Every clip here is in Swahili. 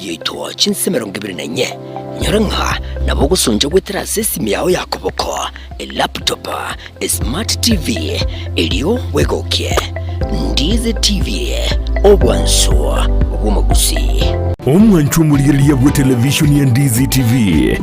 yeitwa chinsemero ngibiri nenye nyorenga nabo gusonja gwetera sesimi yao yakoboko laptop smart TV elio wegokie Ndizi TV obwanso obumagusi omwanchu muliriya bwa television ya Ndizi TV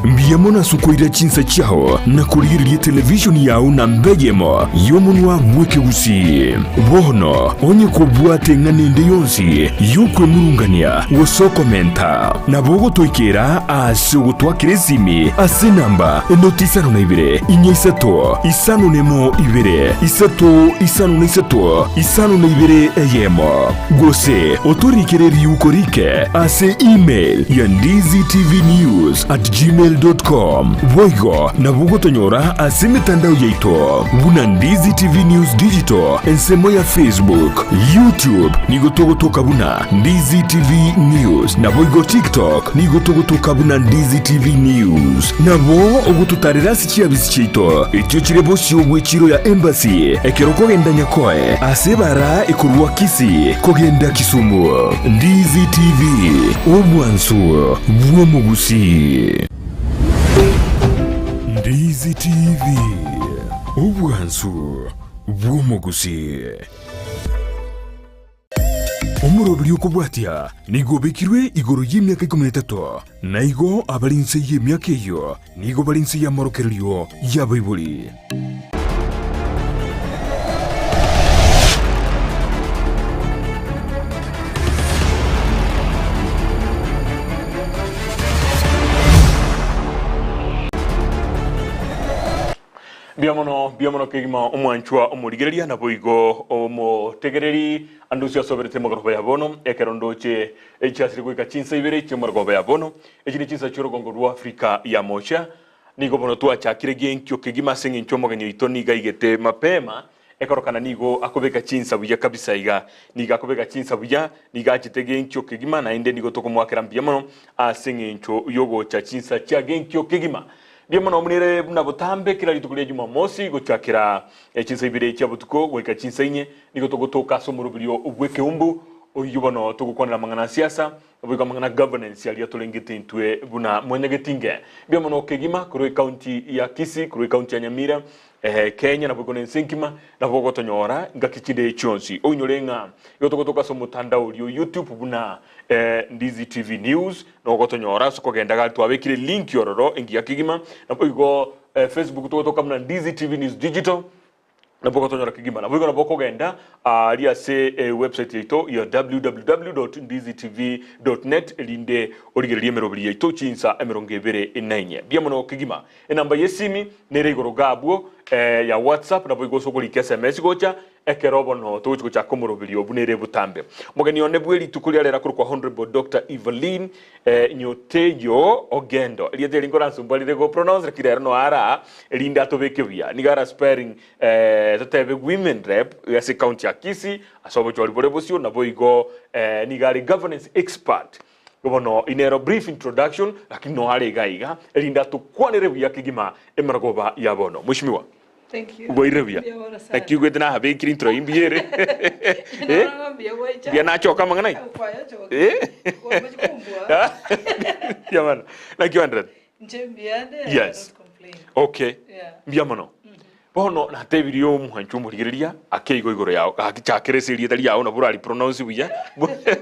mbiyamona sukoira chinsa chao na kuliriya television yao na mbejemo yomunwa mweke gusi bono onye kubwate nganende yonsi yukwe murungania woso komenta na bogo toikera ase gutwakire zimi ase namba notisano na ibere inyisato isano nemo ibere isato isano na isato isano na ibere eyemo gose otorikere yukorike ase email ya ndiztvnews@gmail.com voigo na bugotonyora ase mitandao yaito buna Ndizi TV News Digital ensemo ya Facebook, YouTube nigotogotoka buna Ndizi TV News na voigo TikTok nigotogotoka buna Ndizi TV News nabo ogututarira sichiabisi chito ekyo kirebo cy'obwechiro ya embassy ekeroko genda nyakoe ase bara ekurwa Kisi kogenda Kisumu. Ndizi TV omwanso bwomugusi. Ndizi TV obwanso bwomugusi. Omurobiri okubwatya nigobekirwe igoro y'emyaka 13 naigo abalinse y'emyaka eyo nigo balinse y'amorokereryo y'abaibuli. Biamono kegima omwanchwa omurigereria na boigo omotegereri andusia soberete mogoroba ya bono ekerondoche echasiri kuika chinsa ibere chimorgoba ya bono echini chinsa chorogongo rwa Afrika ya mocha nigo bono twa chakire genkyo kegima sengi nchomo ganyo itoni gaigete mapema ekorokana nigo akobeka chinsa buya kabisa iga niga akobeka chinsa buya niga achitege genkyo kegima na inde nigo toko mwakera biamono asengi ncho yogo cha chinsa cha genkyo kegima. Biamono munire na butambe kila litukulia Jumamosi gochakira chinsa ibire cha butuko gweka chinsa inye niko togotoka so murubirio ubweke umbu oyubono tugukwana mangana siasa bweka mangana governance yali atolengete intwe buna mwenyegetinge biamono kegima kuri county ya Kisi kuri county ya Nyamira Kenya na bweko Nsenkima na bweko tonyora ngakichinde chonsi onyorenga yotogotoka so mutanda uli YouTube buna Ndizi TV News no gotonyora so kogenda galtu abekire link yororo engia kigima na bweko Facebook togotoka buna Ndizi TV News Digital na boko tonyora kigima na bwiko genda ria se website yaito ya www.ndizitv.net elinde origererie merobiri yaito chinsa emerongevere enanye biamono kigima enamba yesimi nere igorogabwo ya WhatsApp na bwiko sokoli SMS gocha ekerobo no tuchiko cha komorobiri obunere butambe mogeni one bweli tukuli alera kuru kwa Honorable Dr. Evelyn Nyoteyo Ogendo eliete lingora nsumbalire go pronounce kirero no ara elinda tobekebia nigara sparing tatebe women rep ya county ya Kisi asobo chori borebosio na boigo nigari governance expert gobono inero brief introduction lakini no hale gaiga elinda tukwanere bya kigima emaragoba yabono mushimiwa. Thank you. Boirevia. Thank you gwetna habe kirintro imbiere. Bia nacho kama nganai. Yamana. Thank you 100. Yes. Okay. Biamono. Bono na tebirio muhanchu murigereria akeigo igoro yao akichakereseria tali yao na burali pronounce buya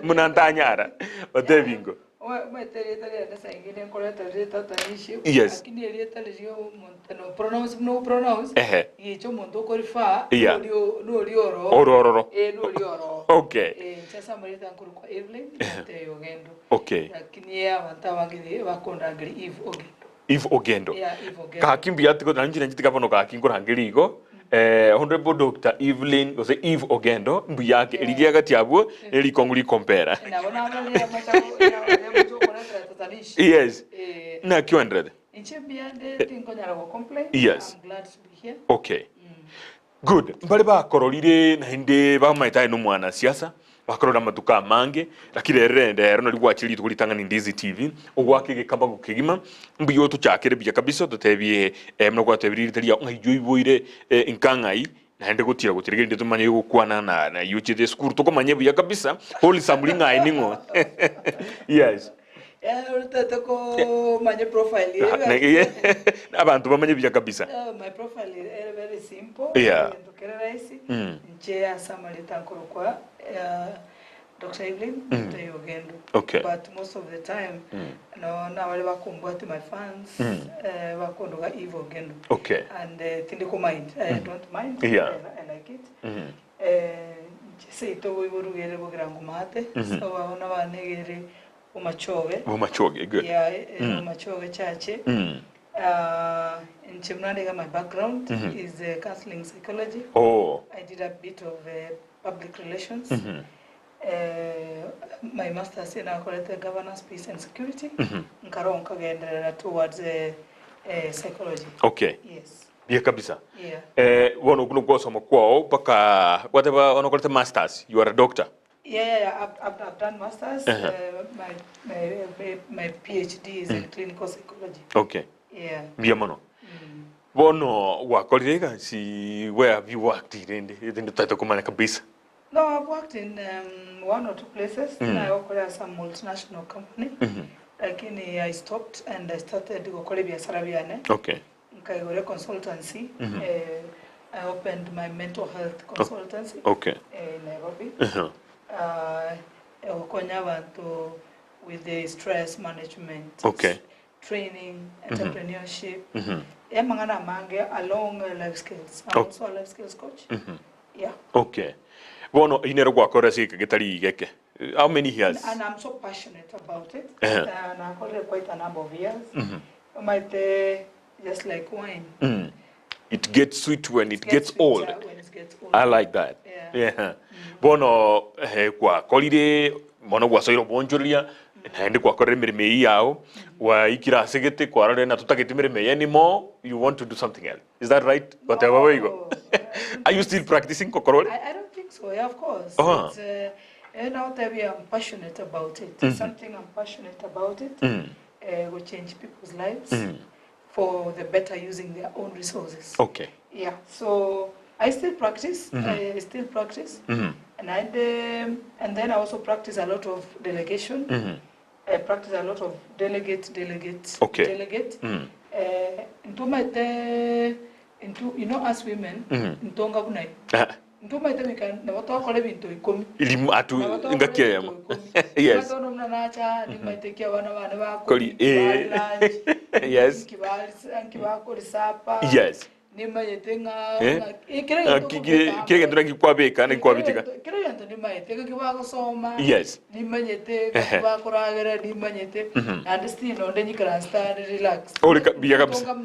munantanyara batebingo. Yes. Ororo. Okay. Okay. Eve Ogendo. Kakimbia tiko nanjira njitika bono kakingo rangerigo. Honorable Dr. Evelyn ose Eve Ogendo mbuyake eligia gatiabwo eli konguli compare. Yes. Na Q100. Yes. I'm glad to be here. Okay. Good. Mbale ba korolire na inde ba maita no mwana siasa bakorora matuka mange lakire rende no ligwachiri tukulitanga ni Ndizi TV ogwakige kamba gukigima mbiyo tuchakire bya kabisa tutebye mno gwatebiri tali ngayo iboire inkangai na ende gutira gutirige ndi tumanye gukwana na UCD school tukomanye bya kabisa holy samulinga iningo. Yes. Utatako my profile. Abantu bamanye bya kabisa. My profile is very simple. Yeah. Nje summary tankorokwa Dr. Evelyn Tayogendo. Okay. But most of the time no na wale bakumbwati my fans bakondoga Eve Ogendo. Okay. And tindiko mind. I don't mind. Yeah. I like it. Say to we were really bogram mate. So I wanna wanegere Umachoge, good. Yeah, Umachoge Chache. In Chimnadiga, my background is counseling psychology. Oh. I did a bit of public relations. My master's in governance, peace and security. Towards psychology. Okay. Yes. Bia kabisa. Yeah. Wono kuno kwa somo kwao paka whatever ono masters. You are a doctor. Yeah, I've done masters. My PhD is in clinical psychology. Okay. Yeah. Bia mono. Wono wakolirega si where have you worked in the title kumana kabisa? No, I've worked in 1 or 2 places. I worked at some multinational company. I stopped and I started to go to Okay. I consultancy. I opened my mental health consultancy. Okay. In Nairobi. With the stress management. Okay. Training, entrepreneurship. Along life skills. I'm also a life skills coach. Yeah. Okay. Bueno, inero kwa kora sika getari geke. How many years? And I'm so passionate about it. And I've got quite a number of years. Might just like wine. It gets sweet when it gets old. When it gets old. I like that. Yeah. Bueno, kwa kolide mono kwa soiro bonjoria. Naende kwa kore mirime yao wa ikira segete kwa rare na tutagete mirime anymore. You want to do something else. Is that right? Whatever way you go. Are you still practicing kokorole? I don't think so. Yeah, of course. I'm passionate about it. It's something I'm passionate about it. Will change people's lives for the better using their own resources. Okay. Yeah. So I still practice. And then I also practice a lot of delegation. I practice a lot of delegate. Okay. Delegate. Into as women, ntonga bunai. We can never talk about it. Ilimu atu ngakia yamo. Yes. Yes. Yes. Kile ndura kwa beka na kwa bitika. Yes. And still on then you can stand relax. Biya kabisa.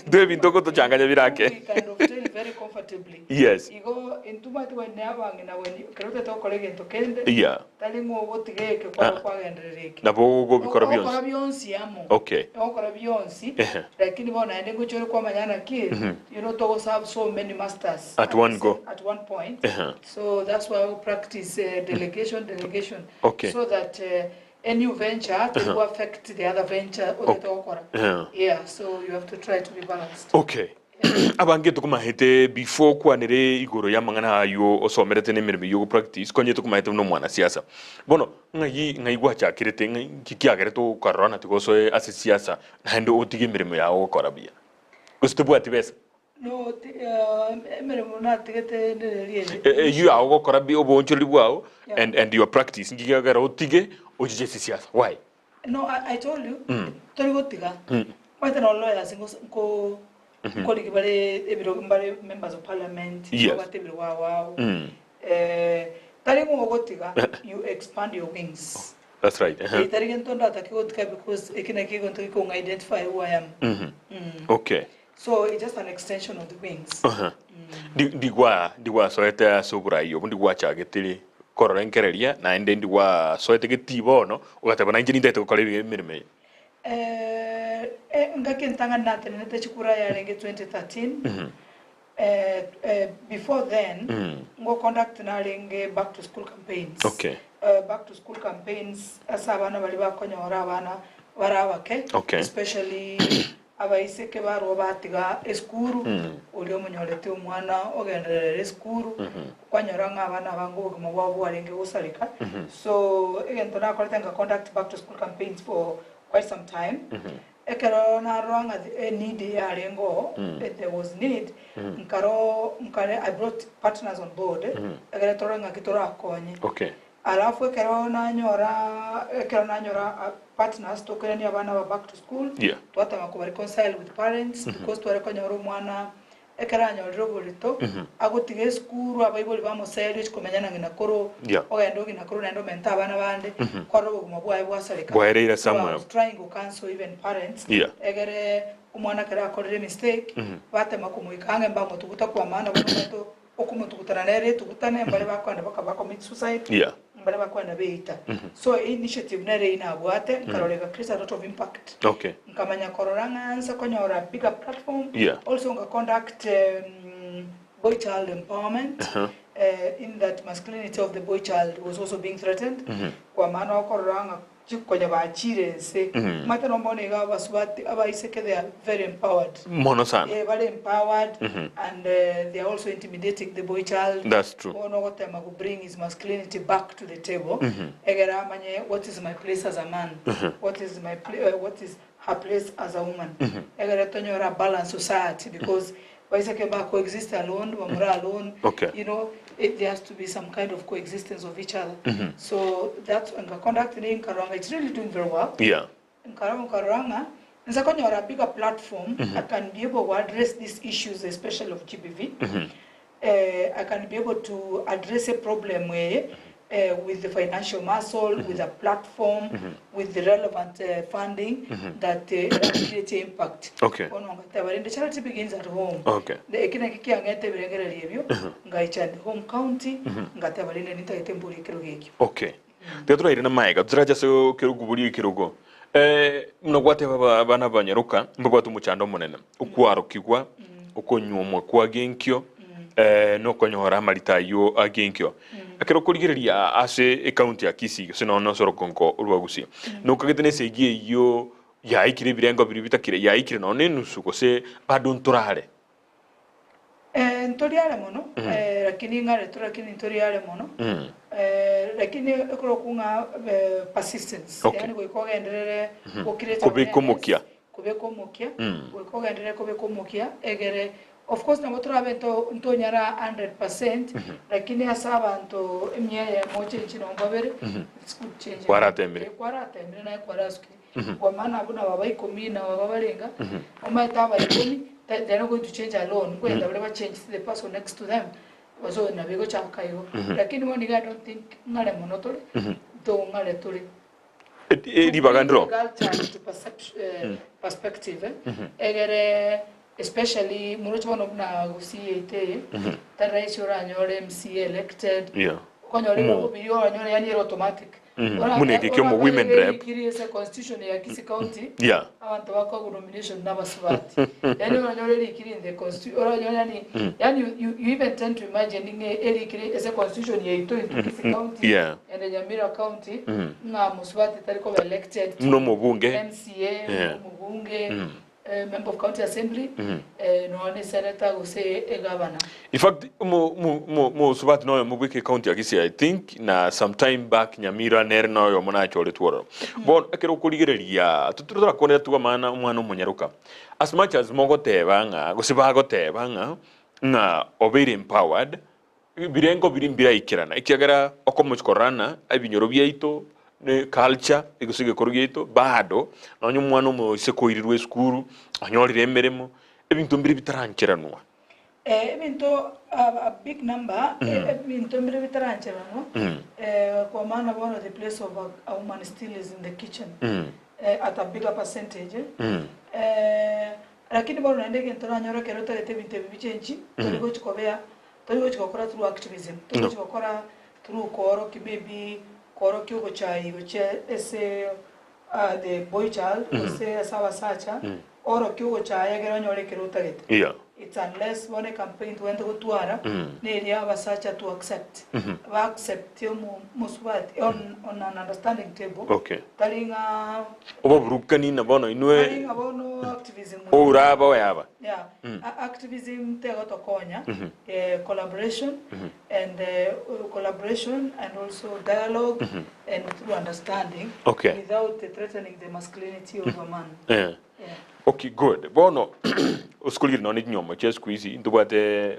Dwe bintoko to changanya birake. Kind of feel very comfortably. Yes. You go into my when never when you can talk again to Kende. Yeah. Telling more what to get kwa Hendrik. Na bo go bikora Bionsi amo. Okay. Okora Bionsi. Lakini bona ende kuchoro kwa manyana ki. You know to have so many masters at one go. At one point. So that's why we practice delegation. Okay. So that a new venture will affect the other venture or the okora. Yeah, so you have to try to be balanced. Okay. Abange tukuma hete before kwa nere igoro ya mangana yo osomerete ne mirime yo practice konye tukuma hete no mwana siasa. Bono ngai gwacha kirete ngai kikiagere to karona tikoso ase siasa na hendo otige mirime ya okora bia. Gusto atibesa. No, mirime na tigete ne you are okora bi oboncholi bwao and your practice ngiagara otige ojije siasa. Why? No, I told you. Tori gotiga. Kwata no lawyers ngo colleague bare members of parliament, you expand your wings. That's right. Because identify who I am. Okay. So it's just an extension of the wings. Digwa soete sobura yo digwa chagetili kororenkereria na ende digwa soete getibo no ugateba na injini ndete ukole mirime. Ngakentanga nate nete chikura ya renge 2013. Before then, ngo conduct na renge back to school campaigns. Okay. Back to school campaigns asa abana bali bakonya abana barabake. Okay. Especially abaiseke baro batiga eskuru uli omunyorete omwana ogenderere eskuru kwanyora ng'abana bango obogima bwabo bwarenge gusarika so egento nakorete nga conduct back to school campaigns for quite some time ekero narwanga need yarengo there was need nkare I brought partners on board egere torenga kitora akonye okay alafu ekero nanyora partners tokerani abana ba back to school twatama ku reconcile with parents because tware konyora umwana ekera nyorero burito agotige school abayiboli bamosere kumenyana ngina koro ogendo ngina koro nendo menta abana bande kwaro buguma bwaye bwasarika bwaerera somewhere trying to cancel even parents egere umwana kera akorere mistake batema kumuikange mbango tuguta kwa maana bono okumutukutana nere tukutane mbale bakwanda bakaba commit suicide mbale bakwanda beita so initiative nere inabwate karorega create a lot of impact nkamanya kororanga ansa konyora bigger platform also nga conduct boy child empowerment in that masculinity of the boy child was also being threatened kwa maana okororanga chikonya bachirense mata nombone ga basubati abaiseke they are very empowered mono sana very empowered and they are also intimidating the boy child. That's true. Ono gotema go bring his masculinity back to the table egera manye what is my place as a man what is my what is her place as a woman egera tonyora balance society because baiseke ba coexist alone wamura alone you know there has to be some kind of coexistence of each other so that's when conducting in Karanga it's really doing very well in Karanga nza konyora bigger platform I can be able to address these issues especially of GBV I can be able to address a problem where with the financial muscle, with a platform, with the relevant funding that creates impact. The charity begins at home. The ekinaki angete birengere review, ngaicha home county, ngate abarinde nita itemburi kirugeki. Okay. Teatro irina maiga, turaja so kiruguburi kirugo. Mno gwate bana banyaruka, mbagwatu muchando munene. Ukwaro kigwa, ukonyomwa kwa genkyo. No konyora maritayo agenkyo akero kurigiria ase account ya Kisii sino no soro konko urwagusi no kagitene segie yo ya ikire birengo bibitakire ya ikire no nenusu kose badon turare ntoriare mono lakini ngare turakini ntoriare mono lakini ekoro kunga persistence yani goikogenderere gokireta kubikomokia goikogenderere kubikomokia egere of course na motora bento ntonyara 100% lakini asaba nto emye moche chino mbabere it's good change kwara tembere na kwaraski kwa maana abuna baba 10 na baba balenga omaita baba 10 they are not going to change alone kwenda bale change the person next to them wazo na bego chakayo lakini woni I don't think ngale monotole to ngale tole libagandro perspective egere especially murochbono na gusiete tarais oranyore MC elected konyore mo biyo oranyore yani automatic muneke kyo mo women rep kiri se constitution ya Kisii county abantu bako nomination na basubati yani oranyore kiri in the constitution oranyore yani you even tend to imagine eri kiri ese constitution ya ito in Kisii county and Nyamira county na musubati tariko elected no mubunge MCA mubunge member of county assembly no ne senator go say a governor. In fact mo subat no mo bweke county Kisii I think na sometime back Nyamira ner no yo mona chole tworo bon akero kuligereria tutura kone tuwa mana umwana munyaruka as much as mogo tebanga go sibago tebanga na obere empowered birengo birimbira ikirana ikiagara okomuchkorana abinyoro byaito ne culture igusige korugito bado nanyo mwana mo sekoirirwe skuru anyorire emeremo ebintu mbiri bitarankiranwa ebintu a big number ebintu mbiri bitarankiranwa kwa maana one of the place of a woman still is in the kitchen at a bigger percentage lakini bado naendeke ntoranyora kero tarete bintu bibichenji toligo chikobea toligo chikokora through activism toligo chikokora through koro kibibi koro kyugo chai goche ese the boy child ose sawa sacha oro kyugo chai agero nyore kirutagete it's unless one campaign to enter tuara neria basacha to accept ba accept yo muswati on an understanding table okay talinga obo burukani na bono inwe talinga bono activism uraba oyaba yeah activism te goto konya collaboration and collaboration and also dialogue and through understanding without threatening the masculinity of a man. Yeah. Okay, good. Bono uskulir no ni nyomo chess quiz ndubate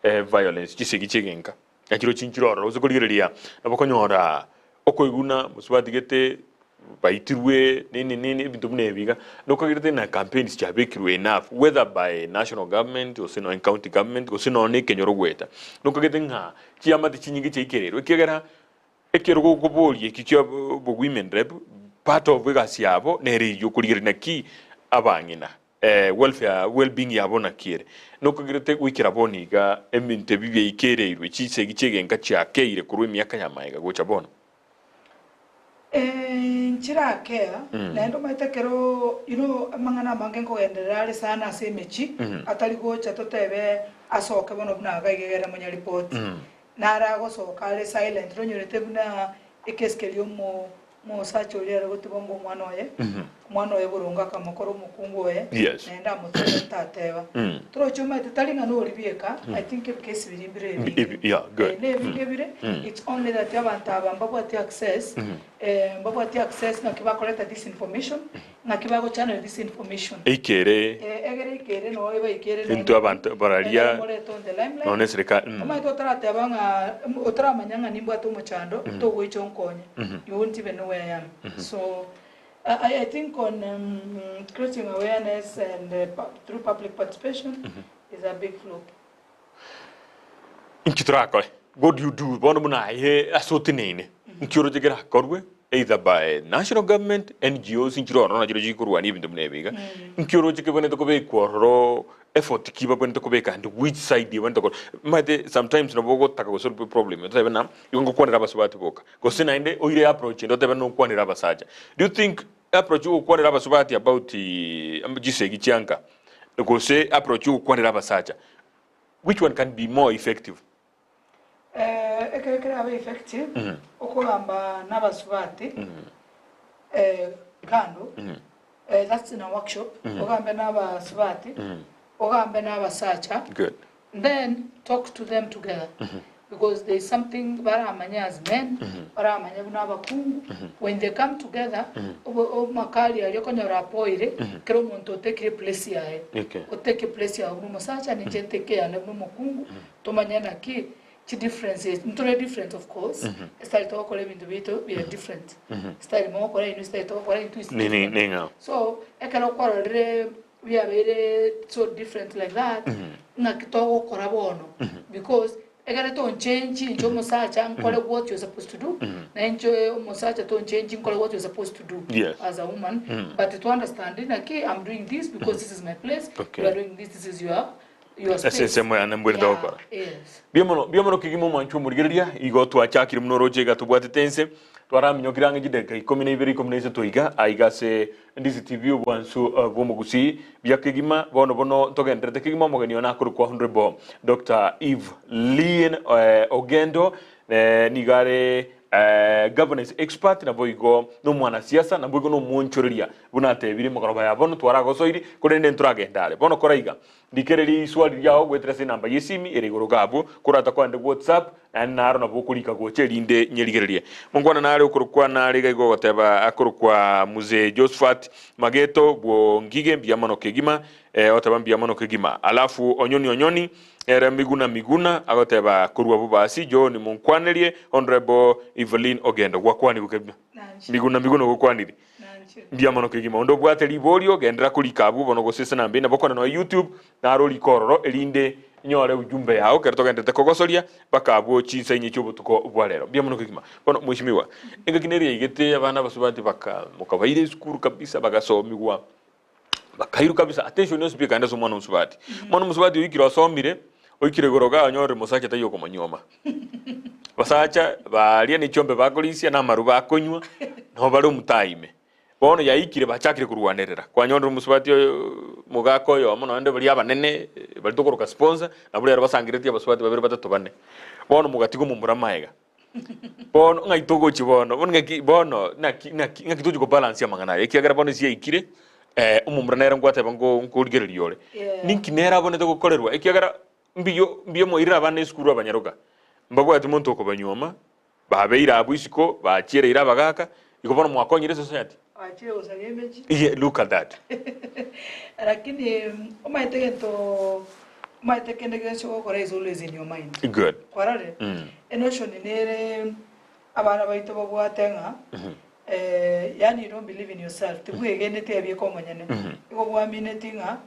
violence chisegi chigenka. Akiro chinchiro uskuliria nabakonyora okoiguna muswati gete baitirwe nini bintu mnebiga nokagirete na campaigns chabekirwe enough whether by national government or sino county government or sino ne kenyoro gweta nokagete nga chiamati chinyingi chikerero kigera ekero gobolie kicho bo women rep part of wegasi yabo neri yokurigirina ki abangina welfare well-being yabo nakire nokagirete wikira boniga eminte bibye ikererwe chisegi chigenka chakeire kurwe myaka yamaiga gocha bono nchira kea nendo maitekero mangana mangengo enderale sana semechi atali gocha totebe asoke bono buna gaigera munya report nara go soka le silent ronyurete buna ekeskelio mo sacho lero gutibongo mwana oye burunga kamokoro mukungu oye nenda mutata teba tro chuma tetalinga no ribieka I think if case birimbire yeah good it's only that abantu abamba access access na kiba collect this information na kiba go channel this information ikere no eba ikere into abantu baralia no nesreka ama totrate abanga otra manyanga nimba to muchando to goicho nkonya you won't even know where I am so I think on creating awareness and through public participation is a big flop. Inchitrako, what do you do? Bono muna he asotinene. Inchiro jegera korwe either by national government, NGOs, inchiro na jiro jikuru ani bintu mnebiga. Inchiro jekebone to kobe kworo effort kiba bone to kobe and which side you want to go. Mate sometimes no bogo taka solve problem. To tebena yongo kwani raba subati boka. Ko sina inde oire approach ndo tebena kwani raba saja. Do you think approach you kwani raba subati about jisegi chianka? Ko say approach you kwani raba saja. Which one can be more effective? Ekere effective okulamba nabasubati kando that's in a workshop ogambe nabasubati ogambe nabasacha good then talk to them together because there is something baramanya as men baramanya bunabakungu when they come together makali aliyokonyora poire kero muntu take place yae oteke place ya umusacha nije take ya mukungu tomanyana ki differences ntore different of course style to kole bintu bito we are different style mo kole style to kole twist ninga so ekero kole we are very so different like that na kitogo korabono because egare to change njo musacha nkole what you're supposed to do na njo musacha to change nkole what you're supposed to do as a woman but to understand that I'm doing this because this is my place you are doing this is your space ana mbwirda okora biomono kigimo manchu murigeria igo twachakire mnoroje gatubwate tense twaraminyo kiranga jideka 12 19 toiga aigase ndisi tv obwansu bomugusi byakigima bono togendrete kigimo mogeni ona kuru kwa 100 bo Dr. Evelyn Ogendo nigare governance expert na boigo no mwana siasa na boigo no monchoreria bunate biri mugoroba ya bono twarago soiri kurende nturagendale bono koraiga dikereri swali yao gwetrese namba yesimi erigoro gabo kurata kwande WhatsApp naro na bokulika gocheri inde nyerigererie mungwana nare ukurukwa nare gaigo goteba akurukwa muze Josephat Mageto bo ngige byamano kegima otaba byamano kegima alafu onyoni era miguna agoteba kurwa bubasi jo ni munkwanerie honorable Evelyn Ogendo gwakwani gukebya miguna gukwaniri byamano kegima ondo bwate liborio gendera kulika abu bono gosese nambe na bokona no YouTube na roli kororo elinde nyore ujumbe yao kerto gendete kogosoria baka abo chinsa inye cyobutuko bwalero byamano kegima bono mwishimiwa engakineri igete abana basubati baka mukabaire skuru kabisa bagasomigwa bakairu kabisa attention no speaker ndazo mwana musubati wikira somire oikire goroga nyore musacha tayo ko manyoma basacha balia ni chombe bakolisia na maruba akonywa no balo mutaime bono yaikire bachakire kurwanerera kwanyondro musubati mugako yo mono ande bali abanene bali tokoroka sponsor na buli basangireti abasubati babiri batatu bane bono mugatigo mumbura maega bono ngai togo chibono bono na kituju ko balance ya mangana ekiagara bono sia ikire umumbura nera ngwate bango ngurigere yore ninki nera bone to gukorerwa ekiagara mbiyo mo irira bane skuru abanyaroga mbagwa ati monto ko banyoma babeira abwisiko bachire ira bagaka ikobona mwakonyire society achire usagemeji yeah, look at that lakini umaiteke ndegesho gukora is always in your mind good kwarare emotion nere abana baito babwatenga yani you don't believe in yourself tibwegene tebye komanyane igobwa minetinga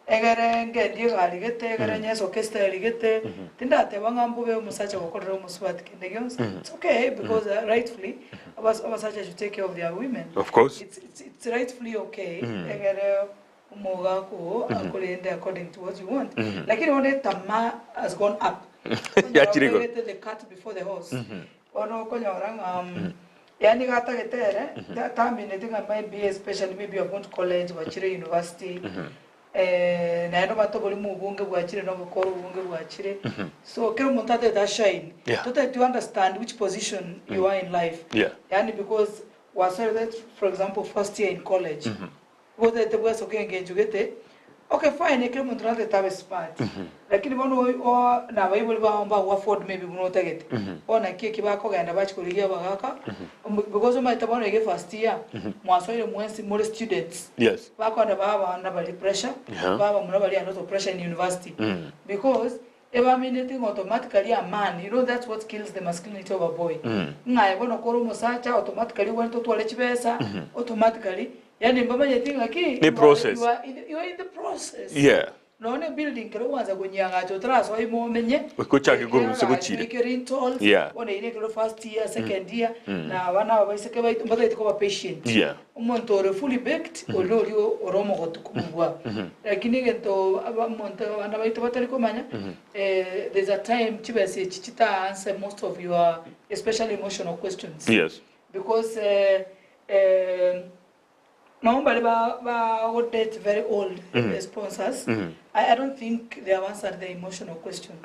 egere ngendie galigete egere nyeso kesta ligete tindate bangambo be musacha gukorera umuswati kendegions it's okay because rightfully abasacha should take care of their women of course it's rightfully okay egere umuga ko akolende according to what you want lakini one tama has gone up ya chirigo the cat before the horse ono konyoranga yani gata getere tamine tinga maybe especially maybe you're going to college or university na eno batoboli mu bunge bwachire no bukoro bunge bwachire so kero montate that shine to understand which position you are in life yani because was that for example first year in college what the was okay engage gete okay fine kero montate tabe smart lakini bono na bible ba afford maybe buno tagete ona kiki bako ganda bachikoligia bagaka because my tabano ge first year mwasoire mwensi more students yes bako na baba na bali pressure baba muna bali a lot of pressure in university because evaminating automatically a man, you know that's what kills the masculinity of a boy ngai bono koro musacha automatically went to toilet chibesa automatically yani mbaba yeting lakini the process you are in the process no ne building kero wanza kunyanga cho traso ai mo menye kuchake guru sekuchire one ile kero first year second year na wana baiseke bai mbada itiko patient umuntu ore fully baked olio oromo gotukumwa lakini gento abamonto wana baito batari komanya there's a time chibese chichita answer most of your especially emotional questions because normally ba would date very old sponsors I don't think they have answered the emotional questions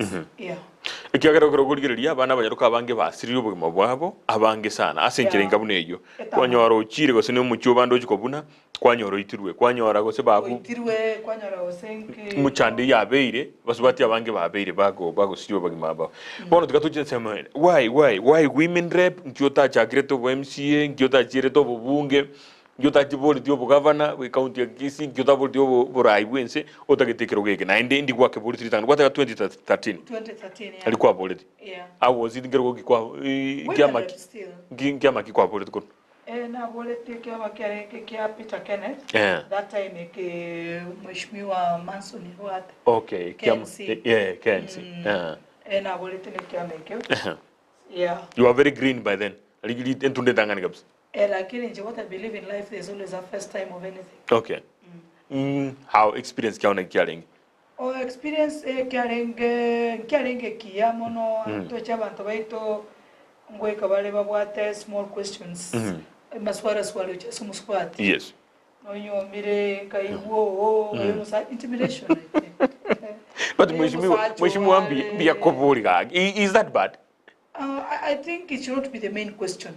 ikiagara kuroguriria abana banyaruka abange basirira ubugimo bwabo abange sana asenkere ngabune eyo kwanyora ukire gose ne mucyo bando gikobuna kwanyora itirwe kwanyora gose bagu itirwe kwanyora osenke muchande yabeire basubati abange babeire bago siryo bagima aba bono tukatuje sema why women rep nkyota chakire to MCA nkyota chire to bubunge nkyota tiboli tyo bugavana we county ya Kisii nkyota boli tyo borai wense otagetekero gege na ndi kwake boli 3 kwata 2013 alikuwa boli was it ngero kwa kiama kwa boli ko na boli kiama kia Peter Kenneth that time ke mheshimiwa Manson Huat okay kiama Kensi na boli kiama ke you are very green by then aligili entunde tangani kabisa lakini what I believe in life there's always a first time of anything okay how experience kiaona kialing experience kialing kia mono to chabantu baito ngweka bale babwate small questions maswara swali sumuskwat no yo mire kaiwo yo sa intimidation but mheshimiwa ambi bia kobori ga is that bad I think it should not be the main question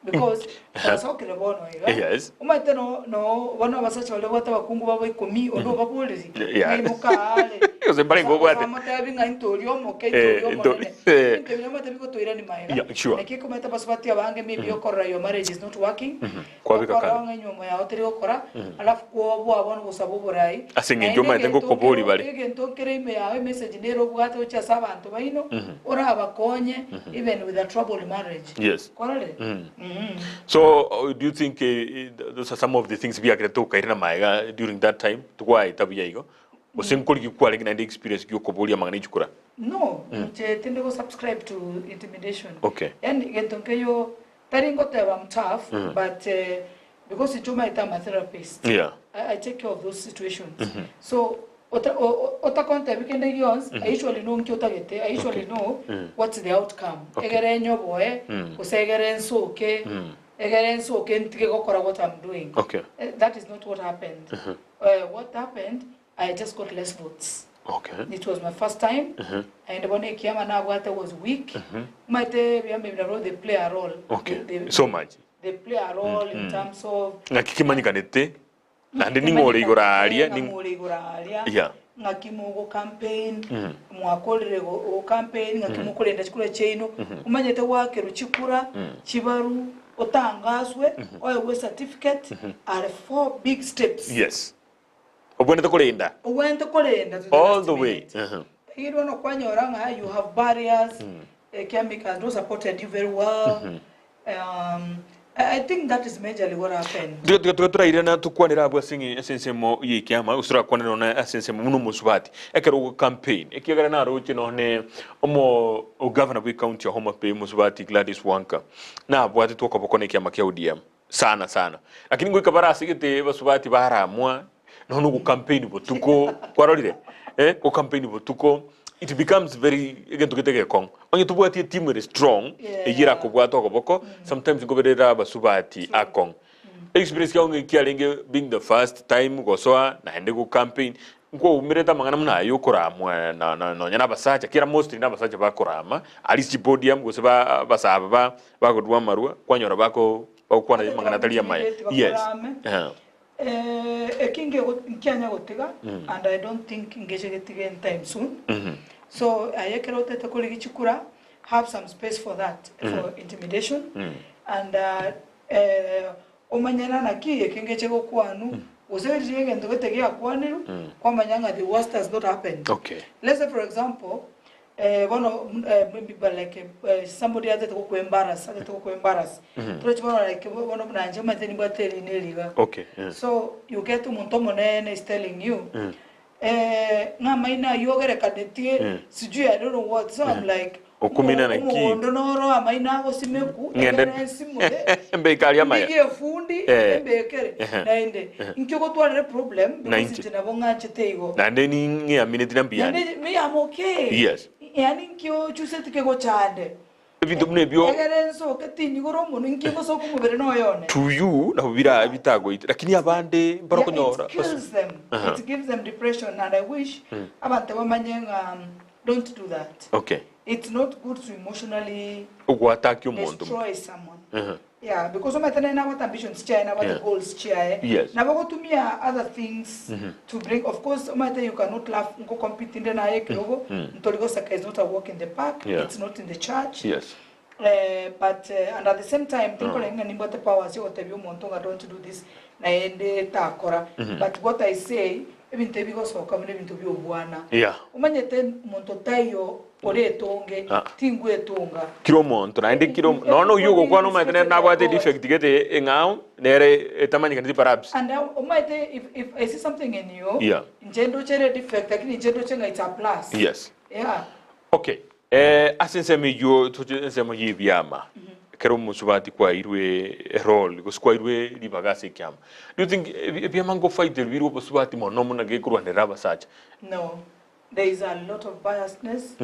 because asokere bono yes umate no wana basacha wale wata bakungu babo 10 odo babulezi mukale yose baringo gwate amata binga intorio mokeito yo mate biko toira ni maira ekiko mata basubati abange maybe yokora your marriage is not working kwa bika kala nyomo ya hoteli okora alafu kuobo abono gusabo borai asinge njoma tengo kobori bali ege kere ime ya message nero bwate ocha sabantu baino ora abakonye even with a troubled marriage yes korale so do you think those are some of the things we are to kairina maiga during that time to why tabiya igo osenkoli kwale ngina ndi experience gyo koboli amangana ichukura no tende go subscribe to intimidation okay and gentonke yo taringo teba tough but because it's my time therapist I take care of those situations so ota konta bikende yons I usually know nkyota gete I usually know what's the outcome egere nyoboe kusegere nsoke Again, so can take what I'm doing. Okay. That is not what happened. What happened, I just got less votes. Okay. It was my first time, and when I came and was weak, they play a role. Okay. So much. They play a role in terms of. Ngakikimanyikanite. Nande ningore iguraria yeah. Ngakimugo campaign mwakolere o campaign ngakimukolenda chikura cheino umanyete wake ruchikura chibaru otangazwe owe certificate are 4 big steps. Yes. Obwende kolenda all the way. You don't know kwanyora you have barriers chemicals don't supported you very well. I think that is majorly what happened. Turaire na tukwanira abwa singi esensemo yikyama usura kwanira na esensemo muno musubati ekero campaign ekigara na roche no ne omo o governor of county ya Homa Bay musubati Gladys Wanka na abwati to kopokone kyama kya ODM sana lakini ngo ikabara sigite basubati baramwa no ku campaign botuko kwarorire ko campaign botuko it becomes very again to get kong onye tubwati team is strong egira ko bwato koboko sometimes go berera basubati akong experience yangu kialenge being the first time go soa na ende go campaign ngo umireta mangana muna yokoramwa na nyana basacha kira mostly na basacha bakorama alisti podium go seba basaba bagodwa marua kwanyora bako bakwana mangana talia maya. Yes. Ekinge nkianya gotega and I don't think ngeje getiga in time soon. So ayekera otete koligi chikura have some space for that for intimidation and omanyana naki ekinge chego kwanu uzeri ngendo gotegea kwaniru kwa manyanga the worst has not happened. Okay. Let's say for example maybe like somebody else to go embarrass like one mnanje mateni bateli neliga. Okay. So you get to montomone is telling you ngama ina yogere kadetie sijui I don't know what, so I'm like okumina na ki ndonoro amaina go simeku mbe kalia maya ngiye fundi mbe kere naende nkyo gotwara problem because tina bonga chetego nande ni ngi amineti na mbiani nande me am okay. Yes. Yani nkyo chusete ke go chande ebintu mnebyo egerenso ketinyi goro muno nkyo go soko mubere no yone to you na bibira bitago ite lakini abande mbaro kunyora it gives them depression and I wish abantu bamanyenga don't do that. Okay. It's not good to emotionally destroy someone. Yeah, because I'm not what ambitions chair, what the goals chair. Yes. Now go to me other things to bring. Of course, you cannot laugh, go compete in the night. Ntoligo is not a walk in the park. It's not in the church. Yes. But and at the same time, think about the powers. You don't do this. But what I say, even Tebigo so come even to be Buana. Yeah. Umanyete montotayo ore tonge tingu etonga. Kilo monto na ende kilo no yugo kwano matene na bwate defect gete engao nere etamani kanti perhaps. And if I see something in you, njendo chere defect lakini njendo chenga it's a plus. Yes. Yeah. Okay. Asenseme yo nsemo yibyama. Kero musubati kwa irwe role kwa irwe libagase kyam. Do you think byama go fight the biro musubati monomo na gekuru nderaba sacha? No. There is a lot of biasness.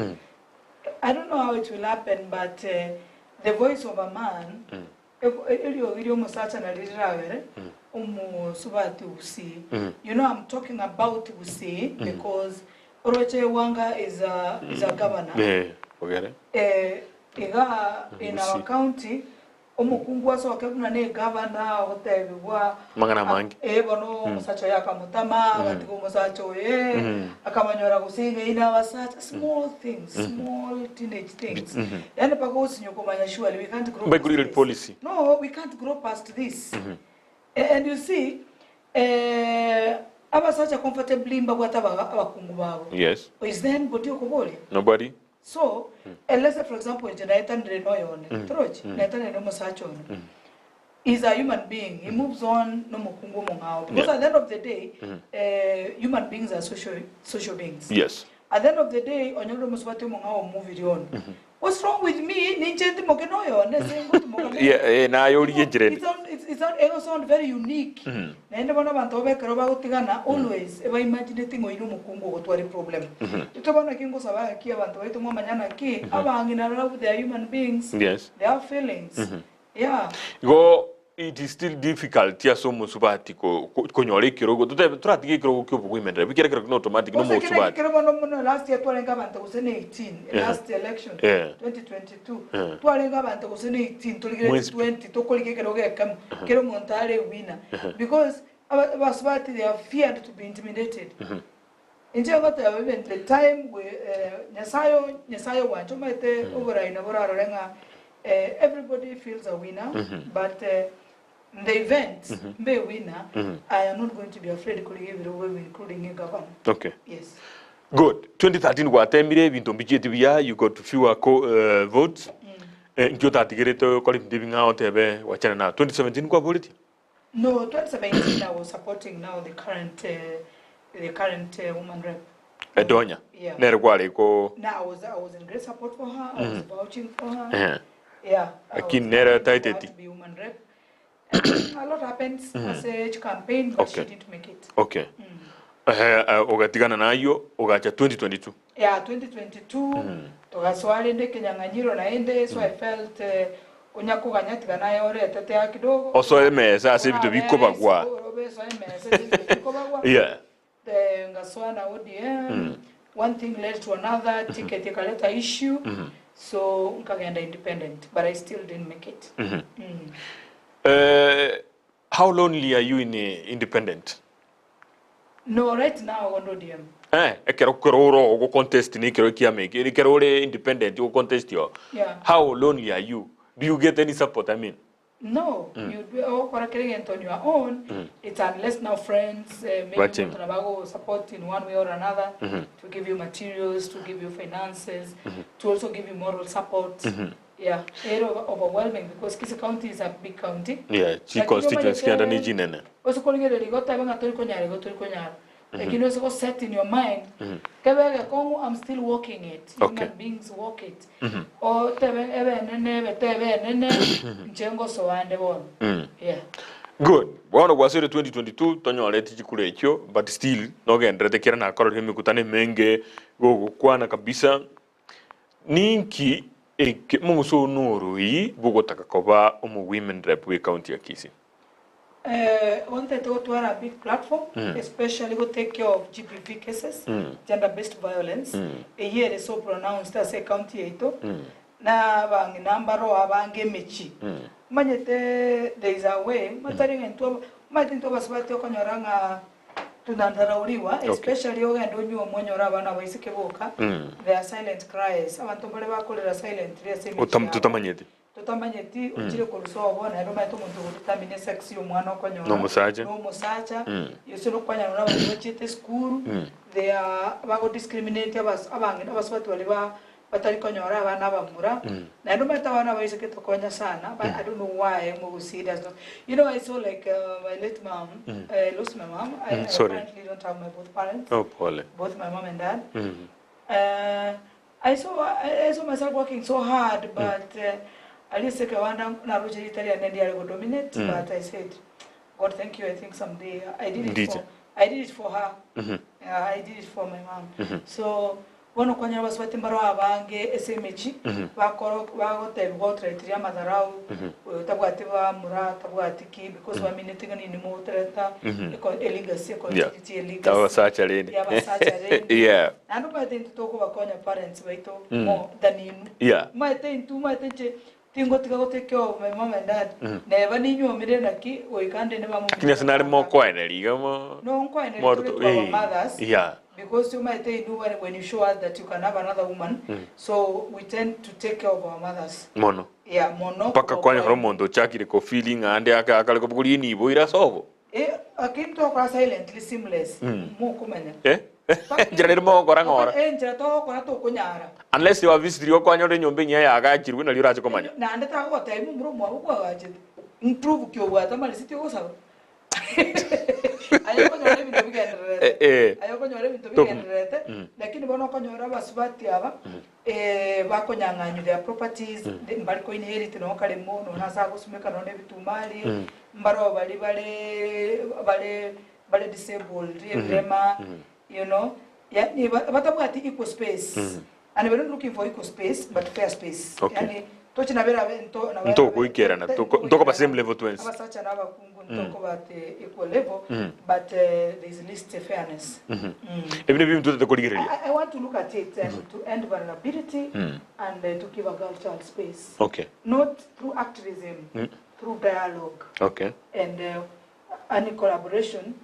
I don't know how it will happen, but the voice of a man, you know, I'm talking about Usi because Oroche Wanga is a governor. In our county, omukungwa so wakabuna ne governor hotebiwa mangana mangi bono musacho yakamutama gatiko musacho akamanyora kusinga ina wasata small things, small teenage things. Yani pako usinyoko manya surely we can't grow by good policy. No, we can't grow past this. And you see abasacha comfortably mbagwata abakungu babo. Yes. Is then boti okobole? Nobody. So, let's say, for example, Jonathan Renoyon, is a human being. He moves on, no mukungo mongao. Because at the end of the day, human beings are social beings. Yes. At the end of the day, onyodo muswati mongao move it on. What's wrong with me? Ninjenti mokenoyo. Yeah, na yori yejred. It sounds very unique. Naenda bana bantu bekeroba gutigana always eba imaginating oino mukungo gotwari problem. Itobana kingo saba ki abantu baito mo manyana ki abangina love they are human beings. Yes. They have feelings. Yeah. Go it is still difficult ya so musubati ko nyore kirogo turati kirogo kyo bu women rep kira no automatic no musubati Kirogo no last year twalenga bantu kusene 18 last election 2022 twalenga bantu kusene 18 tuligire 20 tokolike kirogo ekam kero montare winner because abasubati they are feared to be intimidated. Inje got even the time we nyasayo wancho mate overina borarenga everybody feels a winner but the event be winner I am not going to be afraid to give it away including in government. Okay. Yes. Good. 2013 watemire bintu mbijeti bya you got fewer votes. Nkyo tatigere ko living out ebe wachana na 2017 kwa politi? No, 2017 I was supporting now the current woman rep. Edonya. Yeah. Nere kwale ko Now I was in great support for her. I was vouching for her. Yeah. Akin nere taiteti. To be woman rep. A lot happens as a campaign, but she didn't make it. Okay. Ogatigana nayo ogacha 2022. Yeah, 2022 togaswali ende kenyanganyiro na ende so I felt onyako ganyatika nayo ore tete ya kidogo. Oso emesa asibito bikobagwa. Obeso emesa bikobagwa. Yeah. Ngaswana ODM. One thing led to another, ticket ikaleta issue. So nkagenda independent, but I still didn't make it. How lonely are you in independent? No, right now on ODM. Ekero go contest ni kero kiameke. Ni kero independent go contest yo. Yeah. How lonely are you? Do you get any support? I mean. No, you'd be all on your own. It's unless now friends maybe support in one way or another to give you materials, to give you finances, to also give you moral support. Yeah, it's overwhelming because Kisii County is a big county. Yeah, she constituency and an engineer. Also calling it a got time to go like you know, so set in your mind. I'm still working it. Human beings walk it. Or yeah. Good. Bwana gwasire 2022 tonyo leti chikule ekyo but still nogendre tekera na akoro himi kutane menge go kwana kabisa ninki munguso nuru yi bugotaka koba omu women rep we county ya Kisii. Wanted to run a big platform, especially to take care of GBV cases, gender-based violence. A year is so pronounced as a county eto. Na bang number o abange mechi. Manyete there is a way. Mataring into matinto basbati okonyoranga tunandarauriwa, especially ogendo nyu omonyora bana baisike boka. They are silent cries. Abantu bale bakolera silent reason. Tutamanyeti. Tutamanyeti uchire koluso obona ero maito muntu gutamine sex y'omwana okonyora. No musacha. Yosino kwanya nora bachite school. They are bago discriminate abange abasbati bale batari konyora abana bamura. Na ero maito abana baisike tokonya sana, but I don't know why Mogusi does not. You know, I saw like my late mom, I lost my mom. I currently don't have my both parents. Oh, Paul. Both my mom and dad. I saw myself working so hard, but at least like na Roger Italian and I would dominate. But I said, God, thank you. I think someday I did it for her. I did it for my mom. So one of Konya was waiting baro abange SMH. Bakoro tria madarau. Tabuativa mura tabuatiki because we meaning in motoreta. Legacy, legacy. That was such a lady. Yeah. I don't think to talk about Konya parents more than you. Yeah. My thing too, my thing. Tingo to take care of my mom and dad. Never knew me ki we can't never move. Kines na mo coineri gamo. No coineri mothers. Yeah. Because you might say when you show us that you can have another woman, so we tend to take care of our mothers. Mono. Yeah, mono. Paka kwanya horomondo chakire ko feeling ande akale ko buguli ni boira sobo. Akinto kwa silently seamless. Mo kumenya. Njira mo korangora. Njira to kora to kunyara. Unless you have visited your kwanya re nyombe nya ya ga chirwe na lira che komanya. Na ande ta ko time muro mo ko wa je. Improve kyo wa ta mali siti ko sabe. Ayo konyora bintu bigenderete. Ayo konyora bintu bigenderete. Lakini bono konyora basubati aba bakonyang'anyo their properties mbali ko inherit no kale mo no nasa kusumeka no nebitumali mbaro bale disabled rema you know yani batabwati equal space and we're not looking for equal space but fair space yani tochina bera Ntoko kuikerana ntoko ba same level twins abasacha n'abakungu ntoko bate equal level but there is least fairness. Even if you do the kuligirelia. I want to look at it to end vulnerability and to give a girl child space. Okay. Not through activism, through dialogue. Okay. And in collaboration,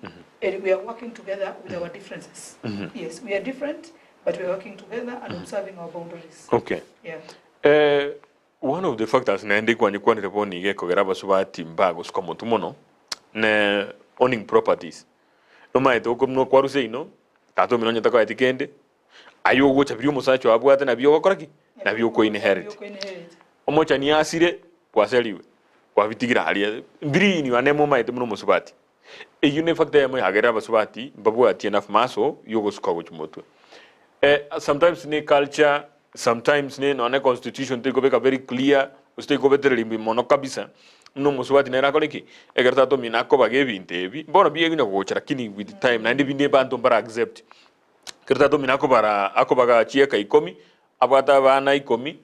and we are working together with our differences. Yes, we are different, but we are working together and observing our boundaries. Okay. Yeah. One of the factors na ndi kwani kwani reponi geko geraba subati mbago skomo tumono ne owning properties. No maito komno kwaruse ino tato minonya takwa etikende ayo go chabiri musacho abwate na biyo wakoraki na biyo ko inherit. Omocha ni asire kwaseliwe kwa vitigira hali mbiri ni wanemo maito muno musubati. Eyune factor ya moya geraba subati babu ati enough maso yogo skogo chumotwe. Sometimes ne culture, sometimes ne no constitution te gobeka very clear, uste gobetere limbi mono kabisa. No musubati na rakoleki. Egerta to minako bagevi intevi. Bono biegi na gochara kini with time na ndi binde bantu bara accept. Kerta to minako bara akobaga chieka ikomi, abata bana ikomi.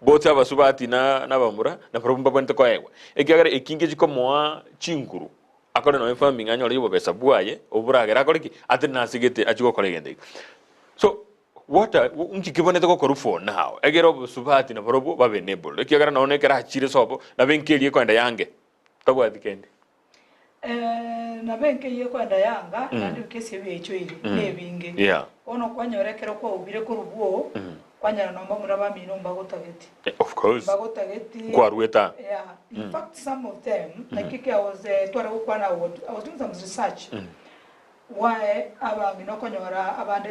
Bota basubati na bamura na probumba kwente kwa ewa. Egagara ekinge jikomoa chinguru. Akore no efa minganyo libo besa buaye, obura agera koleki ate na sigete achiko kolegende. So what unki kibone to ko for now egero subati na borobo ba enable ekigara na onekera hachire sobo na benkelie kwenda yange tagwa adikende na benkelie kwenda yanga na ndi kesi echo ile nebinge ono kwanyorekero ko ubire ko rubuo kwanyara no mbamura ba minomba gotageti of course bagotageti kwa rueta in fact some of them like I was twara ukwana I was doing some research why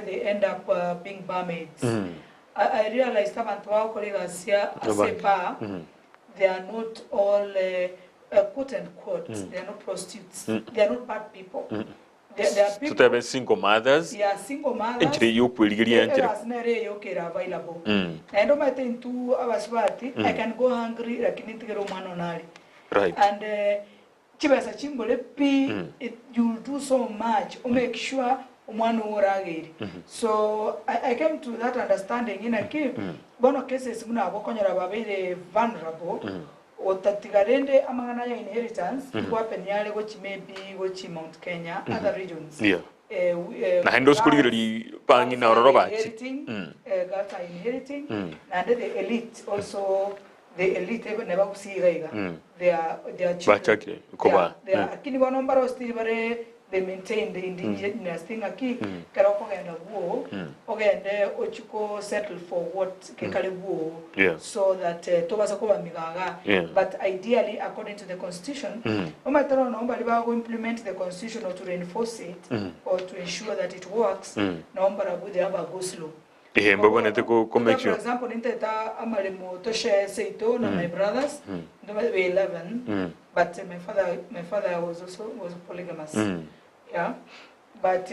they end up being barmaids. I realized that our colleagues here they are not all quote unquote, they are not prostitutes, they are not bad people. They are people. So they are single mothers. Yeah, single mothers. They are available. And I think to our swati, I can go hungry like in the right. And chibasa chimbole you'll do so much to make sure umwana uragiri. So I came to that understanding in a keep bono cases muna abokonyora babire vulnerable otatigarende amangana ya inheritance kwa penyale go chimebi go chi Mount Kenya other regions na hendo skuliri pangi na roroba girls are inheriting and the elite also. The elite never see they are children. They are akini wanombaro still they maintain the indigenous thing aki karoko and war ogende ochiko settle for what kekale war so that tobasa ko bamigaga but ideally according to the constitution no matter no mbali ba go implement the constitution or to reinforce it or to ensure that it works no mbara they have a go slow. For example, amalemo toshe seito na my brothers, they were 11, but my father was polygamous. Yeah, but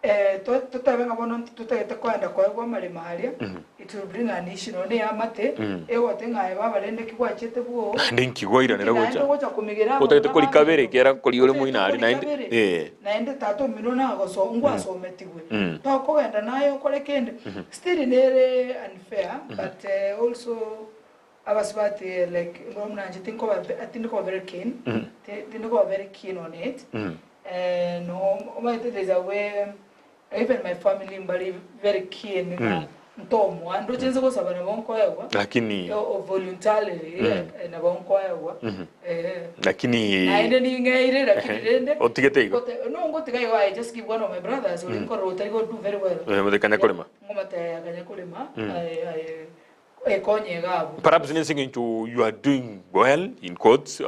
it will bring an issue. No, they are mate. Everything I have ever learned to watch it. Ninki goira na gocha. Ota te koli kabere kera koli ole muinari nainde. Nainde tato milona goso ngwa so metigwe. To ko enda nayo kole kende. Still nere unfair, but also abasbati like ngomna think of very keen. Think of very keen on it. No, there's a way. Even my family mbali very keen ntomo ando chenze ko sabana bonko yawa lakini voluntarily na bonko yawa lakini naende ni ngaire lakini otigetego no ngotiga yo I just give one of my brothers who ko rota go do very well mudekanya kolema ngomata yakanya kolema perhaps anything you are doing well in quotes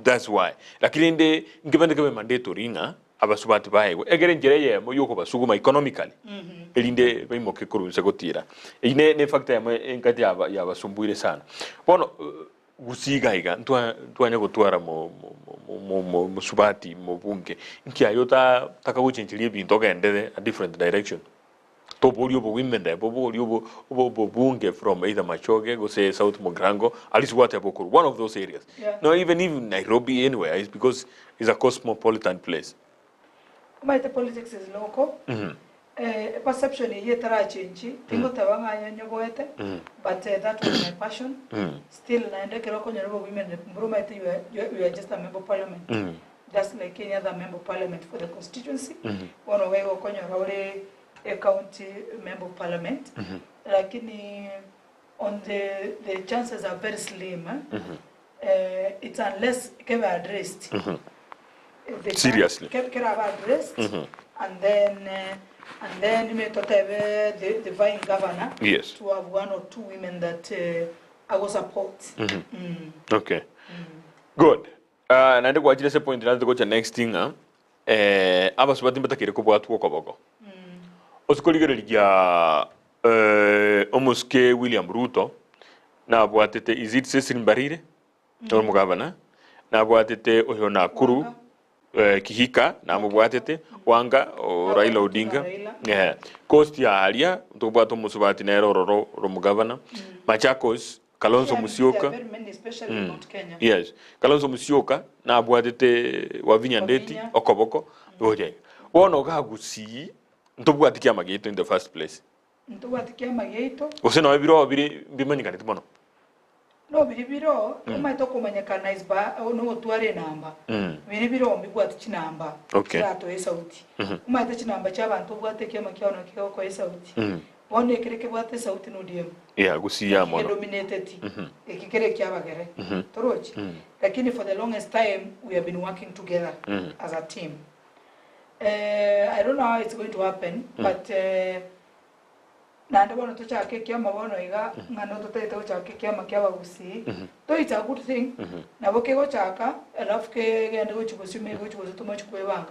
that's why lakini inde ngibande kama mandatory nga abasubati bae egere njereye mo yoko basuguma economically elinde baimoke kurunse gotira ine ne factor ya enkati ya basumbuire sana bono gusiga iga twanya gutwara mo subati mo bunge nkia yota takaguchenchilie bintu gendere a different direction to bolio bo women there bolio bo bunge from either Machoge go say South Mogrango at what abokuru one of those areas no even Nairobi anywhere is because it's a cosmopolitan place. The politics is local. perception ye tara change tingo tabanga yanyogoete but that was my passion still naende kero konyo women mbruma you are just a member of parliament just like any other member of parliament for the constituency ono wego konyo rawle a county member of parliament lakini on the chances are very slim it's unless can be addressed seriously can be addressed and then you may have the vying governor yes to have one or two women that I will support. Okay. Good. Na ndiko ajile se point na ndiko next thing aba subati mbata kire kubwa tu okoboko. Osikoligerigia omuske William Ruto na bwatete izit Cecil Mbarire no mugavana na bwatete oyo na kuru Kihika na mubwatete Wanga o Raila Odinga coast ya alia tubwato musubati na rororo rumugavana Machakos Kalonzo Musyoka especially not Kenya. Yes Kalonzo Musyoka na bwatete Wavinya Ndeti okoboko oje wono gagusi ntubwatikia magito in the first place ntubwatikia magito useno ebiro bimanyikane timono no biribiro umaito kumanyekana isba no tuare namba biribiro mbigwati chinamba sato esauti umaito chinamba cy'abantu bwate kema kyano kyo ko esauti bone kireke bwate sauti no diem gusiya mono dominated ekikere kyabagere torochi lakini for the longest time we have been working together as a team. I don't know how it's going to happen but nande bono tochake kyama bono iga ngano totete tochake kyama kyabagusi to it's a good thing nabo kego chaka alafu ke gende gochibosime gochibozo kwebanga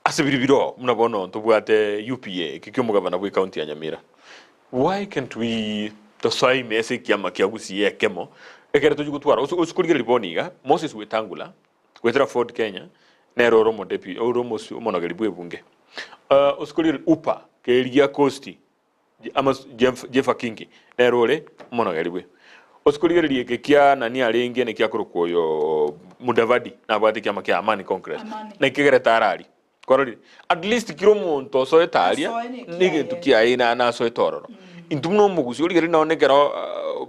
asibiribiro munabono tubwate UPA kikyomugavana bwe county ya Nyamira. Why can't we tosai mese kyama kyagusi yekemo ekere tujugutwara usukurigera liboniga Moses Wetangula wetera Ford Kenya nero romo deputy oromo monogeri bwe bunge usukurigera upa keria costi ama Jeff Kingi nerole monogeri bwe usukurigera kia nani arenge ne kyakurukwo yo Mudavadi na bwate kyama kya Amani Congress na kigere tarari korori at least kiro monto so etalia nige tukia ina na so etororo intumno mugusi urigeri na onekero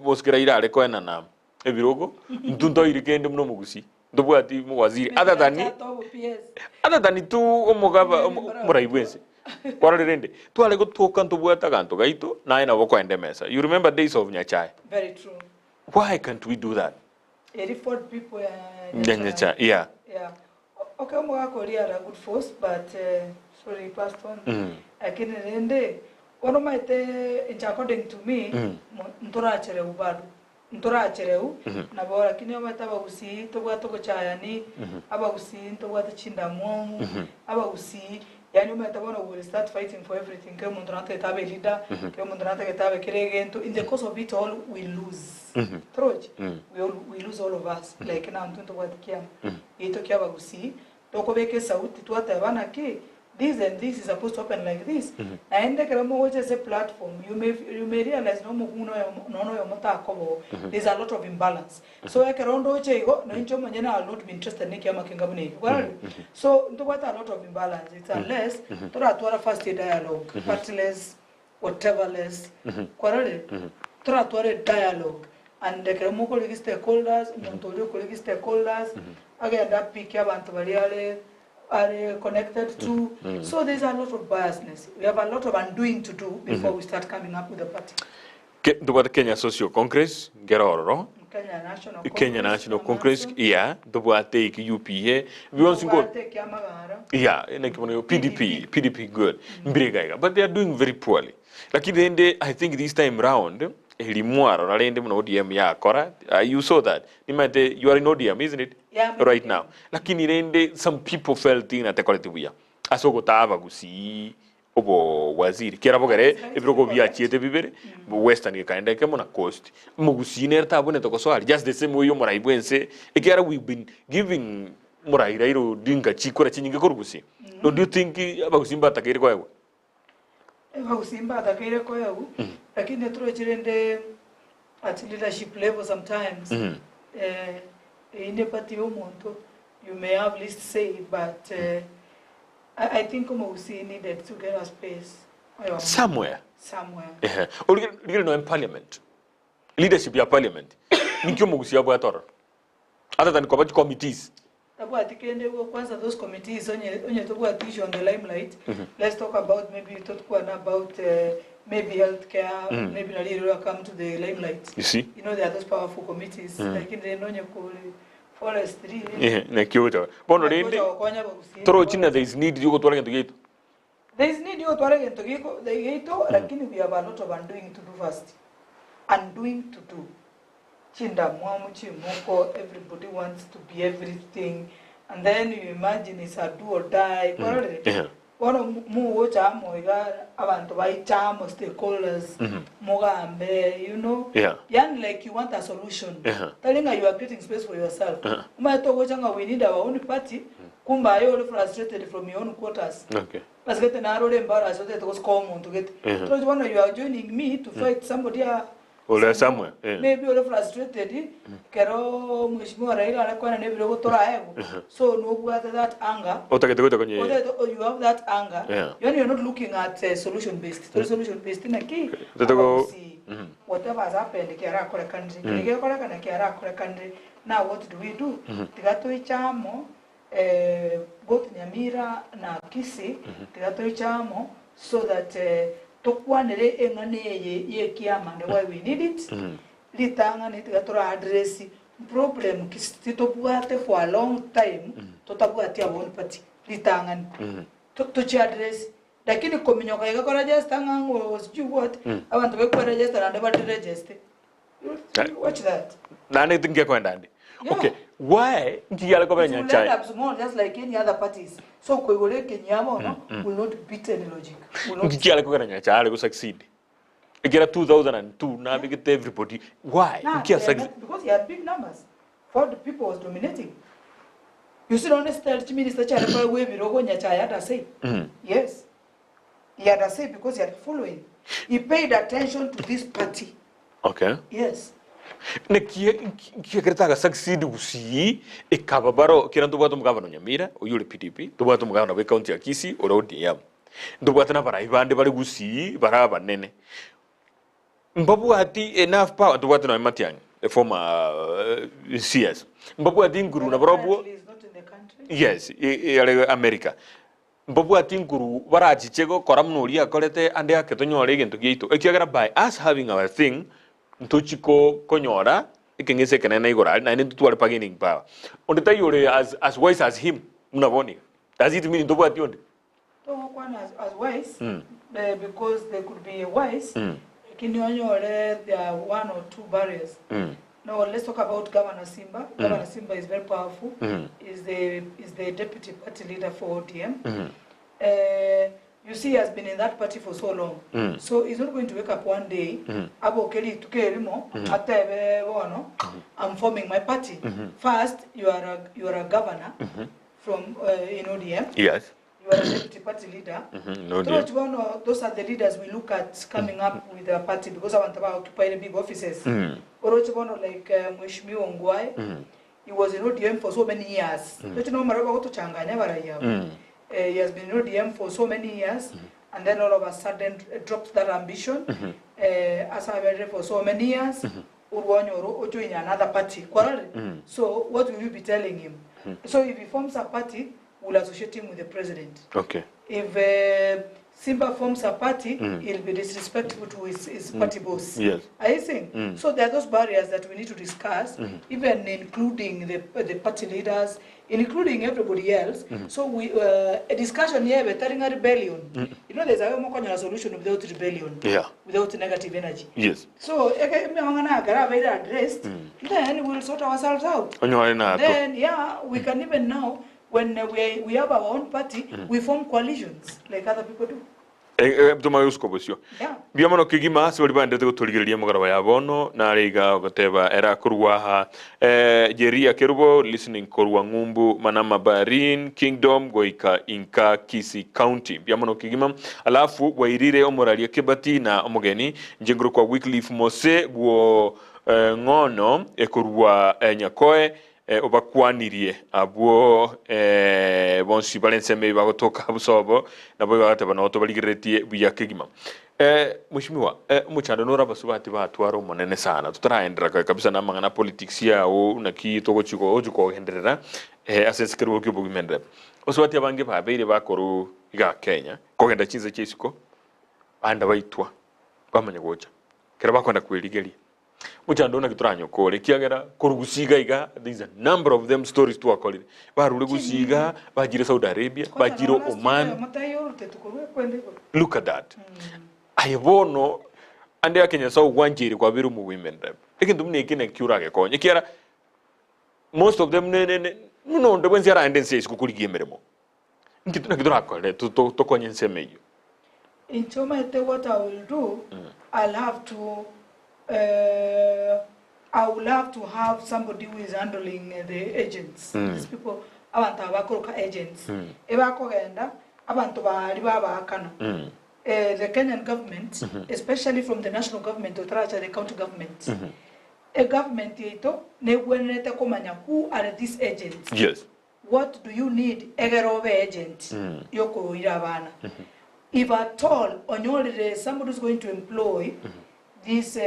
boskera irare ko na ebirogo intundo irikende mno mugusi ndobwati mu waziri other than tu omugaba muraibwense korori rende twale go toka ndobwata ganto gaito na ina boko endemesa. You remember days of Nyachai? Very true. Why can't we do that? 84 people Nyachai yeah okay mwa Korea are good force but sorry passed on lakini rende ono maite according to me ntora chereu bado ntora chereu na bora lakini omata bagusi tobwato ko chayani abagusi tobwato chindamo abagusi yani omata bona will start fighting for everything ke mundranate tabe leader ke mundranate ke tabe kiregento in the course of it all we lose troch we lose all of us like na mtu tobwato kia ito kia bagusi tokobeke sauti twata bana ki this and this is supposed to happen like this and the kramo which is a platform you may realize no yo mutakobo there's a lot of imbalance so ekerondo chego no incho manyana will not be interested in kiama kingabune so ntobata a lot of imbalance it's unless tora first dialogue partless whatever less quarrel tora dialogue and the kramo ko stakeholders montorio ko stakeholders again that pick abantu baliale are connected to so there's a lot of biasness. We have a lot of undoing to do before we start coming up with the party. The Kenya Social Congress geroro Kenya National Congress yeah the bwate UPA we want to go yeah PDP good mbirega but they are doing very poorly lakini I think this time round elimwaro ralende muno ODM ya kora you saw that you are in ODM isn't it right now lakini rende some people felt in atekoletibuya asoko tava gusi obo waziri kera bogere ebrogo bya chiete bibere western kaenda ke mona coast mugusi nerta bone to so just the same way yo moraibwense ekera we've been giving morairairo dinga chikora chinyinge korugusi do you think abagusi mbatakere kwa yewe Simba atakire kwa yau lakini turojirende at leadership level sometimes in the party omuntu you may have least say but I think Umusi needed to get a space somewhere somewhere no parliament leadership ya parliament nikyo mugusia bwa toro other than committees Tabu atikende kwanza those committees onye toku atish on the limelight. Let's talk about maybe about maybe healthcare, maybe na really come to the limelight. You see? You know there are those powerful committees like in the onye ko forestry. Na kyoto. Bono rende. Toro china there is need yuko twala ngento gitu. There is need yuko twala ngento gitu lakini we have a lot of undoing to do first. Undoing to do. Chinda mwamu chimoko, everybody wants to be everything, and then you imagine it's a do or die. One mu ocha moiga abantu baichamo stakeholders mogambe, you know. Young like you want a solution. Telling you are creating space for yourself. We need our own party. Kumba you frustrated from your own quarters. Okay. Let's get an arrow embarrassed so that was common to get. You are joining me to fight somebody. Or somewhere. Maybe you're frustrated. Kero mheshimiwa Raila anakuwa na nebe logo tora ego. So no have that anger. You have that anger. You're not looking at solution based. Solution based in a key. Whatever has happened, kiara kore country. Kige kore kana kiara kore country. Now what do we do? Tigato ichamo both Nyamira na Kisii. Tigato ichamo so that tokwanere engane ye kiama and why we need it. Litanga nitigatora address problem kistitobuate for a long time. Totabuate ya one party. Litanga to address. Lakini kominyoka ikakora register ngango was you what? Abantu bekwa register and never register. Watch that. Nani tinge kwenda ndi. Okay, why njiyala kwa banya chai? Just like any other parties. So kwegole Kenyama no will not beat any logic. Njiyala kwa banya chai go succeed. Ikira 2002 na bigite everybody. Why? Because he had big numbers. For the people was dominating. You see, honest minister Chai way Virogo Nyachai had to say. Yes. He had to say because he had following. He paid attention to this party. Okay. Yes. Ne kia kereta succeed usi ekababaro kira tubato mugavano Nyamira oyule PDP tubato mugavano we county ya Kisii ora ODM tubato na bara ibande bali gusi bara banene mbabu ati enough power tubato na Matiang'i the former CS mbabu ati nguru na barobu yes America mbabu ati nguru baraji chego koramnuri akorete ande aketonyore gento gito ekiagara by us having our thing ntochiko konyora ikengese kenena igora na ndu twale bargaining power on the tayore as wise as him unavoni does it mean ndobo ationde to one as wise because they could be wise kinyonyore there are one or two barriers. Now let's talk about Governor Simba. Governor Simba is very powerful. Is the deputy party leader for ODM. You see, he has been in that party for so long. So he's not going to wake up one day. I'm forming my party. First, you are a governor from in ODM. Yes. You are a deputy party leader. Those are the leaders we look at coming up with the party because I want to occupy the big offices. Like Mheshimiwa Ongwae, he was in ODM for so many years. He has been in ODM for so many years, and then all of a sudden dropped that ambition. As I read for so many years, in another party. So what will you be telling him? So if he forms a party, we'll associate him with the president. Okay. If Simba forms a party, he'll be disrespectful to his party boss. Yes. I think. So there are those barriers that we need to discuss, even including the party leaders, including everybody else. So we a discussion here with a rebellion. You know, there's a solution without rebellion. Yeah. Without negative energy. Yes. So addressed, then we'll sort ourselves out. Then we can even now. When we have our own party, we form coalitions like other people do. Yeah. Biamono kigima sibali bande te guturigiria mugaraba ya bono na riga goteba era kurwaha jeria kerubo listening korwa ngumbu manama barin kingdom goika inka Kisii county biamono kigima alafu wairire omoralia kebati na omogeni njengro kwa Wycliffe Mose go ngono ekurwa nyakoe obakwanirie abwo bonsi balenseme bagotoka busobo nabo bagate bano tobaligiretie buya kegima mushimiwa muchando nora basubati batwaro monene sana tutaraendera kabisa na mangana politics yao na ki togo chiko ojuko henderera asensikero kyo bugimendre osubati abange babeire bakoro iga Kenya kogenda chinze chesiko anda baitwa bamanya gocha kera bakwenda kweligeria muchando na gituranyo kore kiagera korugusiga iga there is a number of them stories to akolire barule gusiga bajire Saudi Arabia bajiro Oman. Look at that. Ayebono ande ya Kenya so wanjiri kwa biru mu women rep ekintu mune kine kyurage konye kiara most of them no ndo bwenzi ara andense isikukuligemeremo nkitu na kidura akole to konye nsemeyo in Choma what I will do I will have to have somebody who is handling the agents. These people abantu abakoroka agents ebakogenda abantu bali babakana the Kenyan government especially from the national government or the county government a government yeto negwenete komanya who are these agents. Yes. What do you need egerobe agent yoko irabana if at all onyolire somebody is going to employ this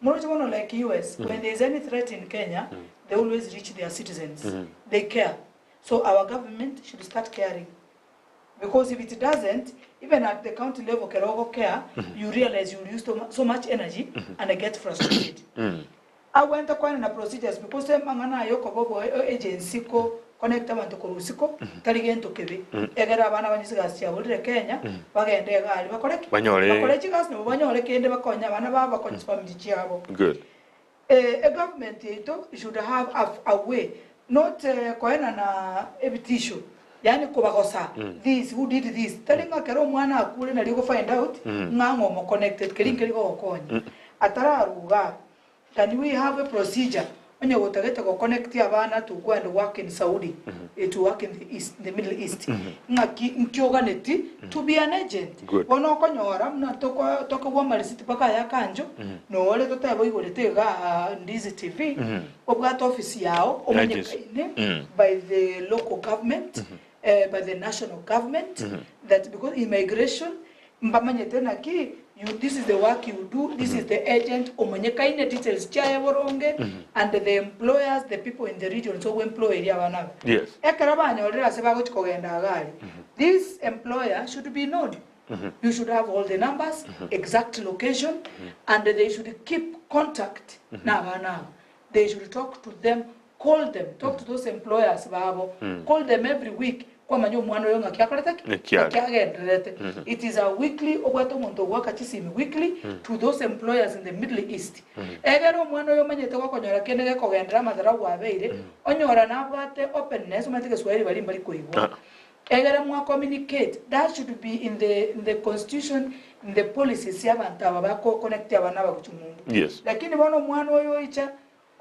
like US, when there is any threat in Kenya, they always reach their citizens. They care. So our government should start caring. Because if it doesn't, even at the county level, care, you realize you use so much energy and get frustrated. I went to the procedures because mangana yoko bobo agency ko connect abantu ko rusiko taligento kebe egera abana banyisigasya buri Kenya bagende gali bakore chigas no banyole kende bakonya abana baba bakonyiswa miji yabo. Good. A government should have a way not koena na ebitisho yani kubagosa this who did this talinga kero mwana akule na ligo find out ngango mo connected kelinge ligo okonya atararuga. Can we have a procedure when you go connect abana to go and work in Saudi, to work in the East, the Middle East? To be an agent. Good. Ono konyora mna toko wama risiti paka ya kanjo. No wale tota boy go letega ndizi TV. Obgat office yao by the local government, by the national government. That because immigration mbamanye tena ki this is the work you do, this is the agent, omanyeka ine details chaya boronge, and the employers, the people in the region, so we employ area. Yes. This employer should be known. You should have all the numbers, exact location, and they should keep contact. Now. They should talk to them, call them, talk to those employers, call them every week. It is a weekly weekly to those employers in the Middle East. Communicate. That should be in the constitution, in the policies. Yes.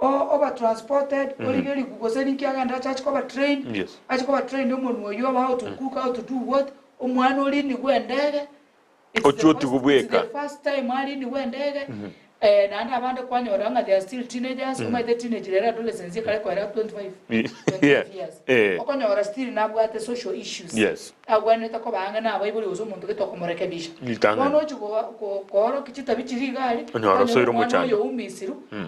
Or over transported, or you go sending Kiaganda church cover train. Yes. I cover train no more. You have how to cook, how to do what? It's the first time I didn't went there. And under Quanyoranga, they are still teenagers. Who might the teenagers, adolescents, 25 years. Okonora still now got the social issues. Yes. I went to Kobanga, I was to get to Komorekabisha. One to go Kichita Vichirigali,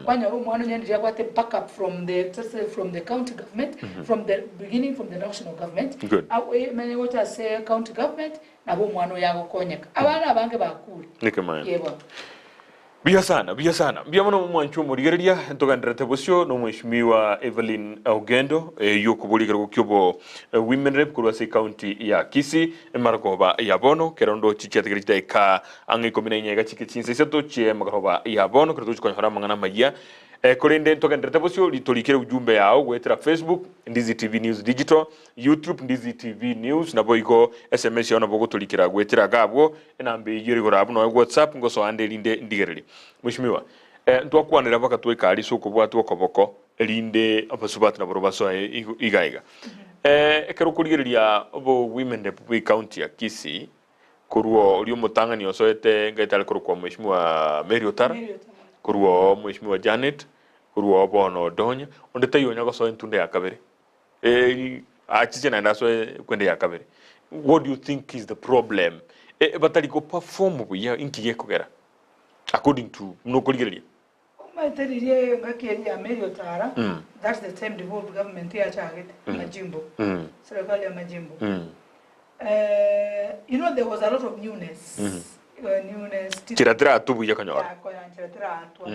when your one and backup from the county government, from the beginning, from the national government. Good. Many what I say county government, Nabuano Yago Konyak. Avana Banga cool. Nikamaya. Bia sana. Bia mwana mwanchu murigeria ntogandira tebosyo no mheshimiwa Evelyn Ogendo yokubuligira kukyobo women rep kurwa se county ya Kisii marakoba ya Bono kerondo chichetegerita ka angi komina nyega chikichinse seto che marakoba ya Bono kreto chikonyora mangana maya kolende ntogandira tebosyo litolikira ujumbe yao gwetera Facebook Ndizi TV News Digital, YouTube Ndizi TV News na boigo SMS yana bogo tolikira gwetera gabwo enambe yiri gorabu no WhatsApp ngoso ande linde ndigereri. Mheshimiwa ntwakwanira baka tweka ali soko bwatu okoboko elinde abasubatu na borobaso igaiga ekero kurigeria obo women Republic County ya Kisii kuruo uri mutangani osoete ngaitale kwa Mheshimiwa Mary Otara kuruo Mheshimiwa Janet ruo bono donya onde tayo nyago so entunde ya kabere achiche na ndaso kwende ya kabere. What do you think is the problem? Batali go perform buya inkige kugera according to mnokoligeria. Maitiririe ngakeri ya Mary Otara. That's the time devolved government ya chagete majimbo. Serikali ya majimbo. You know, there was a lot of newness. Newness. Chiratira atubu ya kanyora. Ya kwa chiratira atu.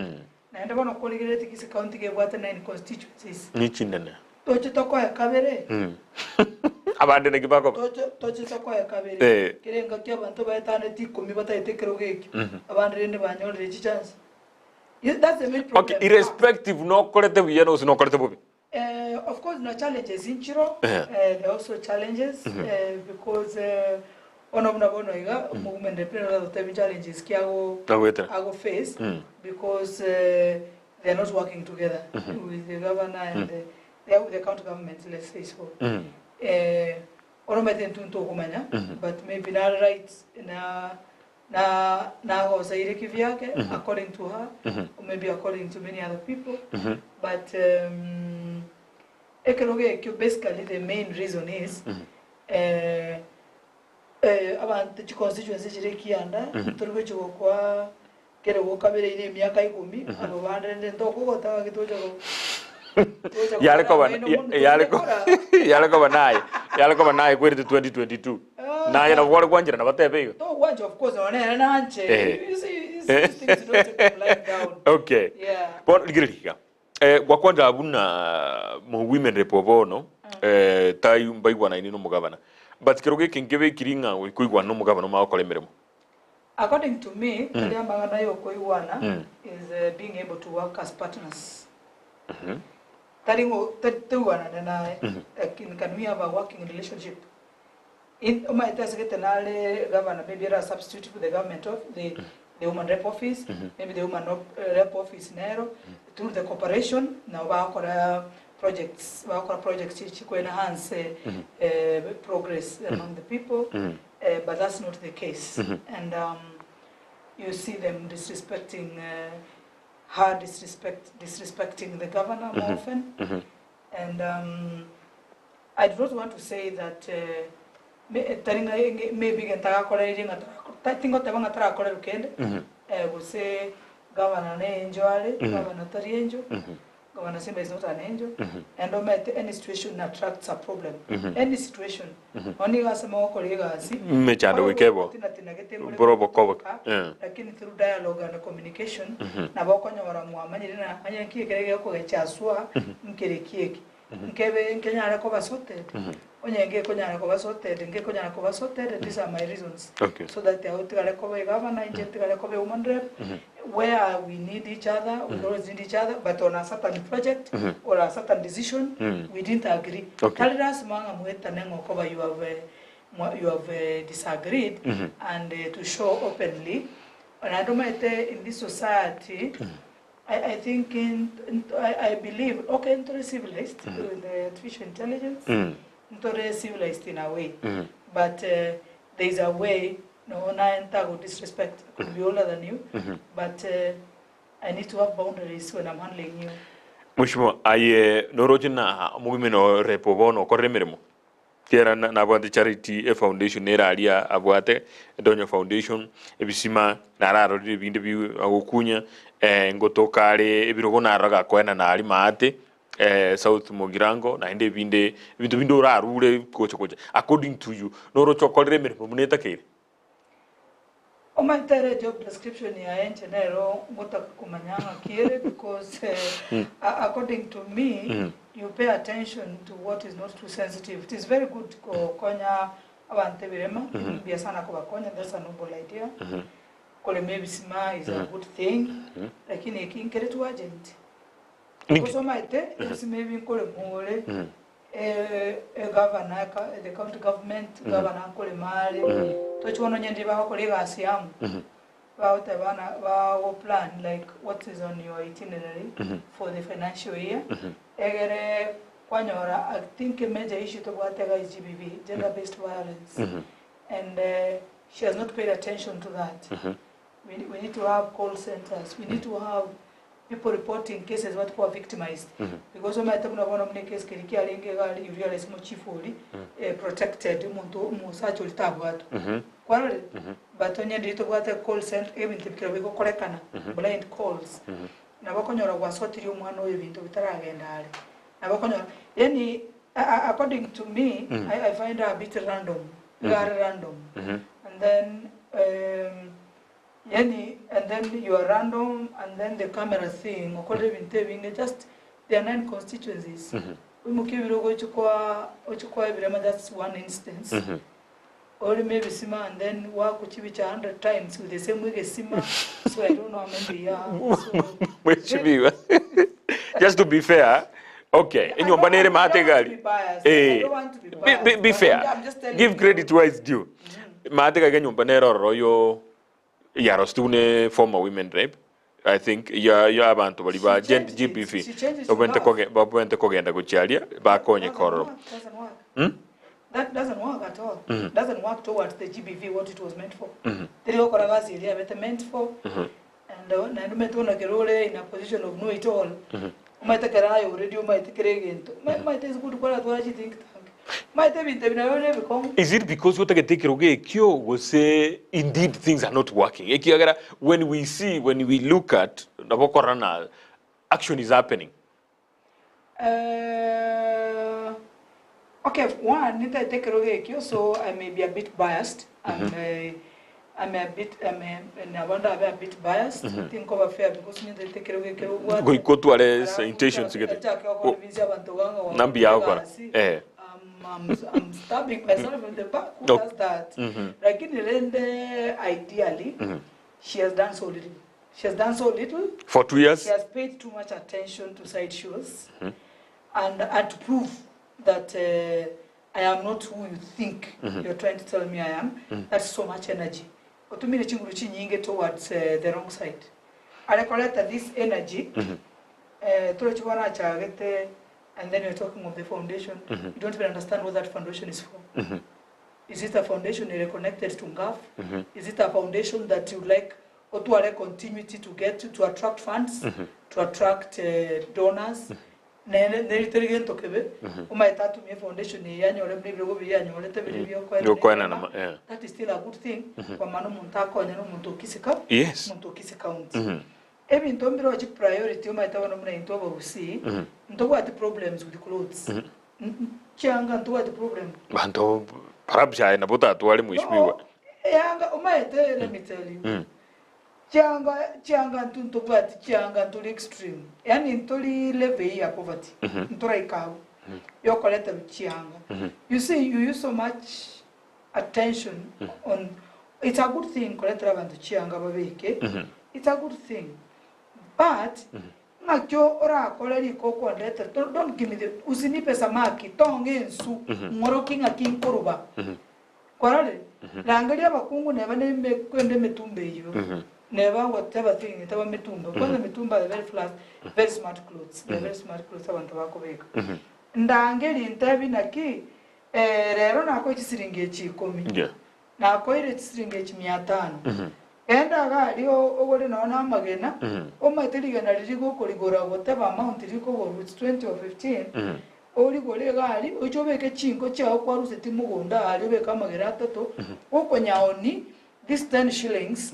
Na enda bono koligeria tikisi county ke bwata 9 constituencies. Ni chindene. Tochi toko ya kabere. Abande ne kibako. Tochi toko ya kabere. Kire ngati abantu bayitane tikumi batayitekero geki. Abande rende banyolere chance. That's the main problem. Okay, irrespective no kolete buya no sino kolete bubi. Of course, no challenges in Chiro. There are also challenges because one of the movement representative challenges I face because they are not working together with the governor and with the county government. Let's say so. But maybe not right na according to her, or maybe according to many other people. But basically the main reason is about the constituency chirekianda turwe chokwa kere wokabere ile miaka 10 abo bandende ndoko gota gitoja yaleko naye kwete 2022 naye na wale kwanjira na batebe hiyo to wanje of course wana na anche things don't take life down. Okay, yeah, bon ligirika gwakwanda abuna mu women repobono tayu mbaigwa na inino mugabana but kiroge kingebe kiringa kuigwa no mugabana ma okolemeremo. According to me, the ambagana yo koiwana is being able to work as partners. Taringo na can we have a working relationship? In my task governor maybe a substitute for the government of the woman rep office, maybe the woman rep office nero through the cooperation now projects which could enhance progress among the people, but that's not the case. And you see them disrespecting her, disrespecting the governor more often. And I do not want to say that maybe we'll say governor governor Tarienjo, Governor Simba is not an angel, and no matter any situation attracts a problem. Any situation. Only as a more colleagues, lakini through dialogue and communication, na bakonya waramuamanya na anyanki kerege ko gachaswa mkerekieki. Nkebe nkenya ko basote. Onyenge konya ko basote, nge konya ko basote, these are my reasons. Okay. So that they are ko governor, inject ko woman rep. Where we need each other, we always need each other, but on a certain project or a certain decision, we didn't agree. Okay. You have disagreed, and to show openly. And I don't mind in this society, I think I believe into civilized with the artificial intelligence, into civilized in a way, but there is a way. No, I would disrespect. I could be older than you, but I need to have boundaries when I'm handling you. Mushimo, aye norojina mugimeno repobono koremeremo. Kera na abwate charity foundation era alia abwate donyo foundation ebisima nararo binde bi agokunya ngotokale ebirogo naraga kwena na ali mate South Mogirango na inde binde bindu rarure kocha according to you norocho koremeremo muneta kere. My job description is because according to me, you pay attention to what is not too sensitive. It is very good konya abante birema biasana ko bakonya, that's a noble idea. Kole maybe sima is a good thing, lakini ikinkere tu agent. Because is maybe kole mole governor, the county government, governor kole male. Tochuono nyende ba kolega asiamu ba plan like what is on your itinerary for the financial year. Egere kwanyora I think a major issue to whatever is GBV, gender based violence, and she has not paid attention to that. We need to have call centers, we need to have people reporting cases what were victimized. Because when I talk about one case, you realize more chief only protected much will tab what. But when you did what a call center, even typically we go collecana blind calls. Nabakonyora was what you want to even to Taragenda. Nabakonyora, any according to me, I find her a bit random, very random, and then. And then you are random, and then the camera thing, just there are 9 constituencies. That's one instance. Or maybe Sima, and then work with 100 times with the same way as Sima. So I don't know how many. Just to be fair. Okay, in your banner, I don't want to be biased. Be fair. Give credit where it's due. Matega again, your banner or your Yarostune former women rape. I think you have to believe GBV. Went to Kogenda Guchalia, back on your corner. That doesn't work at all. Doesn't work towards the GBV what it was meant for. The Okoravasi they are meant for. And I met on a Gerole in a position of know it all. Might take a already, might take again. Might is good for what you think. Is it because what I take Kyo will say indeed things are not working? When we look at Nabokorana, action is happening. Okay, one, I take Kyo, so I may be a bit biased. I wonder I'm a bit biased. Think of a fair because me they take what go to intentions to get I'm stabbing myself in the back. Who does that? Like in the end, ideally, she has done so little. She has done so little. For 2 years? She has paid too much attention to side shows. And to prove that I am not who you think you're trying to tell me I am, that's so much energy. But to me, the towards the wrong side. I recollect that this energy, and then you're talking of the foundation, you don't even understand what that foundation is for. Is it a foundation reconnected to GAF? Is it a foundation that you like or to continuity to get to attract funds, to attract donors? That is still a good thing. Yes. Even though priority, you might have a see, what the problems with the clothes. Chianga, what the problem? Perhaps I know that to Adam wish me. Let me tell you. Chianga to what Chianga to the extreme. And in Toli levy poverty. Ntoraikau. Your collective Chianga. You see, you use so much attention on it's a good thing, collective and Chianga Babeke. It's a good thing. But don't give me the usinipe samaki tonge su morokinga king koruba. Kwarale langalia bakungu never name kwende metumbe hiyo. Never whatever thing itawa metumba. Kwanza metumba the very flat, very smart clothes. The very smart clothes abantu bakobeka. Ndangeli ntabi naki rero nako chisiringe chikomi. Nako ile chisiringe 500. Enda gali ogole naona magena omatiriga ririgo koligora whatever amount riko worth 20 or 15 oli gole gali ochobeke chingo chao kwa ruseti mugonda ali beka magera toto okonyaoni this 10 shillings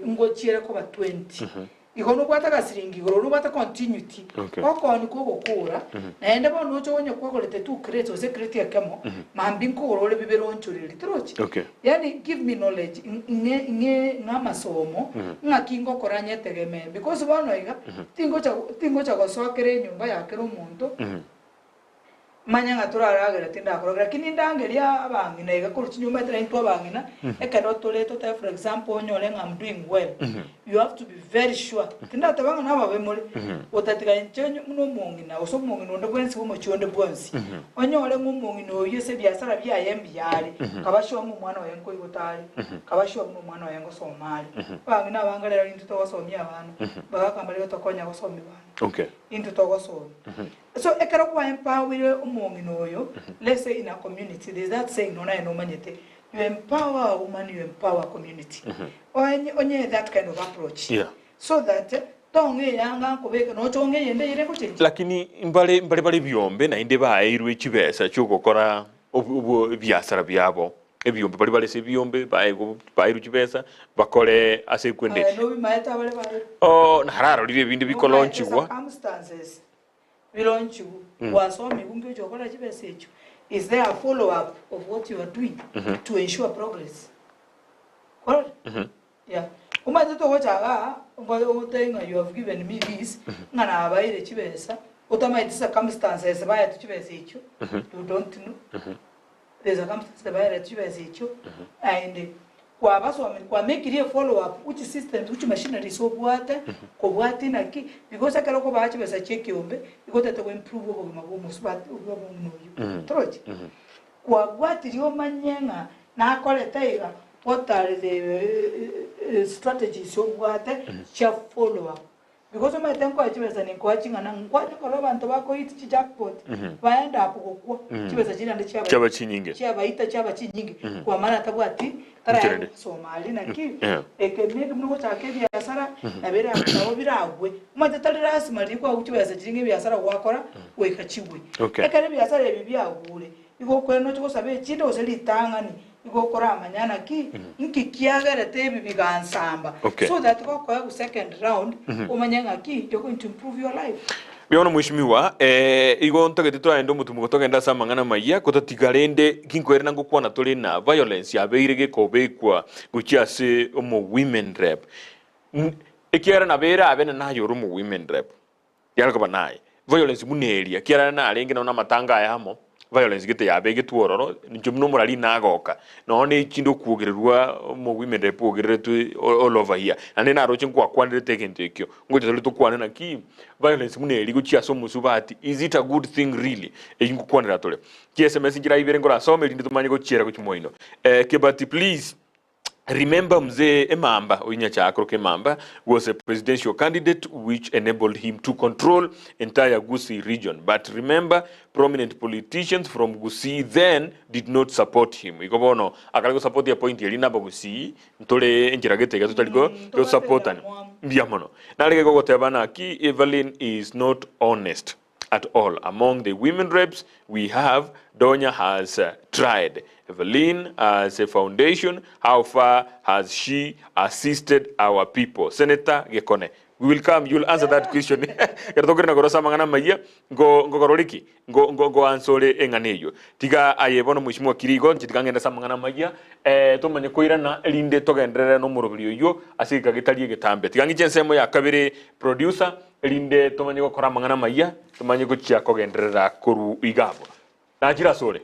ngo chiere ko ba 20 ikono kwata kasiringi goro rubata continuity oko ni ko gokura naende bono ochonya kwa kolete tu create o secret yakemo mambi nkoro le bibero nchuriri trochi yani give me knowledge nge ngamasomo ngakingo koranye tegeme because bono iga tingo cha gosokere nyumba yakero umuntu manyanga turaragera tinda akorogra kinindangeria abangina iga kuruchi nyumba tera into abangina ekero toleto ta for example onyole I'm doing well you have to be very sure tinda tabanga na babe muri otatiga enchenyo muno mungina oso mungino ndo bwensi wo chionde bwensi onyole ngumungino yese byasara bya yembyale kabasho mu mwana wa yenko igotali kabasho mu mwana wa yengo somali bangina bangalera into to wasomya abantu bagakambalira tokonya gosomi bana into to gosomi so ekero kwa empower let's say in a community, there's that saying, no, you empower a woman, you empower a community. Only that kind of approach. So that tonge yanga kubeka no chonge yende ire kuche lakini mbale byombe na inde bairwe chibesa cyo gukora ubu byasara byabo ebyombe bali se byombe bairwe chibesa bakore ase kwende no bimaeta bale hararo libe bindi bikolonchigwa circumstances bilonchigu wasomi bunge chokora chibesa echo. Is there a follow up of what you are doing to ensure progress? Correct? Yeah. Umazeto wachaga ngoyo utenga you have given me this ngana abaire chibesa utama circumstances baya chibesa echo. You don't know. There's a circumstances baya chibesa echo and kwa basomi kwa make it follow up which systems which machinery so bwate ko bwate naki because akalo ko bachi besa check yombe ikote to improve ko magumu sbat ugo muno troje kwa bwate ryo manyenga na koleta what are the strategies so bwate cha follow up because my tenko achibesa ni kwa chinga na kwa ko bantu bako hit jackpot baenda hapo kwa chibesa china ndi chaba chinyinge chaba ita chaba chinyinge kwa maana tabwati tara Somali na ki ekemeke mnuko chake biashara na bere akabo biragwe umaze tari rasima riko uchibesa chiringe biashara gwakora wekachigwe ekare biashara ebi byagure iko kweno chiko sabe chindo oselitangani iko kora amanyana ki nki kiagere tebi bigansamba so that go kwa second round umanyanga ki you're going to improve your life. Biona mwishimiwa igo ntagete twaenda mutumugo togenda samangana maiya kutatigarende kinkwera ngukwana tuli na violence yabeirege kobekwa guchiase omo women rep ekiara na bera abena nayo rumo women rep yarako banai violence muneria kiara na alenge na matanga yamo violence gite yabege tuororo njumno murali nagoka none chindo kuogererwa mo women rep ogereretu all over here ane na roche kwa kwandire tekentekyo ngoje tuli tukwana na ki violence muneri guchiaso musubati is it a good thing really eyingu kwandira tole KSMS ngira ibere ngora some lindi tumanye go chiera kuchimoino kebati please remember mzee Emamba Onyacha Akroke Emamba was a presidential candidate which enabled him to control entire Gusii region. But remember, prominent politicians from Gusii then did not support him. Ikobono akaliko support ya point yelina ba Gusii ntole enjiragete gato taliko go support an biamono. Nalege go tebana ki Evelyn is not honest at all. Among the women reps we have, Donya has tried. Evelyn as a foundation, how far has she assisted our people? Senator Gekone, we will come, you'll answer that question. Kertogere ngoro samangana maiya go goroliki go ansole enganeyo. Tiga ayebono mheshimiwa Kirigo nchitikangenda samangana maiya tomanye koira na linde togendere no murobilio yo asika gitalie getambe. Tigangi jensemo ya kabiri producer linde tomanye go kora mangana maiya tomanye go chia kogendera koru igabo. Najira sole.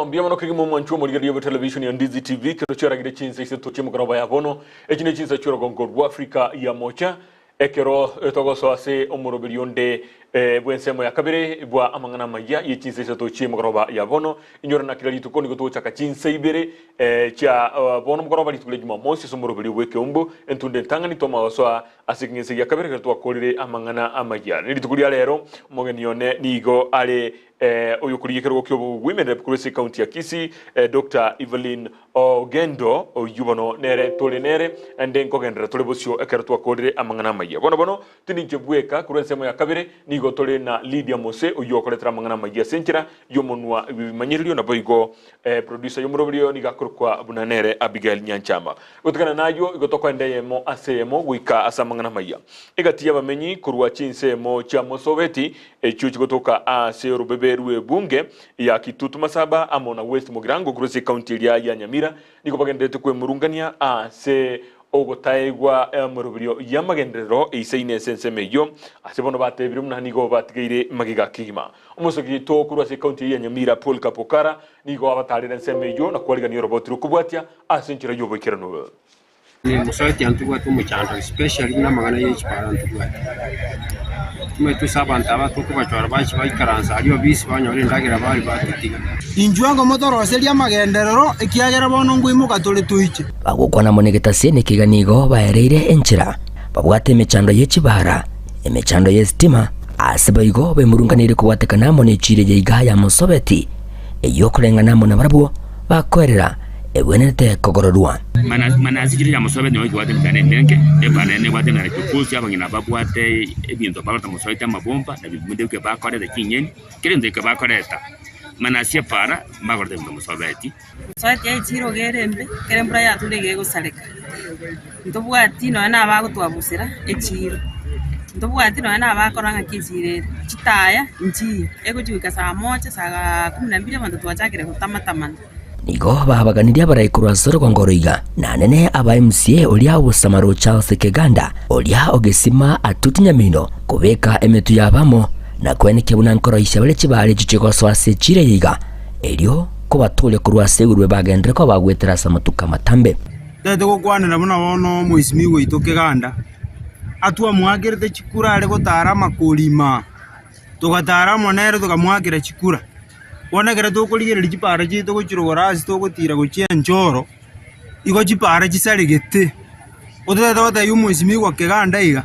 Biamono kigimo manchuo morigerio yo television ya Ndizi TV kero gire chinse iseto chimo karo baya bono echine chinse chura gongo Africa ya mocha ekero togoso ase omorobilionde bwensemo ya kabere bwa amangana maya yechinse iseto chimo karo baya bono inyora na kila litukoni goto chaka chinse ibere cha bono mkoro bali tukule Jumamosi somorobilio weke umbo entunde tangani toma oso asikinse ya kabere kero twakolire amangana amaya nilitukulia lero mogenione nigo ale oyukuriye kero kyo women rep kurese county ya Kisii Dr. Evelyn Ogendo oyubono nere tole nere ande nkogendera tole bosyo ekero twakolire amangana maya bono tininje bweka kurensemo ya kabere nigo tole na Lydia Mose oyokoletera amangana maya senchira yomonwa bimanyirilio na boigo producer yomorobilio nigakorwa bunanere Abigail Nyanchama gotukana nayo igotoko ndeyemo asemo wika asamangana maya igatiya bamenyi kurwa chinsemo cha Mosoveti echuchi gotoka ase rubeberwe bunge ya Kitutu Masaba amona West Mugirango kurese county ya Nyamira niko bagendete kwe murungania ase ogotaigwa murubirio ya magendero isaine sensemeyo ase bono batebire muna nigo batigire magiga kigima umusogi to kurase county ya Nyamira Paul Kapokara nigo abatarira nsemeyo na kwaliga ni robot rukubwatia ase nchira yobo kirano. Ni musoeti antugwa tumuchando especially na magana y'ekipara antugwa. Tumetu sabanta abantu kubachwara bachi bayikaranza aliyo bisi banyore ndagira bari batutiga. Injuango motoroseria magenderero ekiagera bono ngwimuka tuli tuiche. Bagukwana monegeta sene kiganigo baereire enchira. Babwate emechando y'ekibara, emechando y'esitima, asibaigo bemurunganire kuwatekanamo n'echire y'iga ya musobeti. Eyo kurenganamo na barabwo bakorera ebwenete kogororwa. Manazikiri ya musobeti no ikwate mtanenenge ebanene kwate na rekukusi abangina babwate ebintu babata musobeti amabomba na bimunde ke bakorera kinyeni kirende ke bakoreta manasia para magorde musobeti musobeti yachiro gerembe kerembura yatulege gusareka ndobwati no na bagutwabusira echiro ndobwati no na bakoranga kizirere chitaya nji ego chwika saa 1 saa 12 abantu twachakire kutamatamana nigo bahabaganiria baraikuru asoro kwa ngoroiga na nene aba MCA olia Usamaro Charles Keganda olia ogesima atuti Nyamino kubeka emetu yabamo na kweneke bunankoroisha bale kibale chichikoso asechire yiga elio kubatule kurwase urwe bagendere ko bagwetera samutuka matambe tete gukwanira buna bono muisimi gwitu Keganda atwa mwagirite chikura ale gutara makulima tugatara monere tukamwagira chikura wonegera tukuligera chipara chito guchirogorasi tugutira guchia njoro igo chipara chisaregete utete wata yumuisimi gwa Keganda iga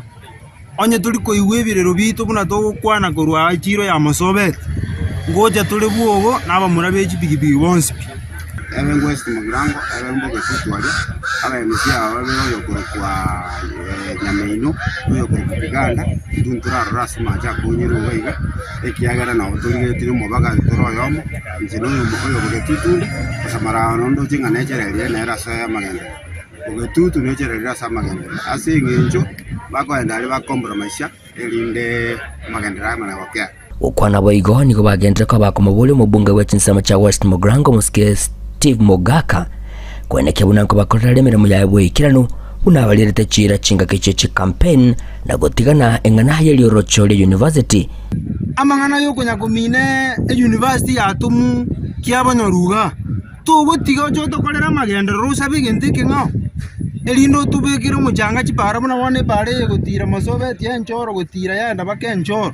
onye tuli koigwebirero bitu buna tugukwana kurwa chiro ya musobeti ngoja tuli bwogo naba murabeji bigibigi bonsi Ebengo West Mugrango ebengo kesutwali abayemesia ababeyo kwa Nyamino yo kwa Keganda nduntura rasma ja kunyero weiga ekiagara na otulire tiri mubaga toro yomo nzino yo bugetutu samara nondo jinga necherere na rasa ya magende bugetutu necherere rasa magende ase ngenjo bakoenda ali bakompromise elinde magende rama na wakya ukwana boigo niko bagendere ko bakomobole mubunge wechinsama cha West Mugrango muske Steve Mogaka kweneke bunanko bakorera emirimo yawe ikirano unabalirete chira chinga kicheche campaign na gotigana engana yeli Rochole University amangana yo kunya kumine university atumu kiabanyoruga tugotiga joto kolera magende rusa bigente kingo elindo tubekire muchanga chipara buna wone bare gutira musobeti enchoro gutira yanda bakenchoro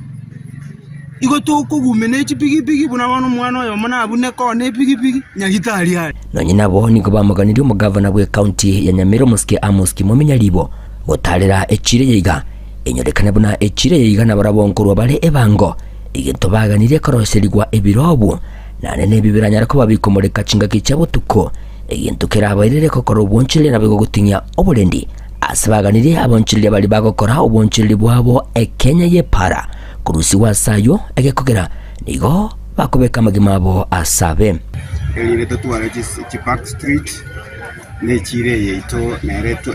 igo tukugumene chipigipigi buna wano mwana oyo mona abune kone pigipigi nyagitari ali nonyina bo niko bamuganiri mu governor we county ya Nyamiro muske Amos Kimomenya libo gotalera echire yiga enyorekane buna echire yiga na barabonkorwa bale ebango iginto baganire korosherigwa ebirobu na nene bibiranyara ko babikomoreka chinga kichabutuko iginto kerabairire kokoro bonchile na bigo gutinya obulendi asabaganire abonchile bali bagokora obonchile bwabo Kenya ye para kurusi wasayo egekogera nigo bakobeka magimabo asabe elire tutwara Park Street nechire yeito neretu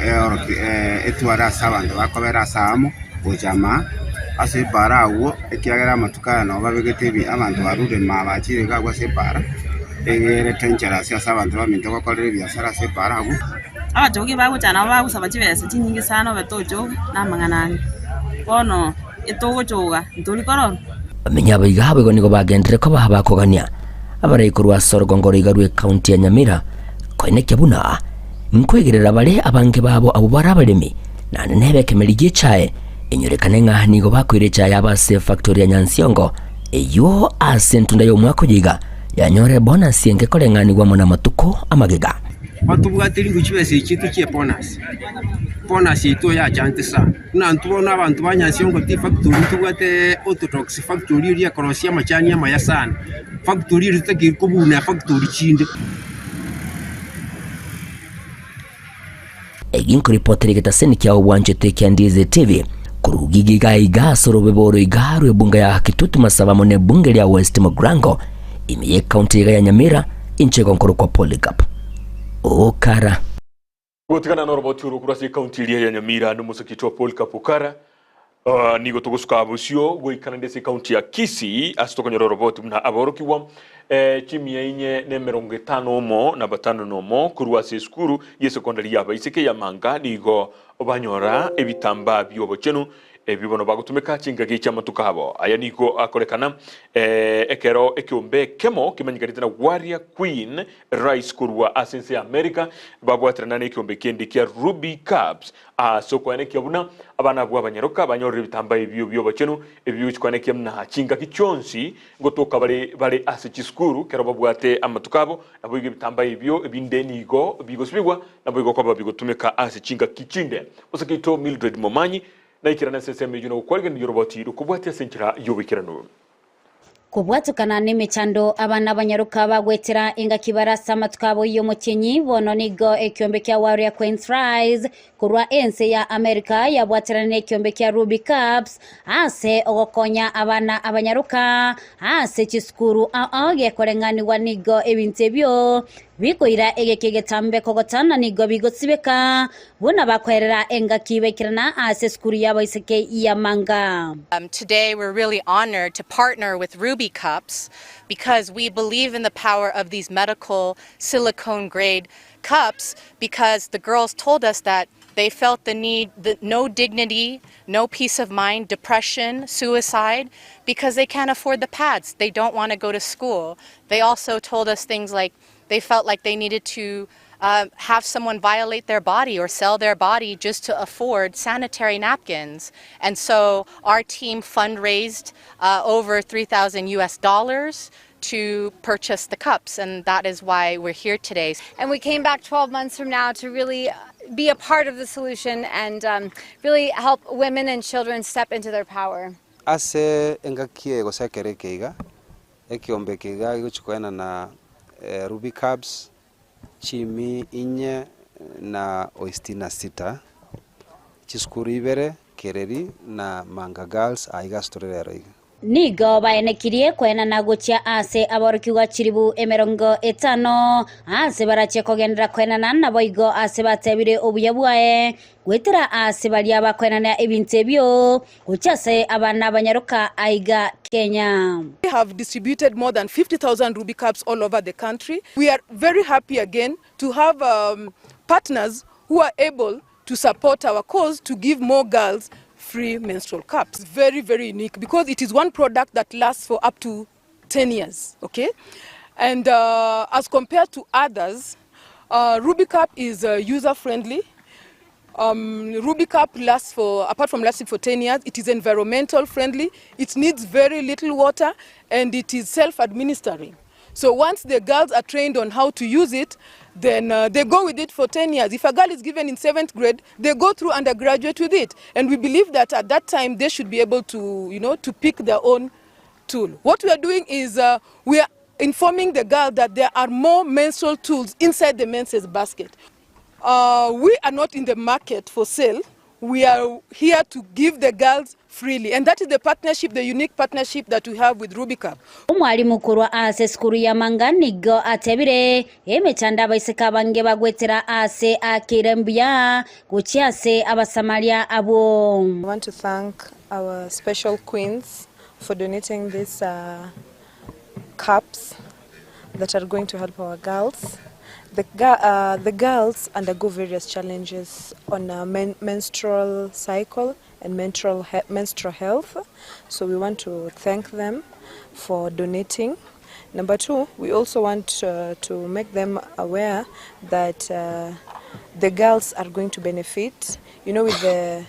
etwara sabando bakobera samo kujama ase para uwo ekiagera matuka no babegetebi abantu barude mabachire gagwa se para egere tenchera sia sabando baminto bakorere biasara se para uwo abajogi baguchana bagusaba chibese chinyingi sana betojo na manganani bono etogo choga ntoli kororo amenya baigabe go nigo bagendere ko bahabakogania abaraikuru asorgo ngorigarwe county ya Nyamira koineke buna nkwegerera bale abange babo abo barabalemi na nebe kemerige chae enyorekane nga nigo bakwire chae abase factory ya Nyansiongo eyo asentunda yo mwako yiga yanyore bonus yenge kolengani wa mona matuko amagega batubwatiri nguchibese ikitu kie bonus ito ya chantisa na ntubona abantu banyansiongo ti factory tubwate autotox factory iri akorosia machani ya mayasana factory iri takirikubuna factory chinde egin kuripoteri getaseni kya obwanjete kya Ndize TV kurugigi gaiga sorobeboro igarwe bunga ya Kitutu Masaba mone bunge lya West Mugrango imiye county ya Nyamira inchego nkuru kwa Polycarp okara gutigana no roboti urukurasi county ya Nyamira no musakitwa Polycarp okara nigo tugusuka busyo goikana ndese county ya Kisii asitokonyoro roboti muna aborokiwa chimia inye ne 50 mo na 5 no mo kurwase skuru ye secondary ya baiseke ya manga nigo obanyora ebitamba byobochenu bibono bagutumika chinga gicha matukabo aya niko akorekana ekero ekiombe kemo kimanyikarite na Warrior Queen Rice kurwa asense America babwatrana ne kiombe kendi kia Ruby Cups soko ene kiabuna abana bwa banyaroka banyorre bitamba ibyo bachenu ebyo chikwane kiamna chinga kichonsi ngotoka bale ase chiskuru kero babwate amatukabo nabo bitamba ibyo ebindenigo bigosibwa nabo igokwa bigotumika ase chinga kichinde osakito Mildred Momanyi na ikirana seseme yuno kwalga ni yoroboti kubwate senchira yobikirano kubwatukana n'imicando abana banyaruka bagwetera inga kibarasa matukabo iyo mukinyi bono nigo ekiombe kya Warrior Queens Rise kurwa ense ya America yabwaterane ekiombe kya Ruby Cups ase ogokonya abana abanyaruka ase chiskuru aage korengani wa nigo ebintebyo bikoira egekegetambe kogotana nigo bigosibeka buna bakwerera enga kibekirana ase skuru yabo iseke ya manga. Today we're really honored to partner with Ruby Cups because we believe in the power of these medical silicone grade cups, because the girls told us that they felt the need, no dignity, no peace of mind, depression, suicide, because they can't afford the pads. They don't want to go to school. They also told us things like they felt like they needed to have someone violate their body or sell their body just to afford sanitary napkins. And so our team fundraised over $3,000 to purchase the cups, and that is why we're here today. And we came back 12 months from now to really be a part of the solution and really help women and children step into their power. Ase engakie gosekere keiga ekiombe keiga guchukwana na Ruby Cups chimi inye na oistina sita chiskuru ibere kereri na Manga Girls aiga storero iga nigo baenekirie kwena na gucia ase aborokiwa chiribu emerongo etano ase barache kogendera kwena na boigo ase batebire obuya bwae gwetera ase balia bakwena na ebintebyo guchase abana banyaruka aiga Kenya. We have distributed more than 50,000 Ruby Cups all over the country. We are very happy again to have partners who are able to support our cause to give more girls free menstrual cups. Very, very unique because it is one product that lasts for up to 10 years, okay? And as compared to others, Ruby Cup is user-friendly. Ruby Cup lasts for, apart from lasting for 10 years, it is environmental friendly, it needs very little water, and it is self-administering. So once the girls are trained on how to use it, then they go with it for 10 years. If a girl is given in 7th grade, they go through undergraduate with it. And we believe that at that time, they should be able to, you know, to pick their own tool. What we are doing is we are informing the girl that there are more menstrual tools inside the menses basket. We are not in the market for sale. We are here to give the girls freely, and that is the partnership, the unique partnership that we have with Ruby Cup. Umwalimu kurwa ase skuru ya Manga nigo atebire emechanda baiseka bange bagwetera ase akirembya guchiase abasamaria abo. I want to thank our special queens for donating these cups that are going to help our girls. The girls undergo various challenges on a menstrual cycle and menstrual health, so we want to thank them for donating. Number two, we also want to make them aware that the girls are going to benefit, you know, with the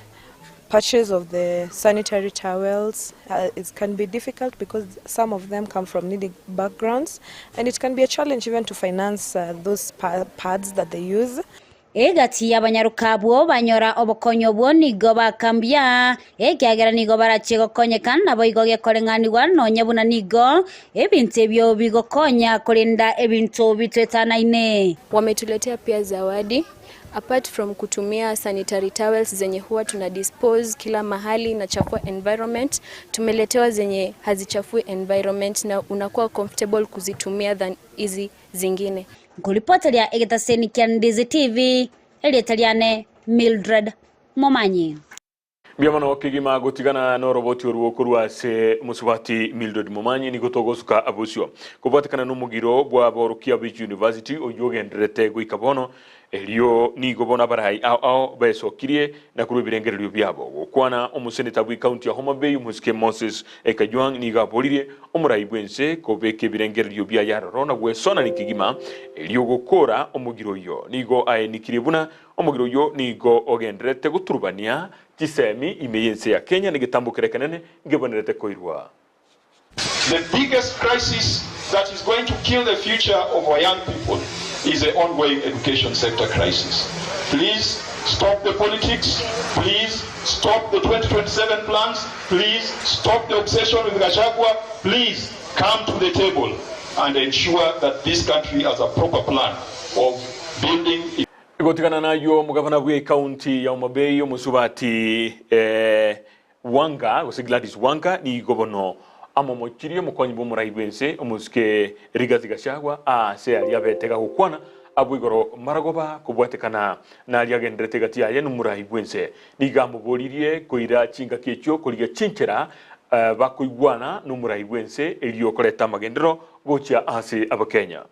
purchase of the sanitary towels. It can be difficult because some of them come from needy backgrounds, and it can be a challenge even to finance those pads that they use. Egati abanyaruka bwo banyora obokonyo bwo nigo bakambya ekyagera nigo barachego konyekana boigo gekorenganirwa nonye buna nigo ebintu byo bigokonya kulinda ebintu bitwetana ine. Wametuletea pia zawadi. Apart from kutumia sanitary towels zenye huwa tuna dispose kila mahali na chafua environment, tumeletewa zenye hazichafui environment na unakuwa comfortable kuzitumia than hizi zingine. Kulipotelea egetaseni kia Ndizi TV, Elietaliane Mildred Momanyi. Biamano kigima gutigana no roboti oruo kurwa se musubati Mildred Momanyi ni gotogosuka abusio. Kubatikana n'umugiro bwa Borukia Beach University oyogendrete guikabono elio ni gobona barai ao besokirie na kurubirengerero byabo gukwana omuseneta bwi county ya Homa Bay umuske Moses Ekajwang ni gapolirie omurai bwense kobeke birengerero bya yaroro na gwesona nikigima elio gukora omugiro yo nigo aenikire buna omugiro yo nigo ogendrete guturubania kisemi imeyense ya Kenya nigitambukire kanene ngebonerete koirwa. The biggest crisis that is going to kill the future of our young people is the ongoing education sector crisis. Please stop the politics. Please stop the 2027 plans. Please stop the obsession with Gachagua. Please come to the table and ensure that this country has a proper plan of building. Gotikana na yo mugavana bwe county ya Homa Bay omusubati Wanga Gladys Wanga ni governo amomokirie mukonyi bo murayibwense omuske Rigathi Gachagua se ali abetega gukwana abwigoro maragoba kubwatekana na ali agendrete gati aye no murayibwense nigambo bolirie koira chinga kechyo koliga chinchera bakuigwana no murayibwense elio koleta magendero gocha ase abakenya.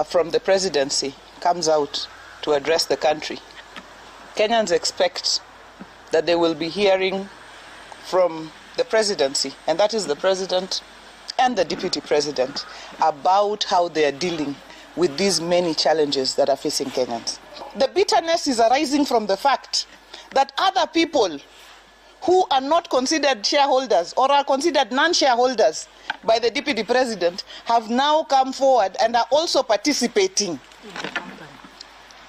From the presidency comes out to address the country. Kenyans expect that they will be hearing from the presidency, and that is the president and the deputy president, about how they are dealing with these many challenges that are facing Kenyans. The bitterness is arising from the fact that other people who are not considered shareholders or are considered non-shareholders by the deputy president have now come forward and are also participating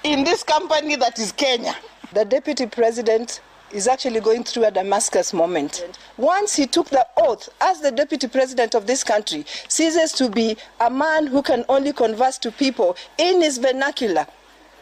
in this company that is Kenya. The deputy president is actually going through a Damascus moment. Once he took the oath as the deputy president of this country, ceases to be a man who can only converse to people in his vernacular.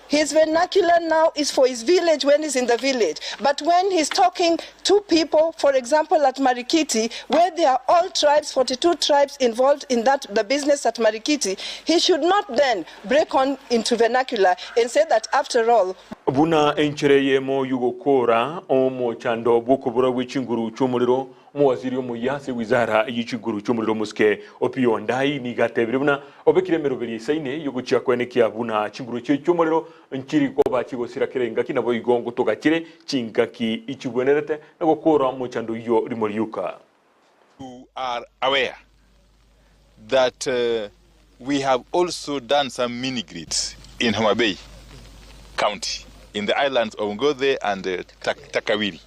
His vernacular now is for his village when he's in the village. But when he's talking to people, for example, at Marikiti, where there are all tribes, 42 tribes involved in the business at Marikiti, he should not then break on into vernacular and say that after all. Buna enchereye mo yugokora omo chando bukubura w'ichinguru cy'umuriro mu waziri omuyase wizara y'ichinguru cy'umuriro muske Opiyo Ndai nigatebire buna obekiremero beri saine yugucia kwenekia buna chinguru cy'umuriro nkiri ko bakigosira kirenga kinabo igongo togakire chingaki ichibwenerete na gukora mu chando yo rimoriuka. You are aware that we have also done some mini grids in Homa Bay County, in the islands of Ngothe and Takawiri.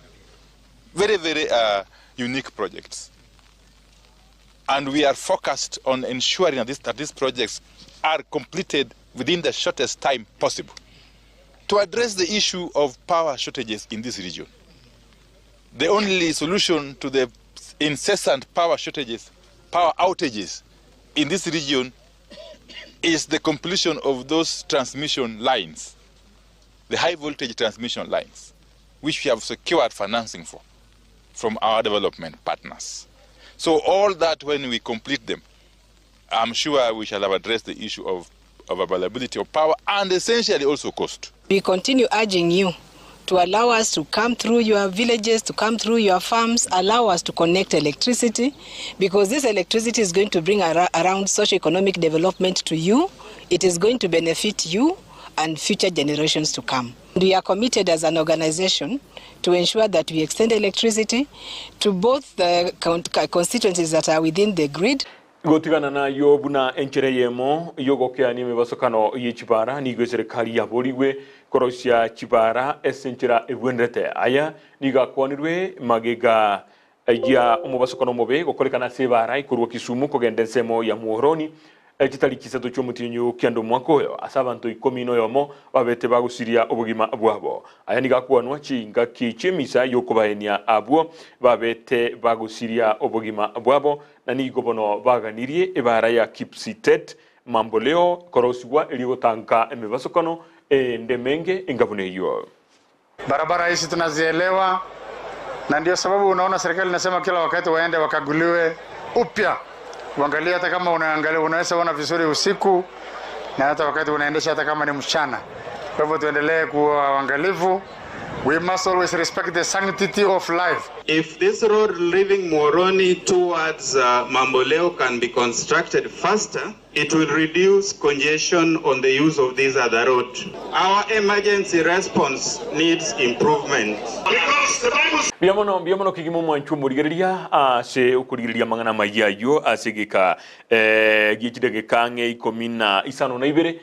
Very, very unique projects. And we are focused on ensuring that these projects are completed within the shortest time possible to address the issue of power shortages in this region. The only solution to the incessant power shortages, power outages in this region is the completion of those transmission lines, the high voltage transmission lines, which we have secured financing for from our development partners. So all that, when we complete them, I'm sure we shall have addressed the issue of availability of power and essentially also cost. We continue urging you to allow us to come through your villages, to come through your farms, allow us to connect electricity, because this electricity is going to bring around socio-economic development to you. It is going to benefit you and future generations to come. We are committed as an organization to ensure that we extend electricity to both the constituencies that are within the grid. Gotigana na yo buna enchereyemo yogokea ni mebasokano yechibara ni serikali ya boliwe korosia chibara esenchera ebwendete aya niga kwanirwe magega ya umubasokano mobe gokolekana sebara ikurwa Kisumu kogendensemo ya muhoroni kitali kisato cy'umutinyo kyando mwakoyo asabantu 10 yomo babete bagusiria obugima bwabo aya niga kwanwa chinga kichemisa yokubaenia abo babete bagusiria obugima bwabo na nigobono baganirie ebara ya Kipsitet mamboleo koroswa iliyotanka emebasokano ndemenge ingabune hiyo. Barabara hizi tunazielewa na ndio sababu unaona serikali inasema kila wakati waende wakaguliwe upya. Uangalie hata kama unaangalia unaweza kuona vizuri usiku na hata wakati unaendesha hata kama ni mchana. Kwa hivyo tuendelee kuwa waangalifu We must always respect the sanctity of life. If this road leaving Moroni towards Mamboleo can be constructed faster, it will reduce congestion on the use of this other road. Our emergency response needs improvement. Biamono kigimo mwanchu murigeria ase ukurigeria mangana mayayo asigika gichidege kange ikomina isano na ibere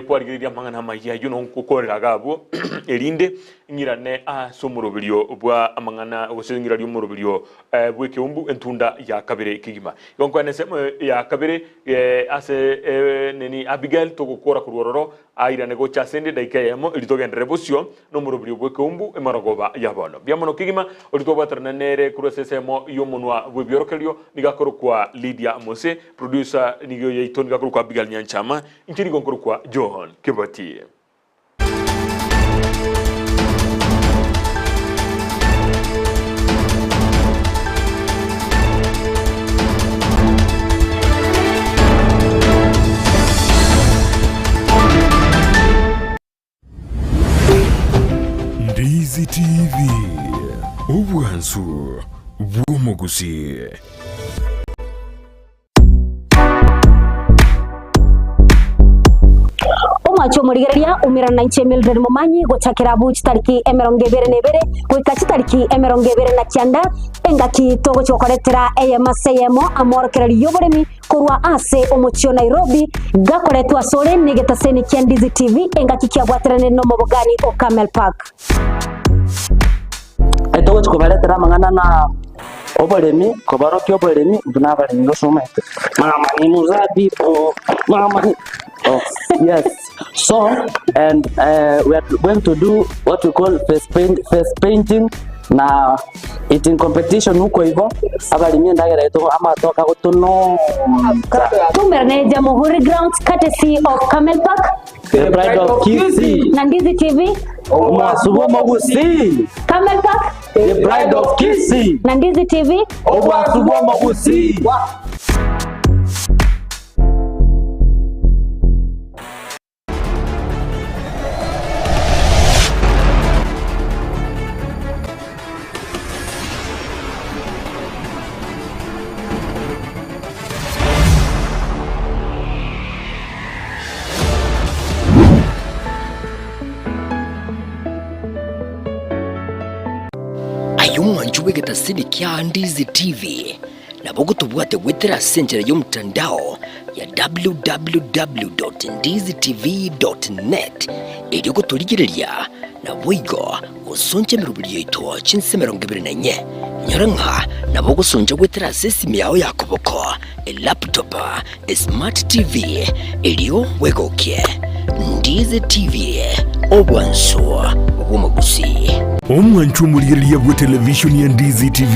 kwarigeria mangana mayayo no kukorera gabo erinde ngirane somurobiryo bwa amangana gosengira ryo murobiryo bweke umbu entunda ya kabere kigima yonko anese ya kabere ase neni Abigail to gukora kurororo aira nego chasende daika yamo ilitogendere bosio no murobiryo bweke umbu emaragoba yabono biamono kigima olitobatra nere kurosesemo yomunwa bwebiorokelyo nigakoro kwa Lydia Mose producer nigo yaiton nigakoro kwa Abigail Nyanchama inchiri gonkoro kwa John Kibati. Ndizi TV Obwansu Bwomogusi. Omwacho murigereria umirana na Mildred Mumanyi gochakira buchi tariki 22 goika tariki 29 engaki togo chokoretera eyemaseyemo amorokererio burimi kurwa ase omuchio Nairobi gakoretwa sore nigetaseni kia Ndizi TV engaki kiabwaterane no mobogani o Camel Park. Togo chokoretera mangana na oboremi kobaroki oboremi bunabari ngosomete mama ni muzabibu mama ni oh yes. So and we are going to do what we call face painting na eating competition huko hivyo abalimi ndagera ito ama toka gutuno tumerne Jamhuri Grounds courtesy of Camel Park, the Pride of Kisii na Ndizi TV Omwasubo Mogusi. Camel Park, the Pride of Kisii na Ndizi TV Omwasubo Mogusi. Ayumwanju wegetasini kia Ndizi TV na bogo tubwate wetera senjera yomtandao ya www.ndizitv.net ili kutuligireria na boigo usonje mirubiri yito chinse 24 nyaranka na bogo sonje wetera sesimi yao ya kuboko laptop smart TV iliyo wegokie Ndizi TV Obwansu Bwomogusi. Omwanchu murigereria bwa television ya Ndizi TV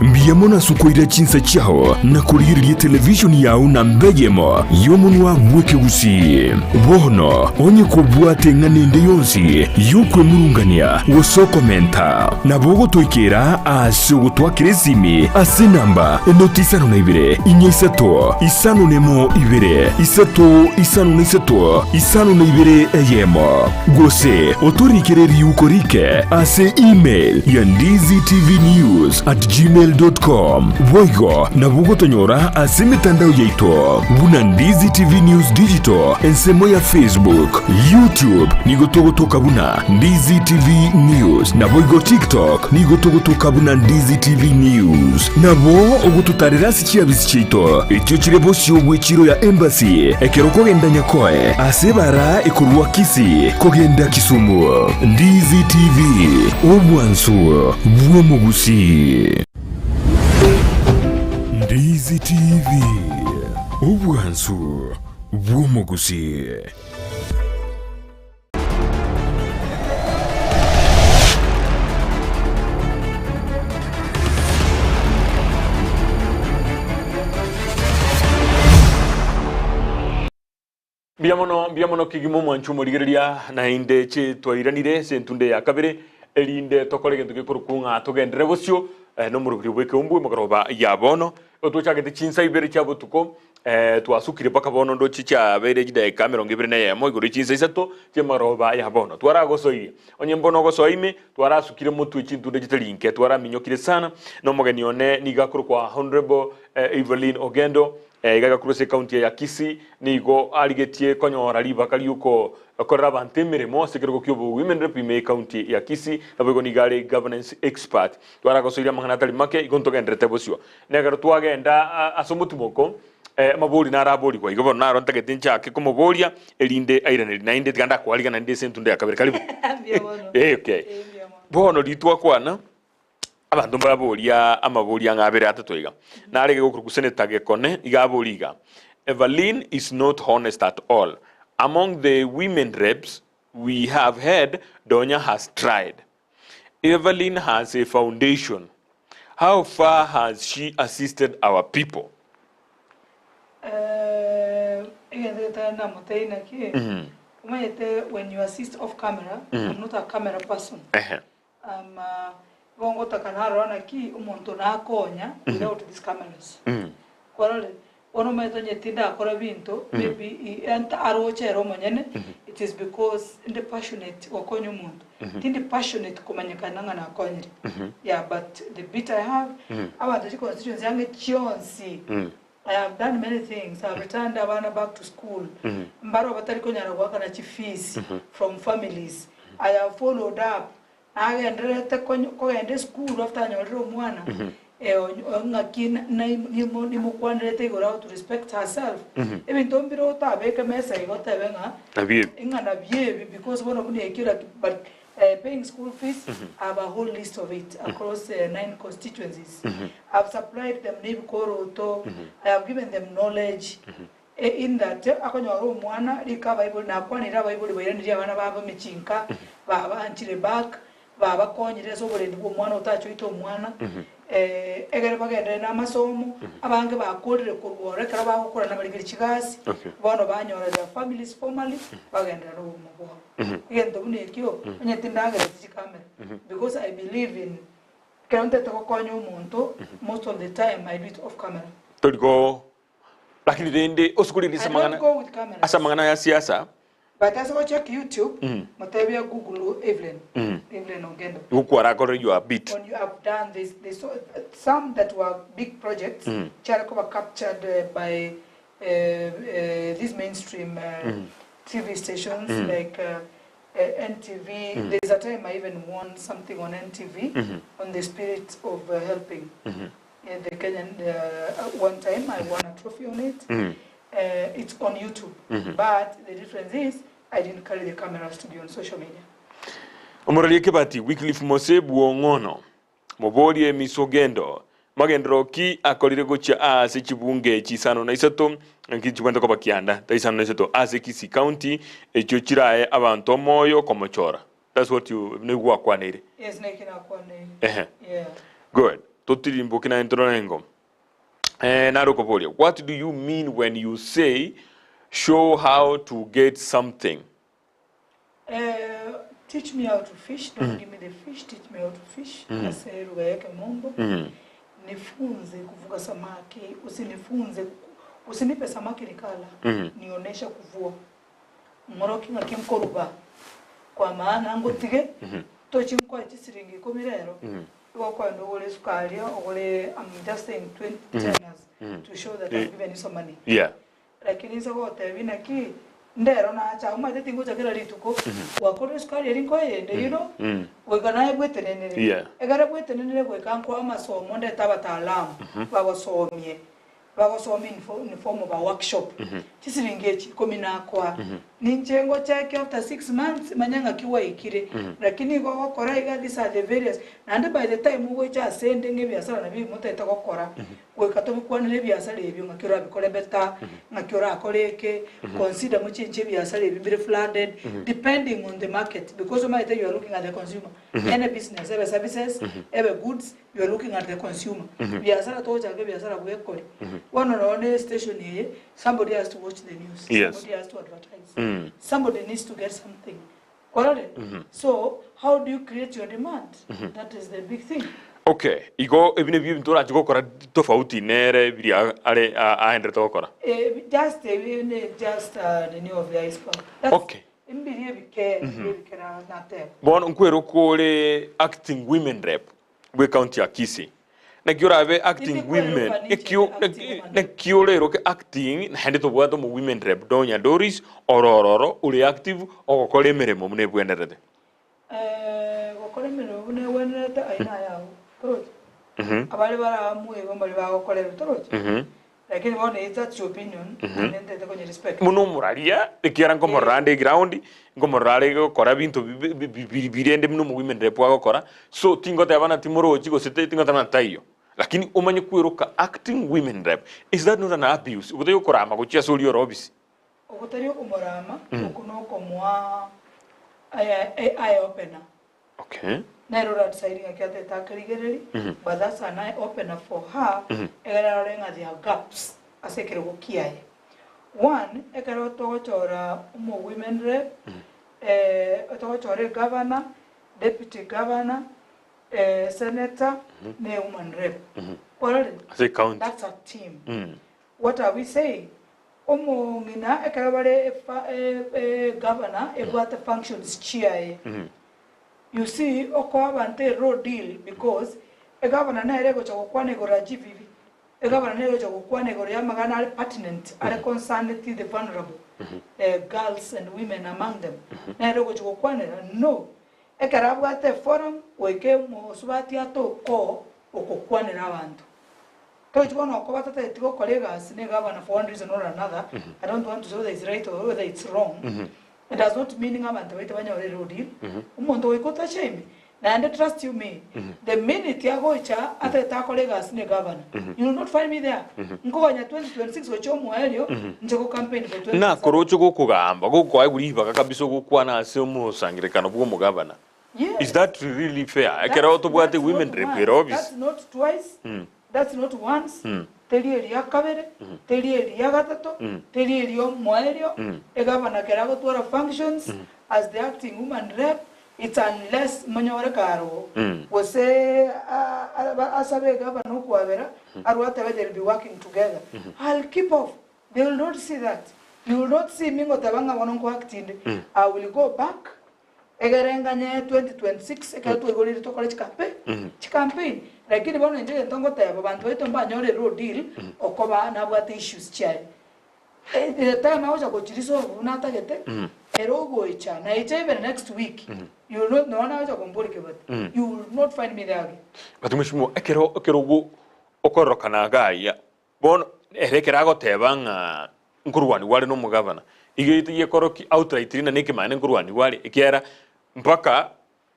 mbiyamona sukoira chinsa chao na kurigereria television yao na mbegemo yomunwa bwekegusi bono onye kubwate nganende yonsi yukwe murungania wosokomenta na bogo toikera ase gutwakiresimi ase namba enotisano na ibere inyesato isano nemo ibere isato isano na isato isano na ibere eyemo gose otorikereria ukorike ase email ya ndizitv@gmail.com voigo na bugo tonyora ase mitandao yaito buna Ndizi TV News Digital ensemo ya Facebook, YouTube nigotogotoka buna Ndizi TV News na voigo TikTok nigotogotoka buna Ndizi TV News nabo ogututarira sikia bisichito ekyo kirebo cyobwechiro ya embassy ekeroko genda nyakoe ase bara ekurwa Kisii kogenda Kisumu. Ndizi TV Obwansu Bwomogusi. Ndizi TV Obwansu Bwomogusi. Biamono kigimo mwanchu murigereria na inde che twairanire sentunde ya kabere elinde tokore gentu gikurukunga tugendere bosio no murubiri bweke umbu magaroba yabono otwachagete chinsa ibere cyabo tuko twasukire paka bono ndo chicha bere jideka 21 iguru chinsa isato chemaroba ya bono twara gosoire onye mbono gosoime twara sukire mutu chintu de jitalinke twara minyokire sana no mogeni one nigakuru kwa honorable Evelyn Ogendo igagakuru se county ya Kisii nigo aligetie konyora liba kaliuko korra bantemere mo sekero kyobo women rep me county ya Kisii nabego nigale governance expert twara gosoire mangana tali make igonto gendrete bosio negaro twagenda asomutumoko mabori na rabori kwa igobo na ronta ketincha ke como boria elinde airane na inde ganda kwa liga na inde sentunde akabere karibu okay bono litwa kwana abantu baboria amaboria ngabere atatoiga na arege gokurugusene tagekone igaboriga Evelyn is not honest at all. Among the women reps we have heard, Donya has tried. Evelyn has a foundation. How far has she assisted our people? When you assist off camera, I'm not a camera person. Without these cameras. Maybe it is because the passionate the passionate yeah, but the bit I have about the constituency I have done many things. I have returned Abana back to school. From families. I have followed up. I ended school after I go out to respect herself. Even don't be because one of the but paying school fees, I have a whole list of it across 9 constituencies. I've supplied them I have given them knowledge. In that, mwana recover na kwani raba ibuli bayandi abana baba michinka baba antire back baba konyire so bole ndwo mwana utacho ito mwana egere bagende na masomo abange bakodire kurwore kara bakora na bali kichigasi bono banyora their families formally bagende ro mugo yendo bunekyo nyetindaga tikamera because I believe in kante to konyo umuntu most of the time I do it off camera to go lakini dende osukuli samangana asamangana ya siasa but as I check YouTube matebia Google Evelyn Ogendo ukwara ko you a bit when you have done this some that were big projects were captured by these mainstream TV stations like NTV. There's a time I even won something on NTV on the spirit of helping. The Kenyan, one time I won a trophy on it. It's on YouTube, but the difference is I didn't carry the cameras to be on social media. Omorali kebati Wycliffe Mose Buongono moboli emisogendo magendro ki akolire gocha ase chibunge chisano na isato nkijibanda ko bakianda taisano na isato ase Kisii County echo chirae abantu moyo komochora. That's what you negwa kwanere. Yes, nekina kwanere. Yeah. Good. Totiri mbokina entronengo. Narokopolia, what do you mean when you say show how to get something? Teach me how to fish. Don't give me the fish. Teach me how to fish. Nifunze kuvuga samaki. Usinipe samaki nikala. Nionesha kuvua. Moroki ngakimkoruba. Kwa maana ngotige tochimkwa chisiringi komirero. I'm just saying 20 channels to show that I've given you some money. Yeah. Like in this water, Vinaki, ndero na cha umade tingo chakela lituko wakore skari rinko yende you know we gana bwete nene egara bwete nene we kankwa amasomo nde tabataalamu babasomye in form of a workshop chisiringechi komina kwa ninjengo chake after 6 months manyanga kiwa ikire lakini go gokora iga these are the various and by the time we just sending ebyasara na bibi muteta gokora we katobi kwanire ebyasara ebyo ngakira bikore beta ngakira akoreke consider muchinche ebyasara ebibire flooded depending on the market because you might you are looking at the consumer any business every services every goods you are looking at the consumer byasara toja ke byasara bwekore one on a station here somebody has to watch the news somebody has to advertise somebody needs to get something so how do you create your demand that is the big thing Okay, igo ebine bintu ra gukora tofauti nere biri are aendre tokora. Just the new of the iceberg. Okay. Imbiri bike bikera nate. Bon nkwero kole acting women rep we county ya Kisii. Na kiora ave acting women na kiore ro ke acting na hande to bwato mu women rep donya Doris orororo uli active okokole meremo mune bwenderede. Okole meremo ne bwenderede aina yao. Abali bara muwe bali bagokole toroje. Lakini bona it's your opinion and then they don't respect. Muno muralia ekiara ngomo rande ground ngomo rale gukora bintu birende muno mu women rep gukora so tingo tabana timoro chigo sete tingo tabana tayo. Lakini umanye kwiruka acting women rep is that not an abuse? Ugoteyo korama gochia soli orobisi. Ugoteyo komorama okuno komwa eye opener. Okay. Nairora deciding akate takrigereri but that's an eye opener for her. Egara renga dia gaps asekere gokiaye. One ekero tochora umo women rep tochora governor, deputy governor, senator, ne woman rep. That's a team. What are we saying? Omo ngina ekero governor what the functions chia. You see, okawante road deal because a governor na erego chokwane gora GVV. A governor na erego chokwane gora yamagana are pertinent, are concerned to the vulnerable, girls and women among them. Na erego chokwane no. E karabwate forum weke mo subati ato ko okokwane na bantu. Tochibona okobata tiko colleagues ne governor for one reason or another. I don't want to say whether it's right or whether it's wrong. It does not mean abantu wait banya road deal. Umuntu wekota shame. Na and trust you me. The minute ya gocha ateta colleagues ne governor. You will not find me there. Ngobanya 2026 gochomo elio njeko campaign for 2026. Na korocho gokugamba gokwa iguriba kakabiso gokwana ase mu sangirikano bwo mu governor. Is that really fair? Ekera to bwate women rep That's not twice. That's not once. Teri ya kabere, teri ya gatato, teri ya moerio. A governor kerago to functions as the acting woman rep. It's unless manyore karo was say asabe governor kuavera or whatever they'll be working together. I'll keep off. They will not see that. You will not see me ngotabanga wanonko acting. I will go back. Egerenganye 2026 ekatu egoliri to college campaign lakini bano nje ntongo tayabo bantu wetu mbanyore road deal okoba na bwate issues chai time aoja gochiriso unata gete erogo icha na icha even next week you will not know na aoja kombolike but you will not find me there again but mushimo ekero go okorokana gaya bon erekera gotebanga nkurwani wale no mugavana igiti yekoroki outright na nekimane nkurwani wale ikiera mpaka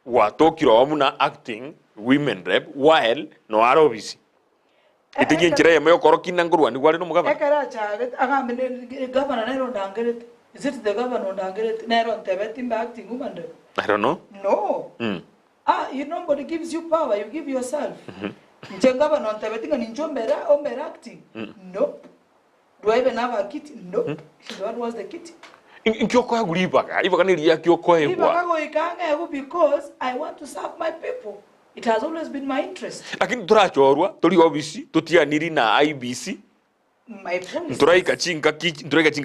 watokiro omuna acting women rep while no arobisi itinye njira yemo yokoroki na nkurwani wale no mugavana ekara chaget agambe governor nero ndangeret is it the governor ndangeret nero ntebeti mba acting woman rep I don't know no you nobody gives you power you give yourself nje governor ntebeti ngani njombera ombera acting nope. Do I even have a kit? Nope. What was the kit? Inkyoko aguribaga ibaga niriya kyoko ebwa ibaga go ikanga because I want to serve my people. It has always been my interest. Lakini turachorwa turi obisi tutianiri na IBC my promise turaika chinga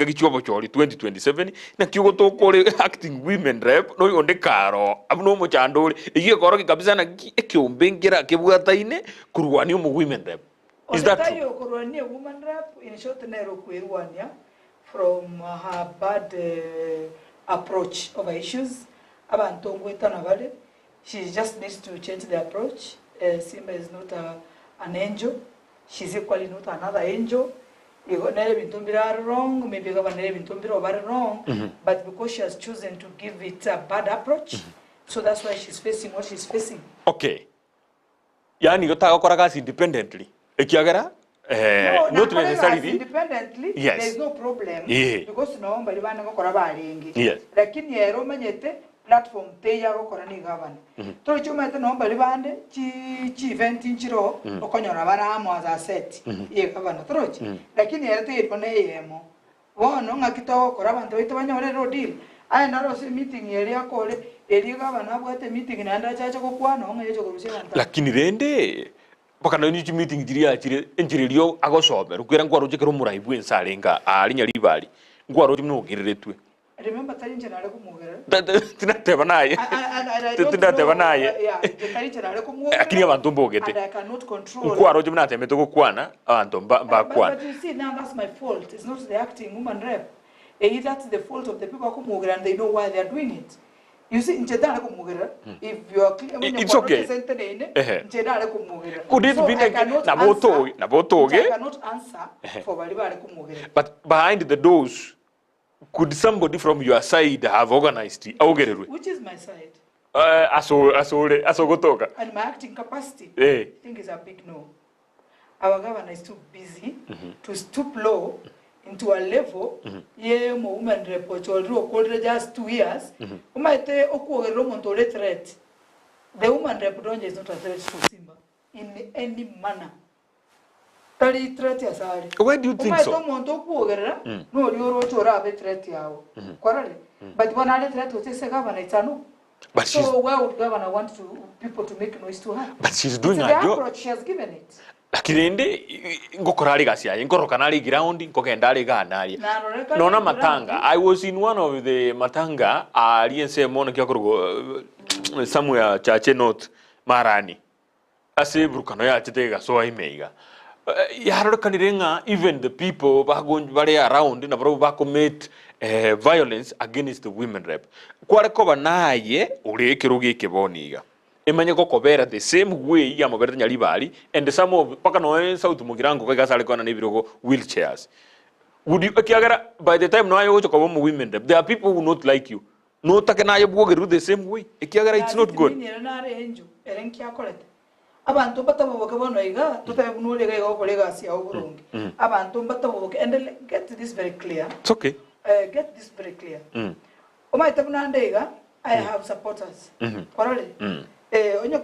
kichobo chori 2027 na kyugo tokore acting women rep no yonde karo abno mo chandore iye koro kabisa na ekyombengera kebwataine kurwani mu women rep. Is that true? Kurwani woman rep in short nero kwirwania from her bad approach of issues abantu ngwetana bale she just needs to change the approach. Simba is not an angel, she's equally not another angel. You got nere bintumbira wrong, maybe you got nere bintumbira over wrong, but because she has chosen to give it a bad approach, so that's why she's facing what she's facing. Okay, yani yotaka kora kasi independently ekiagera not necessarily independently. Yes. There is no problem because no bali bana gokora baringi. Yes. Lakini yero manyete platform te ya gokora ni governor. To chuma te no bali bande chi event nchiro okonyora bana amo as a set. Ye governor trochi. Lakini yero te ipone yemo. Wono ngakito gokora bantu bito banyore road deal. aya naro se meeting yeri akole eri gavana bwate meeting nanda chacha ko kwana onge yecho kurusha banta lakini rende pakana ni meeting jiri achire enjirerio agosome rukwira ngwaro jekero muraibu ensalenga ali nyalibali ngwaro jimno gireretwe remember tarinje nale kumugera tinateba naye tinateba naye yeah tarinje nale kumugera akini abantu mbogete and I cannot control ngwaro jimno atemete ko kwana abantu bakwana but you see now that's my fault. It's not the acting woman rep. That's the fault of the people kumugera and they know why they are doing it. You see, nchedale kumugera. If you are clear, it's okay. Nchedale kumugera. Could it be na boto? I cannot answer for balibale kumugera. But behind the doors, could somebody from your side have organized it? Which is my side? Asogotoka. And my acting capacity, I think is a big no. Our governor is too busy to stoop low into a level ye mo woman report or just 2 years. Umaite okuogero montole threat. The woman report is not a threat to Simba in any manner. Tali threat ya sari. Why do you think so? Umaito monto okuogera no lioro chora be threat yao. Kwarale. But when I threat to say governor it's a no. But so why would governor want people to make noise to her? But she's doing her job. The approach she has given it. Lakini ngokorali gasiaye ngorokanali ground ngokendali ganali nona matanga. I was in one of the matanga aliense mono kyakorgo somewhere chache north marani ase burukano ya chitega so imeiga yarorokanirenga even the people bari around na baro bacommit violence against the women rep kware koba naye uri kirugi kiboniga emanye kokobera the same way ya mabere nyalibali and some of paka no south mugirango kaga sale kona nibirogo wheelchairs would you akiagara by the time no ayo chokobo mu women rep there are people who not like you no takena ayo bwogeru the same way akiagara it's not good abantu bataboboke bono iga tutabunulega iga okolega sia oburungi abantu bataboboke and get this very clear. It's okay. Get this very clear. Omaitabunande iga I have supporters. Korole. Onye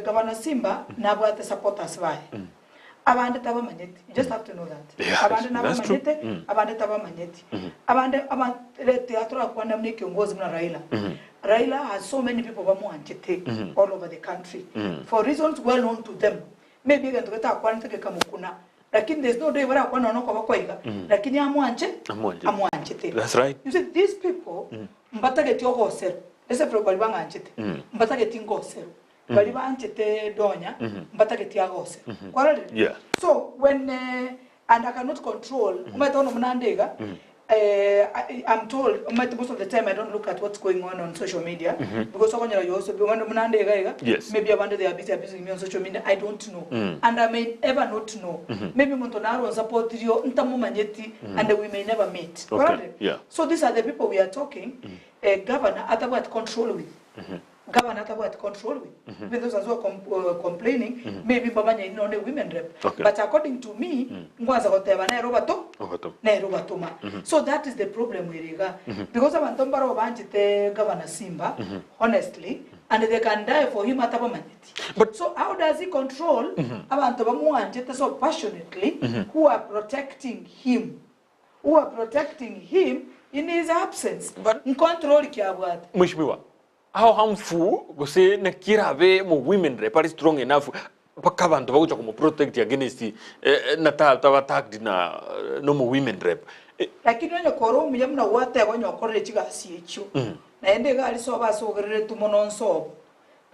Governor Simba na bwate supporters bae. Abande taba manyeti. You just have to know that. Abande na manyeti, abande taba manyeti. Abande teatro akwana mni kiongozi mna Raila. Raila has so many people bamuanchete all over the country for reasons well known to them. Maybe again to get akwana take kamukuna. Lakini there's no day where akwana no kwa kwaiga. Lakini amuanchete. That's right. You see these people mbata get your hosel. Ese pro bali banga anchete. Mbata get ingosel. Bali ba anchete donya mbata get ya gosel. Yeah. So when and I cannot control umetono mnandega I'm told most of the time I don't look at what's going on social media because you also yes. Maybe they are busy abusing me on social media. I don't know and I may ever not know. Maybe Montonaro support you and we may never meet. Okay. Yeah. So these are the people we are talking. Governor Atabat control with. Governor Atabat control with. Even those as well complaining, maybe Babanya is not a women rep. Okay. But according to me, so that is the problem with because Abantombaro Banchite Governor Simba, honestly, and they can die for him at Abamaniti. But so how does he control Abantobamu and so passionately who are protecting him? Who are protecting him in his absence? But control Kiabwat. Mushmiwa. How harmful go say na kirabe mo women rep are strong enough pakabantu bakuja como protect against na attacked na no mo women rep. Lakini wenye koro mnyamna wate wenye okore chigasi echo. Na ende gali so basogerere tumono nso.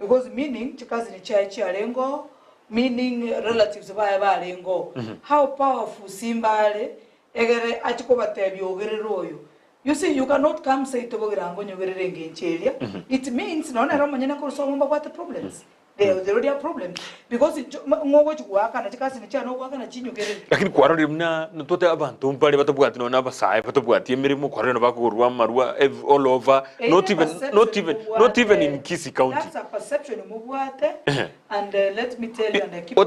Because meaning chikazi ni chai alengo, meaning relatives ba alengo. How powerful Simbale egere achiko batebi ogerero. You see, you cannot come say to Bogirango in it means no Romana could solve about the problems. They already have problems. Because more work and a cousin no work and a chin you get it. Lakini kwarimna ntote abantu mpali batabuati no nabasai batabuati mirimu kwarena bakurwa marwa all over not even in Kisii County. That's a perception of Mubuate and let me tell you and I keep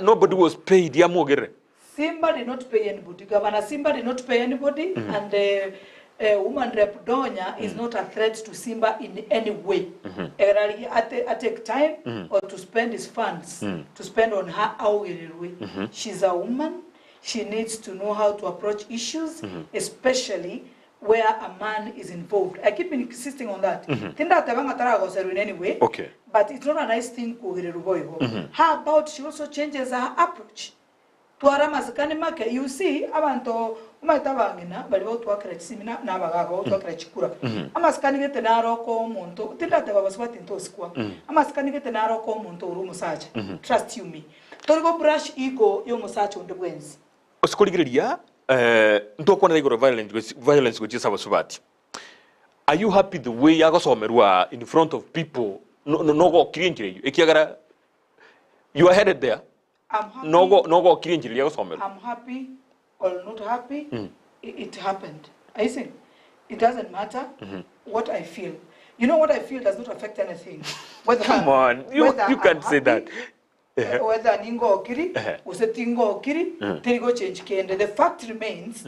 nobody was paid ya mogere. Simba did not pay anybody. Governor Simba did not pay anybody and woman rep Donya is not a threat to Simba in any way. I take time or to spend his funds to spend on her way. She's a woman. She needs to know how to approach issues, especially where a man is involved. I keep insisting on that. Tinda tabanga tara goseru in any way. Okay. But it's not a nice thing How about she also changes her approach? Tuara maskani make, you see, abantu umaitavangina, bali watu wakre simina na bagaga watu wakre chikura. Amaskani gete naro ko monto, tinda tabaswati ntoskwa. Amaskani gete naro ko monto urumu sacha. Trust you me. Torigo brush ego yo musacha undebwenzi. Osikoligiria ntokwana igoro violence which is abasubati. Are you happy the way yagosomerwa in front of people? No go kirinjire ekiagara you are headed there. I'm happy. No go kirinjire yagosomerwa. I'm happy or not happy. It happened. I think it doesn't matter what I feel. You know what I feel does not affect anything. Whether come on, you can't say that. Whether ningo okiri, usetingo okiri, terigo change kende. The fact remains.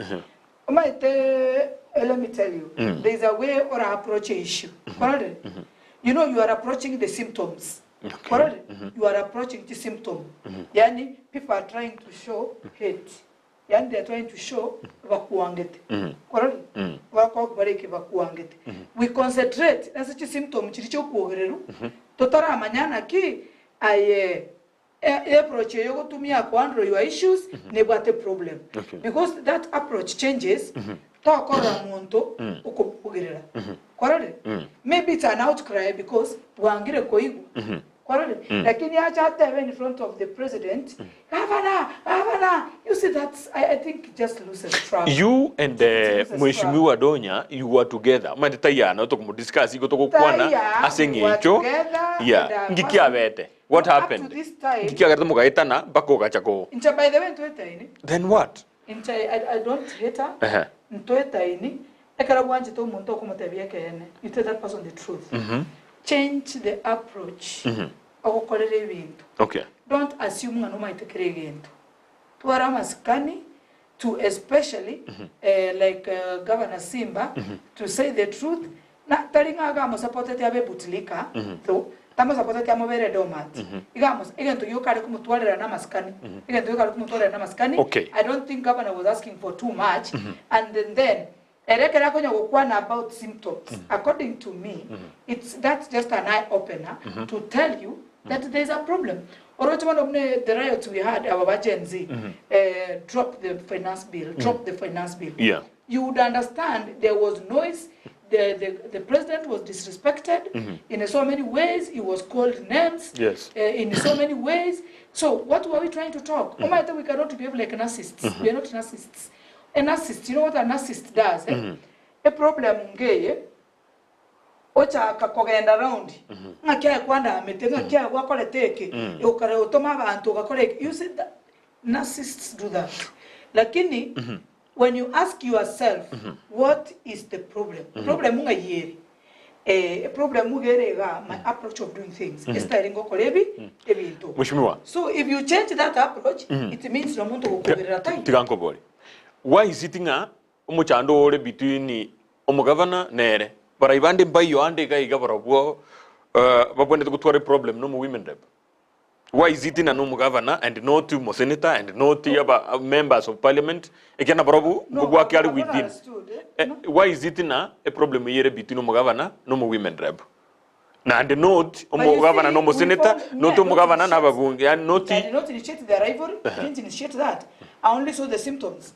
Let me tell you, there is a way or an approach issue. You know, you are approaching the symptoms. You are approaching the symptom. Yani, people are trying to show hate. Yani, they are trying to show vakuangete. We concentrate on such a symptom. Totara amanyana ki aye. Approach you go to me handle your issues, never a problem. Because that approach changes. Talk monto ukopugirira. Maybe it's an outcry because wangire koigu. Lakini acha hata in front of the president. Governor, you see that I think just loses trust. You and Mheshimiwa Donya, you were together. Matitayana to discuss iko to kwana asengecho. Yeah. Ngikiabete. What happened? Ngikiagarta mugaitana bako gachako. Incha by the way ntoetaini. Then what? Incha I don't hate her. Ntoetaini. Ekara bwanje to muntu okumutebye kene. You tell that person the truth. Change the approach. Okokolera ebintu. Okay. Don't assume ngano maitekere egento. Twara maskani to especially like Governor Simba to say the truth. Na taringa ga mo supported yabe butlika. So tamo supported yamo bere domat. Igamos egento yokare kumutwalera na maskani. Egento yokare kumutwalera na maskani. Okay. I don't think governor was asking for too much and then about symptoms. According to me, that's just an eye opener to tell you that there's a problem. Or one of the riots we had, our Gen Z, drop the finance bill, drop the finance bill. Yeah. You would understand there was noise. The president was disrespected in so many ways. He was called names. Yes. In so many ways. So what were we trying to talk? We cannot behave like narcissists. We are not narcissists. A narcissist, you know what a narcissist does? A problem ngeye ocha kakogenda around. Ngakia kwanda amete ngakia wakole teke. Ukare utoma abantu ukakole. You see that narcissists do that. Lakini when you ask yourself what is the problem? Problem munga yeri. A problem mugerega my approach of doing things. Estaringo kolebi ebintu. Mheshimiwa. So if you change that approach, it means no muntu ukubirira time. Tiganko bori. Why is it nga umuchando ore between umugavana nere bara ibande mbayo ande ga igabara bwo babone gutwara problem no mu women rep? Why is it na no mugavana and not to senator and not to members of parliament ekena barabu gugwa kyali within? Why is it na a problem yere between umugavana no mu women rep? Na and not umugavana no mu senator not umugavana na babunge and not initiate the rivalry. Didn't initiate that. I only saw the symptoms.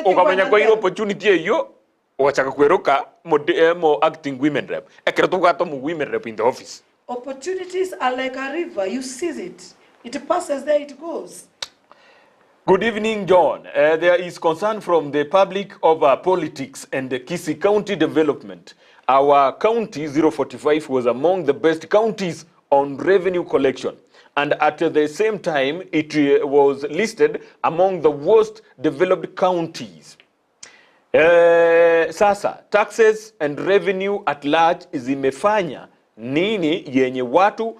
Ukamenya kwa hiyo opportunity hiyo wachaka kweroka mo acting women rep. Ekreto gato mu women rep in the office. Opportunities are like a river. You seize it. It passes there, it goes. Good evening, John. There is concern from the public over politics and the Kisii County development. Our county 045 was among the best counties on revenue collection. And at the same time, it was listed among the worst developed counties. Sasa, taxes and revenue at large zimefanya nini yenye watu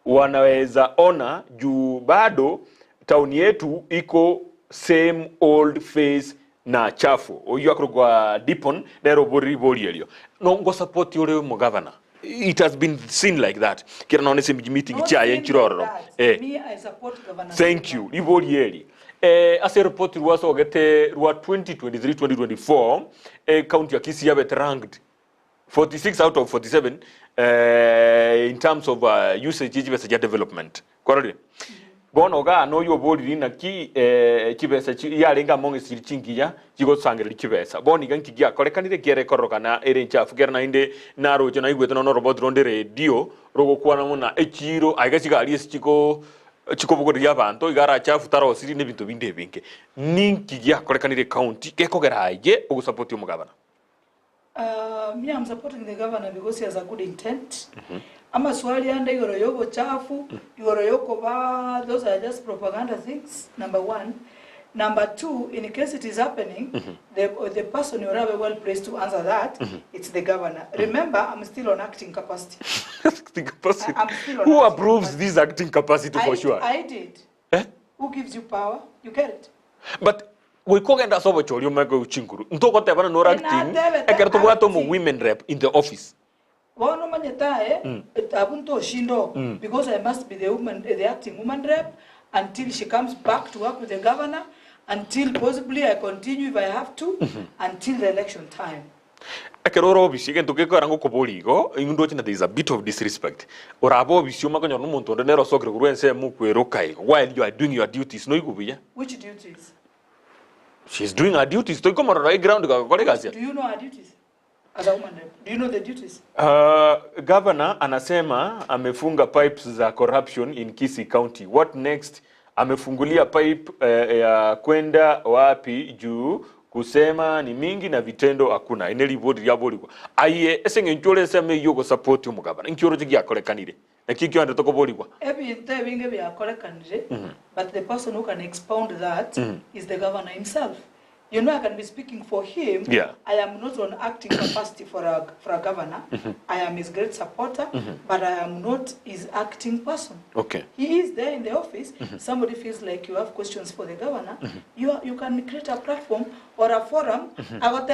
wanaweza ona juu bado tauni yetu iko same old face na chafu. Oyu akurugwa dipon dero bori elio. Nongo support yore mo governor. It has been seen like that. Kira naone meeting cha yenchiroro. Me, I support Governor. Thank you. Iborieri. ase report rwaso gete rwa 2023-2024 county ya Kisii yabet ranked 46 out of 47 in terms of usage chibesa cha development korore bono ga no yo boli na ki chibesa yarenga monge sirchingiya chigo sangere chibesa boni ganki gya korekanire gere korokana ere chafu gerna inde naro jona igweto no robot ronde radio rogo kwana muna echiro aigachiga alies chiko bugo ya bantu igara chafu taro siri ne bintu binde binke ninki gya korekanire county kekogera aje ugu support mu governor. Me, I'm supporting the governor because he has a good intent. Ama swali anda igoro yoko chafu, igoro yoko ba, those are just propaganda things, number one. Number two, in case it is happening, the person you're rather well placed to answer that, it's the governor. Remember, I'm still on acting capacity. Acting capacity? I'm still on Who acting approves capacity. this acting capacity for sure? I did. Who gives you power? You get it. But we kogenda sobo chori mego uchinguru ntoko tebana no acting ekerto bwato mu women rep in the office wono manyetae abunto shindo because I must be the acting woman rep until she comes back to work with the governor, until possibly I continue if I have to, until the election time. Ekeroro obisi gento kekorango koboligo indo china there is a bit of disrespect orabo obisi omakonyo no muntu ndero sokre kurense mu kwerokai while you are doing your duties no igubiya. Which duties? She's doing her duties. To come on the ground. Do you know her duties? As a woman, do you know the duties? Governor anasema amefunga pipes za corruption in Kisii County. What next? Amefungulia pipe ya kwenda wapi juu kusema ni mingi na vitendo hakuna. Ineli bodi ya bodi kwa. Aye esenge nchole seme yoko support mu governor. Nkioro chiki akolekanire. Na kikyo ande toko bodi kwa. Every time winge be akolekanire, but the person who can expound that is the governor himself. You know, I can be speaking for him. Yeah. I am not on acting capacity for a governor. I am his great supporter, but I am not his acting person. Okay. He is there in the office. Somebody feels like you have questions for the governor. You can create a platform or a forum. But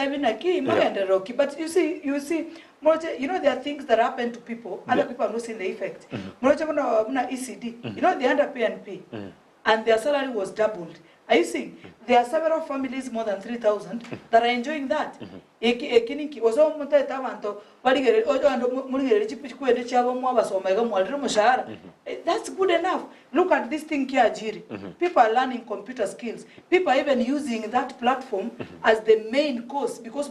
you see, you know, there are things that happen to people. Other people are not seeing the effect. ECD. You know, they under PNP, and their salary was doubled. Are you seeing? There are several families, more than 3,000, that are enjoying that. That's good enough. Look at this thing here, Jiri. People are learning computer skills. People are even using that platform as the main course because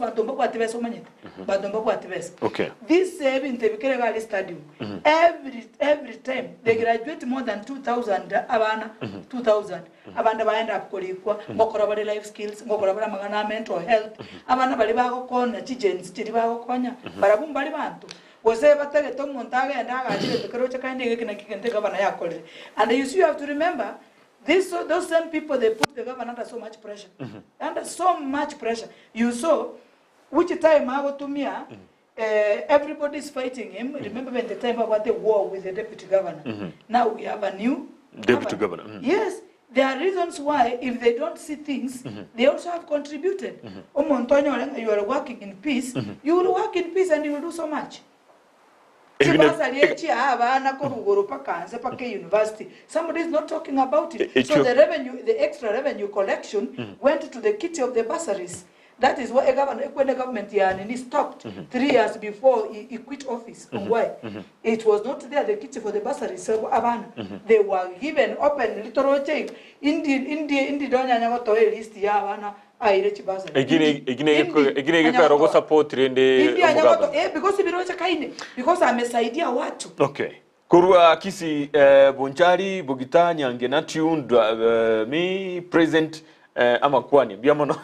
okay. This in the Stadium, every time they graduate more than 2,000 abana, 2,000 abana baenda kulikwa ngokora bale life skills ngokora bale magana mental health abana bali bako kona chigens chiri bako konya barabu bali bantu wose batale to montage ndaga chire tekero chakande kina kikente governor yakole. And you have to remember those same people, they put the governor under so much pressure. Under so much pressure. You saw which time I go to me everybody is fighting him. Remember when the time about the war with the deputy governor. Now we have a new deputy governor. Yes. There are reasons why, if they don't see things, they also have contributed. You are working in peace, you will work in peace and you will do so much. Somebody is not talking about it. So the revenue, the extra revenue collection went to the kitty of the bursaries. That is what when the government stopped 3 years before he quit office. Why? It was not there, the kitty for the bursaries. So they were given open little check. Indi donya nyagoto list ya abana airechi bursaries. Because amesaidia watu. Okay. Kurua Kisii Bonchari Bogita Nyange na tuned me present ama kwani biamono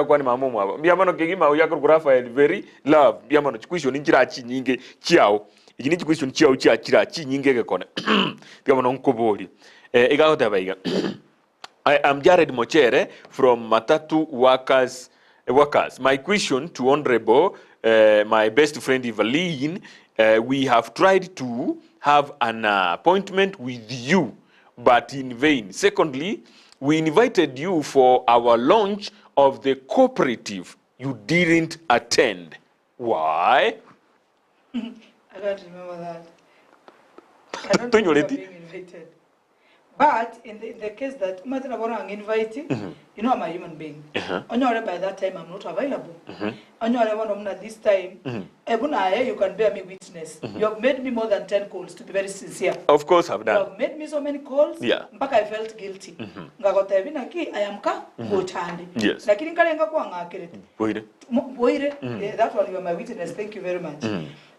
kwani mamumu aba biamono kigima uyakuru Rafael very love biamono chikwisho ninjira chi nyinge chiao igini chikwisho chiao chira chi nyinge gekona biamono nkoboli igaho tabaiga. I am Jared Mochere from Matatu Workers. My question to Honorable my best friend Evelyn, we have tried to have an appointment with you but in vain. Secondly, we invited you for our launch of the cooperative. You didn't attend. Why? I don't remember that. I don't remember being invited. But in the case that Martin Aborang invite, you know I'm a human being. Only by that time I'm not available. Only one at this time. Ebuna, you can bear me witness. You have made me more than 10 calls, to be very sincere. Of course I've done. You have made me so many calls. Yeah. But I felt guilty. Ngagota evina ki I am ka gotandi. Yes. Lakini kale ngakwa ngakire. Boire. Boire. That one you are my witness. Thank you very much.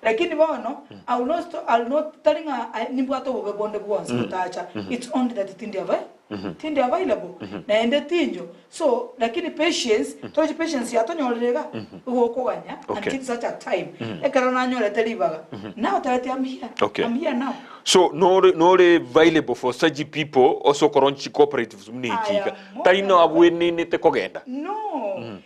Lakini bono I'll not telling nimbuato bonde once kutacha. It's only that tindi available na ende tinjo. So lakini patience toji patience yato nyolega ukoganya until such a time ekarona nyole telibaga. Now that I'm here. Okay. I'm here now. So no available for such people also koronchi cooperatives mnikiga taino abweni nite kogenda. No.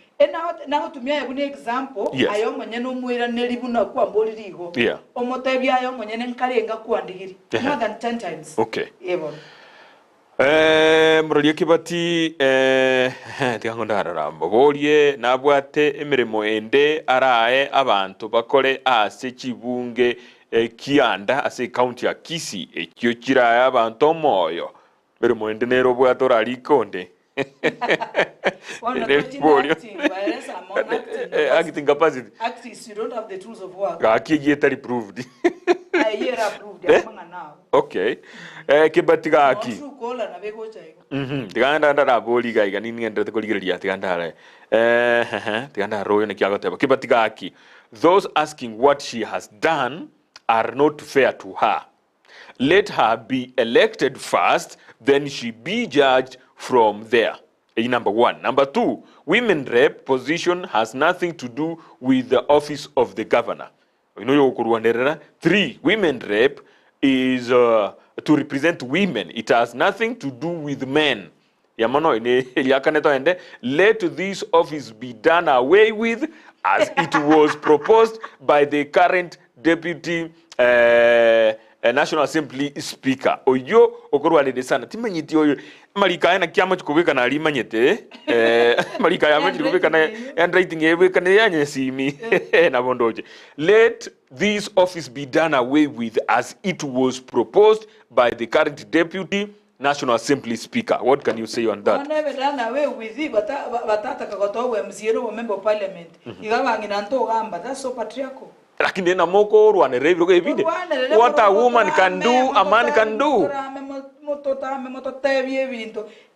Now to me I have an example. I am mwenye no mwira nelibuna kwa mboligo. Yeah. Omotebi ayo mwenye nkalenga kwa ndigiri more than 10 times. Okay. Evo. Mrolie kibati tigangonda rambo bolie nabwate emirimo ende arae abantu bakore ase kibunge kianda ase county ya Kisii ekyo kiraya abantu moyo mirimo ende nero bwatora likonde acting capacity. Actually, you don't have the tools of work. Akiyetari proved. Now. Okay. Kibati gaki. Tiganda ndara boli gaiga nini ngende koligeria tiganda tiganda royo nekiagoteba kibati gaki. Those asking what she has done are not fair to her. Let her be elected first, then she be judged from there. Number one. Number two, women rep position has nothing to do with the office of the governor. Three, women rep is to represent women. It has nothing to do with men. Let this office be done away with as it was proposed by the current deputy National Assembly Speaker. Oyo okorwalide sana timanyiti oyo malika na kiama chikubika na alimanyete malika ya chikubika na handwriting yebeka na yanyesimi na bondoje. Let this office be done away with as it was proposed by the current deputy National Assembly Speaker. What can you say on that? Never done away with it, but kagoto MCA member of parliament. Igabangina nto gamba. That's so patriarchal. Lakini na moko rwane reviro ebide. What a woman can do, a man can do.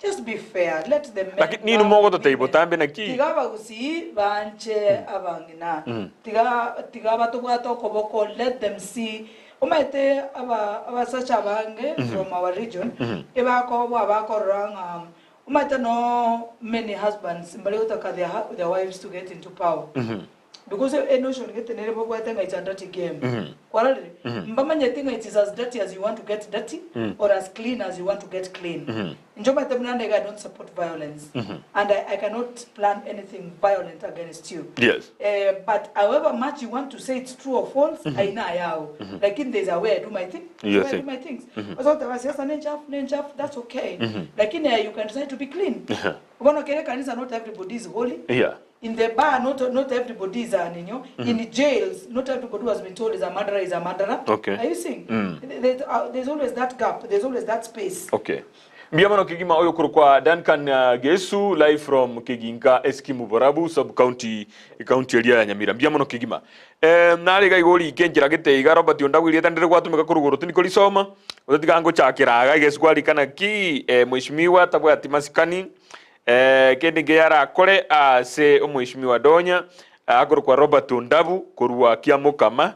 Just be fair. Let them. Lakini nino moko to table tambe na ki. Tigaba gusi banche abangina. Tigaba to gato koboko. Let them see. Umete aba such abange from our region. Eba ko abako rang. Umete no many husbands. Mbali their wives to get into power. Because a notion get the neighbor it's a dirty game. Mbamanya think it is as dirty as you want to get dirty or as clean as you want to get clean. In Joma Temnandega, I don't support violence. And I cannot plan anything violent against you. Yes. But however much you want to say it's true or false, I know. Like in there's a way I do my thing. I do my things. That's okay. Like in there you can decide to be clean. Not everybody is holy. Yeah. In the bar, not everybody is an in jails, not everybody who has been told is a murderer is a murderer. Okay. Are you seeing? There's always that gap. There's always that space. Okay. Mbiamano kigima oyo kurukwa Duncan Gesu live from Kiginka Eskimu Borabu sub county area ya Nyamira. Mbiamano kigima. Nari gaigoli ikenjira gete igaro bati ondagwiri tandire kwatumika kuruguru tinikoli soma. Odatigango chakiraga geskwali kana ki mheshimiwa tabwa timasikani kende ngeyara kore se omwishimiwa Donya agoro kwa Robert Ondabu kurwa kiamukama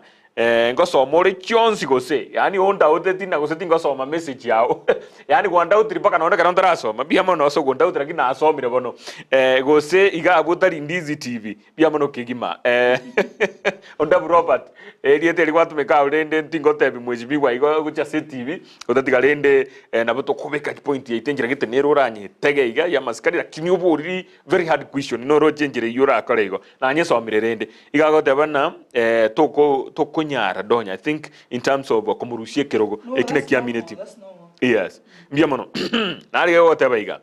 ngosoma uri chonsi gose yani onda uteti na gose ngosoma message yao yani gwanda utiri paka naona kana ndarasoma bia mono so gwanda utira kina asomire bono gose iga abutari Ndizi TV bia mono kigima Ondabu Robert riete ligwatumeka urende tingotebi mwejibi wa igo gucha TV utatiga rende na buto kubeka point ya itengira gite nero uranye tege iga ya maskari lakini uburi very hard question no ro chenjire yura akorego na nyesomire rende iga goteba na toko nyara Donya I think in terms of kumurushie kirogo ekine kiamineti yes mbia mono nari yote baiga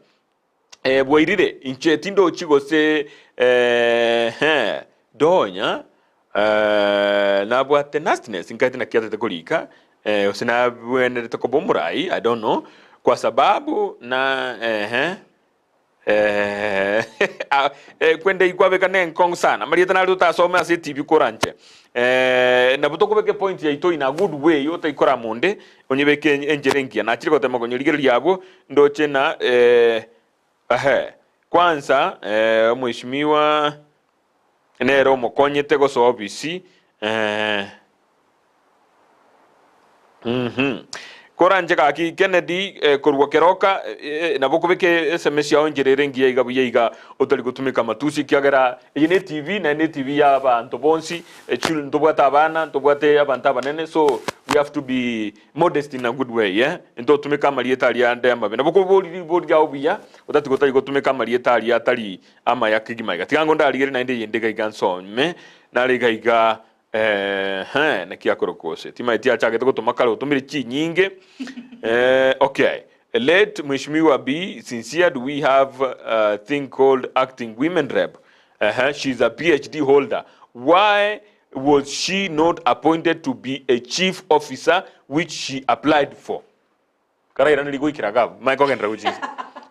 bwairire inche tindo chigose Donya na bwate nastiness ingati na kiate kulika usina bwene tokobomurai I don't know kwa sababu na kwende ikwabeka nenkong sana marieta nari utasome ase TV koranche na butokubeke point ya ito in a good way yote ikora monde onyebeke enjerengia na chiri gotema konyorigereria abo ndoche na kwanza mheshimiwa nero mokonyete goso obisi koranje kaki Kennedy kurwa keroka na bokubeke SMS ya onjerere ngiye igabuye iga otari gutumika matusi kiagera ine TV na ine TV ya abantu bonsi children ndobwata abana ndobwate abantu abanene, so we have to be modest in a good way ento tumika marieta ali ande amabe na bokubori bori ya obiya otati gotari gutumika marieta ali atari ama yakigima iga tigango ndaligere na inde yendega iganso me na ligaiga na kia korokose tima itia chake to tomakalo tumire chi nyinge okay, let mheshimiwa be sincere. Do we have a thing called acting women rep? She's a PhD holder. Why was she not appointed to be a chief officer which she applied for? Karaira niligo ikiraga Michael Gendra which is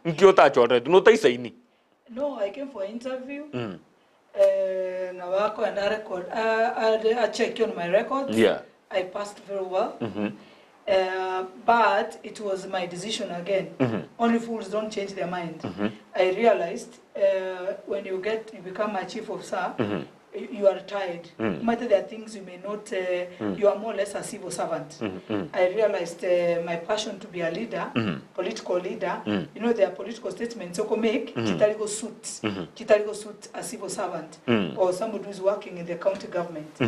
nkiota chore do not say ni. No, I came for interview. Nawako and I record. I checked on my records. Yeah. I passed very well. But it was my decision again. Only fools don't change their mind. I realized when you become a chief officer, you are tired. No matter there are things you may not, you are more or less a civil servant. I realized my passion to be a leader, political leader. You know, there are political statements you can make. Chitarigo suit a civil servant or somebody who is working in the county government.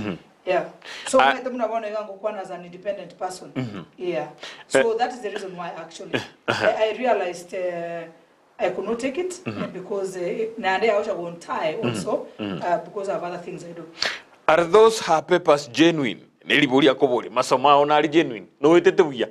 Yeah. So I as an independent person. Yeah. So that is the reason why actually I realized I could not take it because Nande I won't tie also because I have other things I do. Are those her papers genuine? Nelibori akobori masoma onali genuine. No etete buya.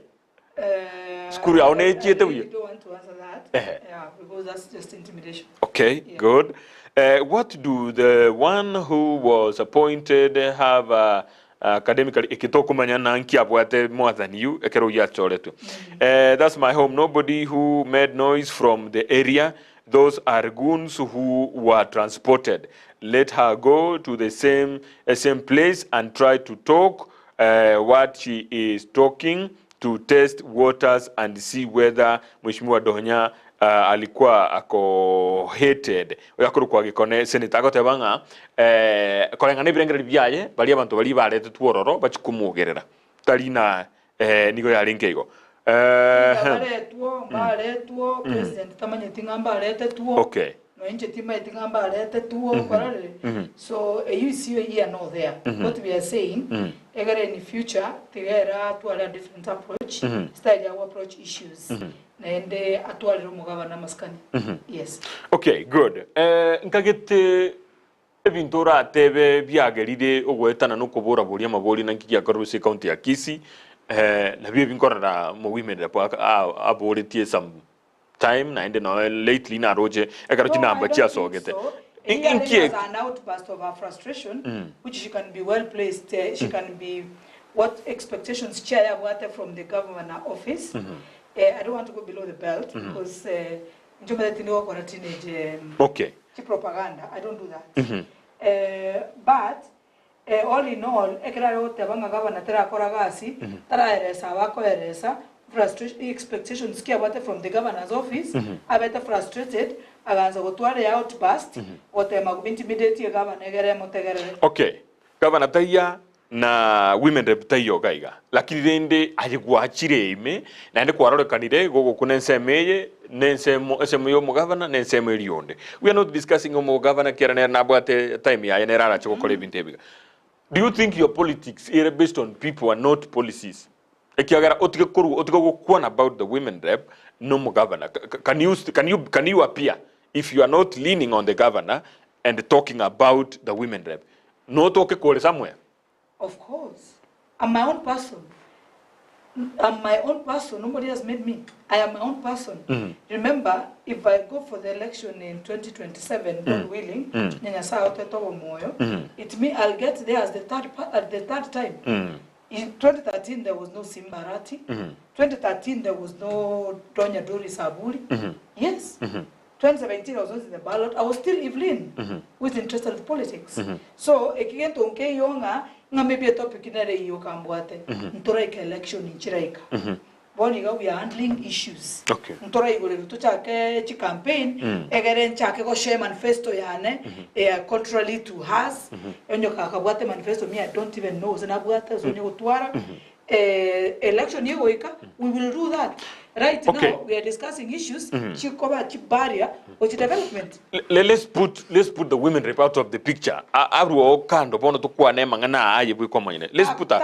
Skuru ya one etete buya. I don't want to answer that. Yeah, because that's just intimidation. Okay, good. What do the one who was appointed have academically ekitokumanya na nkiabwate more than you ekero ya choretu? That's my home. Nobody who made noise from the area. Those are goons who were transported. Let her go to the same place and try to talk what she is talking, to test waters and see whether Mheshimiwa Donya alikuwa ako hated yakuru kwa gikone senator agotebanga korenga ne birengera byaye bali abantu bali barete tuororo bachikumugerera talina nigo yalinkego baretwo president tamanye tingamba arete tuo okay no inje tima tingamba arete tuo parale so you see here no there what we are saying egere in future tigera to a different approach style our approach issues and atwalira umugabana maskani. Yes. Okay, good. Nkagete ebintora tebe byageride ogwetana no kubura buri amabori nanki ya Karusi County ya Kisii na bia binkorera mu women rep abori tie some time na ende no lately na roje ekaroti namba chia sogete. There's an outburst of our frustration which she can be well placed, she can be what expectations chair what from the government office. I don't want to go below the belt because okay. Propaganda. I don't do that. But all in all, frustration expectations from the governor's office. I better frustrated. Outburst. Okay. Governor Taya na women rep tayo gaiga lakini rende ajigwachire ime na ende kwarore kanire gogo kunensemeye nensemo yo mugavana nensemo rionde. We are not discussing o mugavana kera na bwate time ya nerara choko kole bintebiga. Do you think your politics are based on people and not policies? Ekiagara otike kuru otike go about the women rep no mugavana. Can you appear if you are not leaning on the governor and talking about the women rep? No talk kole somewhere. Of course. I'm my own person. I'm my own person. Nobody has made me. I am my own person. Remember, if I go for the election in 2027, God willing, it means I'll get there as the third time. In 2013 there was no Simbarati. 2013 there was no Donya Doris Abuli. Yes. 2017 I was not in the ballot. I was still Evelyn, who is interested in politics. So again to unke yonga nga maybe a topic in the yo kambwate. Ntoraika election in Chiraika. Boniga we are handling issues. Okay. Ntora igole tuchake chi campaign egeren chake go share manifesto yane contrary to us. Enyo kakabwate manifesto me I don't even know zinabwate zonyo gutwara. Election yegoika we will do that. Right now we are discussing issues chikoba chibaria or development. Let's put the women rep out of the picture. Aru kando bono to kwa ne mangana aye bwi kwa manyene. Let's put her.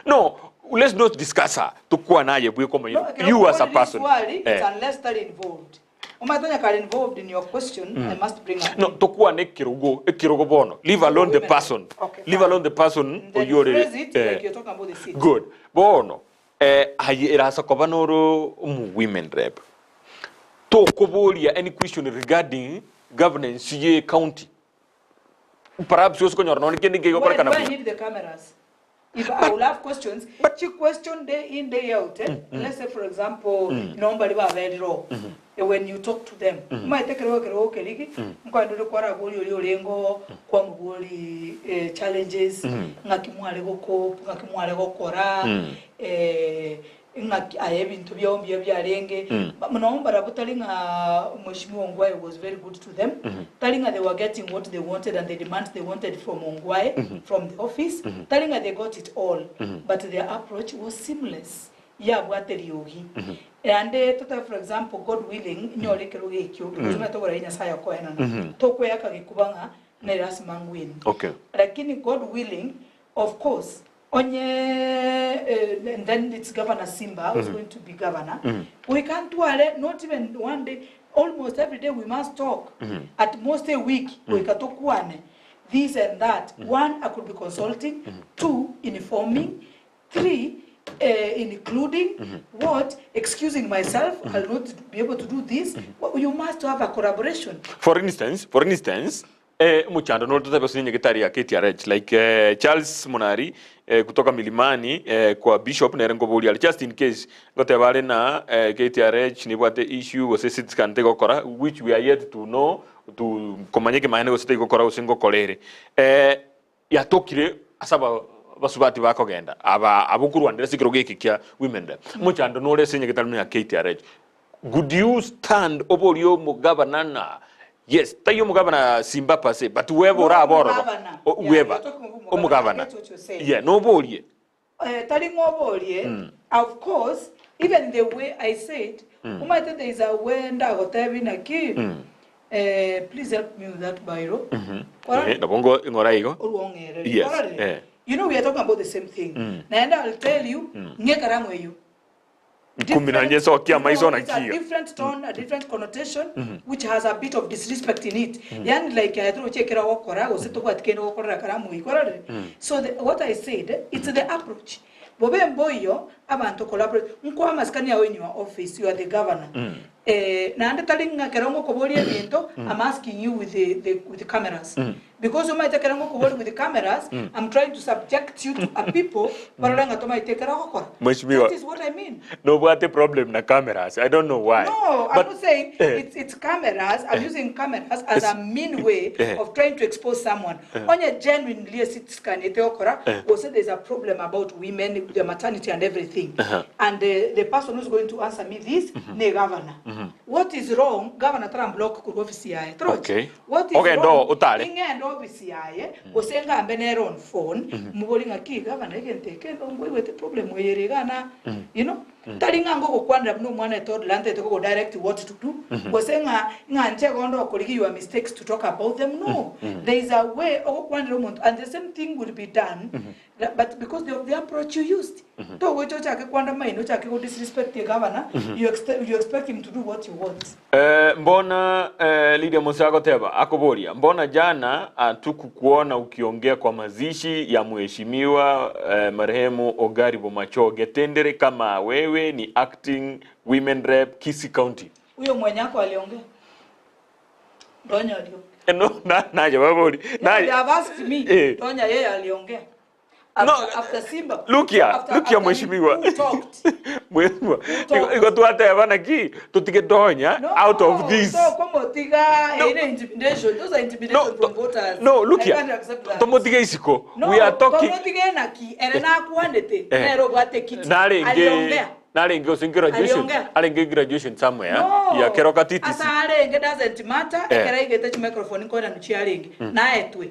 No, let's not discuss her. To kwa na aye bwi kwa manyene. You as a person. Unless they're involved. Umatonya are involved in your question, I must bring her. No, to kwa ne kirogo bono. Leave alone the person. Leave alone the person or you already. Like you're talking about the seat. Good. Bono. Aye irasa kobanoro women rep. To kobolia any question regarding governance ye county. Perhaps you going on can get Why do I need the cameras? If I will have questions, but you question day in, day out. Let's say, for example, nobody was very raw. When you talk to them, might take a look at okay, going to the Korago, Kwamuli challenges, Nakimwalego Cope, Nakimwalego Kora, I have been to be on Biarenge, but Manomba telling Mheshimiwa Ongwae was very good to them, telling her they were getting what they wanted and the demands they wanted from Ongwae, from the office, telling her they got it all, but their approach was seamless. Yeah, what the yogi. And for example, God willing, Nyole Keroge, because not over in a Saya Koena, Tokoyaka Kubanga, Neras Mangwin. Okay. Lakini God willing, of course. And then it's Governor Simba who's going to be governor. We can't do it, not even one day. Almost every day we must talk. At most a week, we can talk one. This and that. One, I could be consulting. Two, informing. Three, including what? Excusing myself. I'll not be able to do this. Well, you must have a collaboration. For instance, Muchando no tuta person nyekitari ya KTRH like Charles Monari kutoka Milimani kwa Bishop Nerengo Bolial just in case gote vale na KTRH ni bwate issue wose sitkan tego kora which we are yet to know to komanyeke mahene wose tego kora usengo kolere ya tokire asaba basubati bako genda aba abukuru andira sikiroge kikya women da Muchando no le senye kitali ya KTRH would you stand obolio mugaba nana. Yes, tayo mugavana Simba pase, but whoever raboro, whoever, mugavana. Yeah, no bolie. Telling bolie. Of course, even the way I said, there is a way and I got having a key. Please help me with that biro. Yes. You know we are talking about the same thing. And I'll tell you, you. It's a different tone, a different connotation, which has a bit of disrespect in it. So what I said, it's the approach. Bobe mboyo abantu collaborate. Nkwa maskani ya in your office, you are the governor. Na ande talinga kerongo koboli evento, I'm asking you with the cameras. Because you might take kerongo koboli with the cameras, I'm trying to subject you to a people. That is what I mean. No, what the problem na cameras? I don't know why. No, I'm not saying it's cameras. I'm using cameras as a mean way of trying to expose someone. On a genuinely scan, there's a problem about women, the maternity and everything. And the person who's going to answer me this, the governor. What is wrong? Governor Trump block office. Okay. What is wrong? And office Osenga ambenero on phone, mubolinga ki governor again take with the problem where you know. Talinga ngo kwanda no mwana told lante to go direct what to do. Osenga nganche gondo koligi your mistakes to talk about them. No. There is a way of kwanda and the same thing will be done. But because of the approach you used. To we chake kwanda mai no chake go disrespect the governor, you expect him to do what you want. Mbona Lydia Musago Teba akoboria. Mbona jana tukukuona ukiongea kwa mazishi ya mheshimiwa marehemu Ogari Bomachoge tendere kama wewe ni acting women rep Kisii County. Huyo mwenyako aliongea. Donya aliongea. No, na jawabu. They have asked me. Donya yeye aliongea. after Simba. Look here, mheshimiwa. Mheshimiwa. Iko tuateba na ki tutige donya out of this. So como tiga intimidation. Those are intimidation from voters. No, look here. Tomotige isiko. We are talking. Tomotige na ki erena kuandete. Nero gwate kiti. Nalenge alenge graduation somewhere. Ya keroka titi. Asa alenge doesn't matter. Ekera igete microphone ko na nuchi alenge. Na etwe.